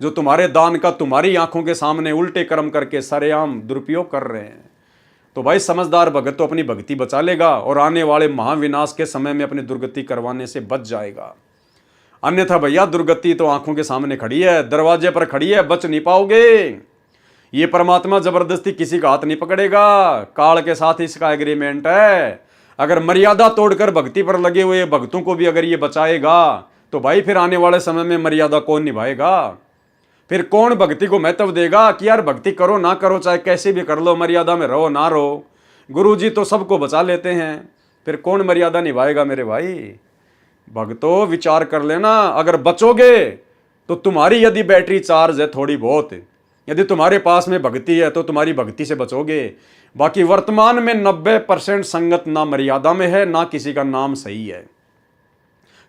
जो तुम्हारे दान का तुम्हारी आंखों के सामने उल्टे कर्म करके सरेआम दुरुपयोग कर रहे हैं। तो भाई समझदार भगत तो अपनी भक्ति बचा लेगा और आने वाले महाविनाश के समय में अपनी दुर्गति करवाने से बच जाएगा। अन्यथा भैया दुर्गति तो आंखों के सामने खड़ी है, दरवाजे पर खड़ी है, बच नहीं पाओगे। ये परमात्मा जबरदस्ती किसी का हाथ नहीं पकड़ेगा, काल के साथ इसका एग्रीमेंट है। अगर मर्यादा तोड़कर भक्ति पर लगे हुए भक्तों को भी अगर ये बचाएगा तो भाई फिर आने वाले समय में मर्यादा कौन निभाएगा? फिर कौन भक्ति को महत्व देगा कि यार भक्ति करो ना करो, चाहे कैसे भी कर लो, मर्यादा में रहो ना रहो, गुरुजी तो सबको बचा लेते हैं। फिर कौन मर्यादा निभाएगा मेरे भाई? भक्तों विचार कर लेना, अगर बचोगे तो तुम्हारी यदि बैटरी चार्ज है थोड़ी बहुत, यदि तुम्हारे पास में भक्ति है तो तुम्हारी भक्ति से बचोगे। बाकी वर्तमान में 90% संगत ना मर्यादा में है, ना किसी का नाम सही है।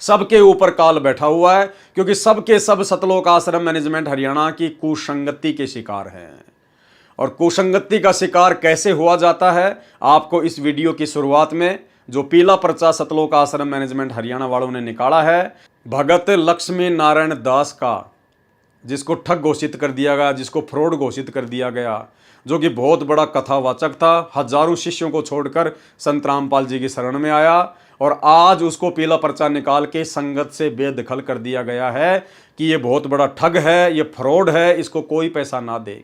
सबके ऊपर काल बैठा हुआ है, क्योंकि सबके सब सतलोक आश्रम मैनेजमेंट हरियाणा की कुसंगति के शिकार हैं। और कुसंगति का शिकार कैसे हुआ जाता है, आपको इस वीडियो की शुरुआत में जो पीला पर्चा सतलोक आश्रम मैनेजमेंट हरियाणा वालों ने निकाला है, भगत लक्ष्मी नारायण दास का, जिसको ठग घोषित कर दिया गया, जिसको फ्रॉड घोषित कर दिया गया, जो कि बहुत बड़ा कथावाचक था, हजारों शिष्यों को छोड़कर संत रामपाल जी की शरण में आया, और आज उसको पीला पर्चा निकाल के संगत से बेदखल कर दिया गया है कि ये बहुत बड़ा ठग है, ये फ्रॉड है, इसको कोई पैसा ना दे।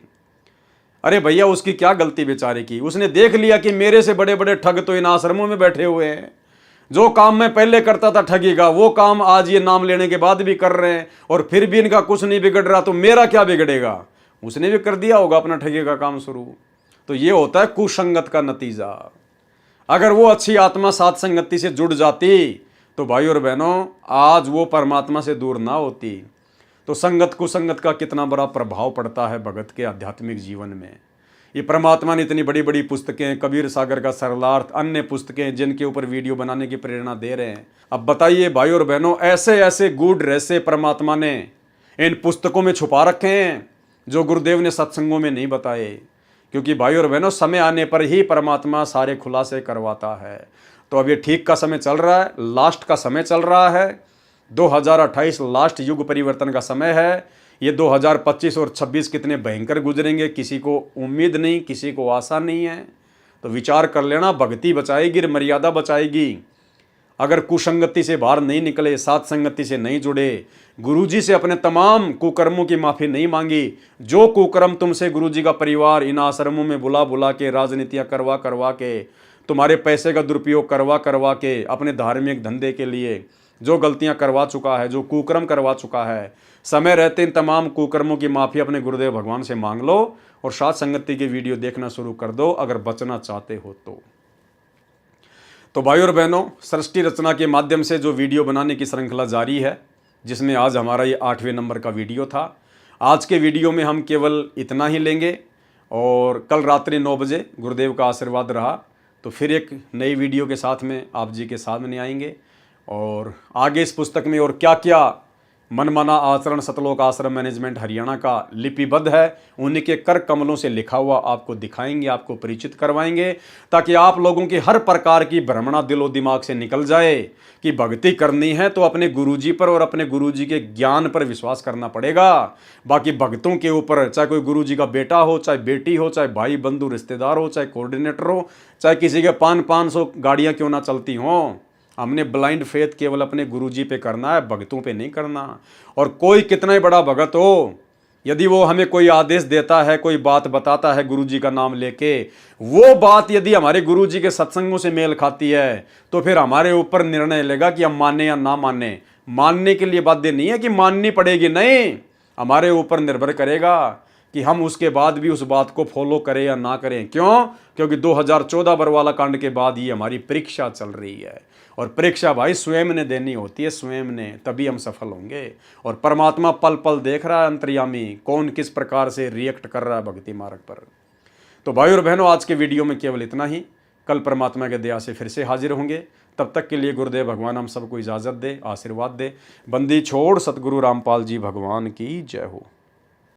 अरे भैया उसकी क्या गलती बेचारे की? उसने देख लिया कि मेरे से बड़े बड़े ठग तो इन आश्रमों में बैठे हुए हैं। जो काम मैं पहले करता था ठगी का, वो काम आज ये नाम लेने के बाद भी कर रहे हैं, और फिर भी इनका कुछ नहीं बिगड़ रहा, तो मेरा क्या बिगड़ेगा? उसने भी कर दिया होगा अपना ठगी का काम शुरू। तो ये होता है कुसंगत का नतीजा। अगर वो अच्छी आत्मा सात संगति से जुड़ जाती तो भाई और बहनों आज वो परमात्मा से दूर ना होती। तो संगत कुसंगत का कितना बड़ा प्रभाव पड़ता है भगत के आध्यात्मिक जीवन में। ये परमात्मा ने इतनी बड़ी बड़ी पुस्तकें, कबीर सागर का सरलार्थ, अन्य पुस्तकें जिनके ऊपर वीडियो बनाने की प्रेरणा दे रहे हैं। अब बताइए भाई और बहनों, ऐसे ऐसे गूढ़ रहस्य परमात्मा ने इन पुस्तकों में छुपा रखे हैं जो गुरुदेव ने सत्संगों में नहीं बताए। क्योंकि भाई और बहनों समय आने पर ही परमात्मा सारे खुलासे करवाता है। तो अब ये ठीक का समय चल रहा है, लास्ट का समय चल रहा है। 2028 लास्ट युग परिवर्तन का समय है। ये 2025 और 26 कितने भयंकर गुजरेंगे किसी को उम्मीद नहीं, किसी को आशा नहीं है। तो विचार कर लेना, भक्ति बचाएगी, मर्यादा बचाएगी। अगर कुसंगति से बाहर नहीं निकले, सात संगति से नहीं जुड़े, गुरुजी से अपने तमाम कुकर्मों की माफ़ी नहीं मांगी, जो कुकर्म तुमसे गुरुजी का परिवार इन आश्रमों में बुला बुला के, राजनीतियाँ करवा करवा के, तुम्हारे पैसे का दुरुपयोग करवा करवा के, अपने धार्मिक धंधे के लिए जो गलतियां करवा चुका है, जो कुकर्म करवा चुका है, समय रहते इन तमाम कुकर्मों की माफ़ी अपने गुरुदेव भगवान से मांग लो और सात संगति की वीडियो देखना शुरू कर दो अगर बचना चाहते हो तो भाई और बहनों, सृष्टि रचना के माध्यम से जो वीडियो बनाने की श्रृंखला जारी है, जिसमें आज हमारा ये 8वें नंबर का वीडियो था। आज के वीडियो में हम केवल इतना ही लेंगे और कल रात्रि 9 बजे गुरुदेव का आशीर्वाद रहा तो फिर एक नई वीडियो के साथ में आप जी के सामने आएंगे। और आगे इस पुस्तक में और क्या क्या मनमाना आचरण सतलोक आश्रम मैनेजमेंट हरियाणा का लिपिबद्ध है, उन्हीं के कर कमलों से लिखा हुआ आपको दिखाएंगे, आपको परिचित करवाएंगे, ताकि आप लोगों की हर प्रकार की भ्रमणा दिलो दिमाग से निकल जाए कि भक्ति करनी है तो अपने गुरुजी पर और अपने गुरुजी के ज्ञान पर विश्वास करना पड़ेगा। बाकी भक्तों के ऊपर, चाहे कोई गुरुजी का बेटा हो, चाहे बेटी हो, चाहे भाई बंधु रिश्तेदार हो, चाहे कोऑर्डिनेटर हो, चाहे किसी के 500 गाड़ियाँ क्यों ना चलती हों, हमने ब्लाइंड फेथ केवल अपने गुरुजी पे करना है, भक्तों पे नहीं करना। और कोई कितना ही बड़ा भगत हो, यदि वो हमें कोई आदेश देता है, कोई बात बताता है गुरुजी का नाम लेके, वो बात यदि हमारे गुरुजी के सत्संगों से मेल खाती है तो फिर हमारे ऊपर निर्णय लेगा कि हम माने या ना माने। मानने के लिए बाध्य नहीं है कि माननी पड़ेगी, नहीं, हमारे ऊपर निर्भर करेगा कि हम उसके बाद भी उस बात को फॉलो करें या ना करें। क्यों? क्योंकि 2014 बरवाला कांड के बाद ये हमारी परीक्षा चल रही है और परीक्षा भाई स्वयं ने देनी होती है, स्वयं ने, तभी हम सफल होंगे। और परमात्मा पल पल देख रहा है अंतर्यामी, कौन किस प्रकार से रिएक्ट कर रहा है भक्ति मार्ग पर। तो भाई और बहनों, आज के वीडियो में केवल इतना ही। कल परमात्मा के दया से फिर से हाजिर होंगे। तब तक के लिए गुरुदेव भगवान हम सबको इजाज़त दे, आशीर्वाद दे। बंदी छोड़ सतगुरु रामपाल जी भगवान की जय हो।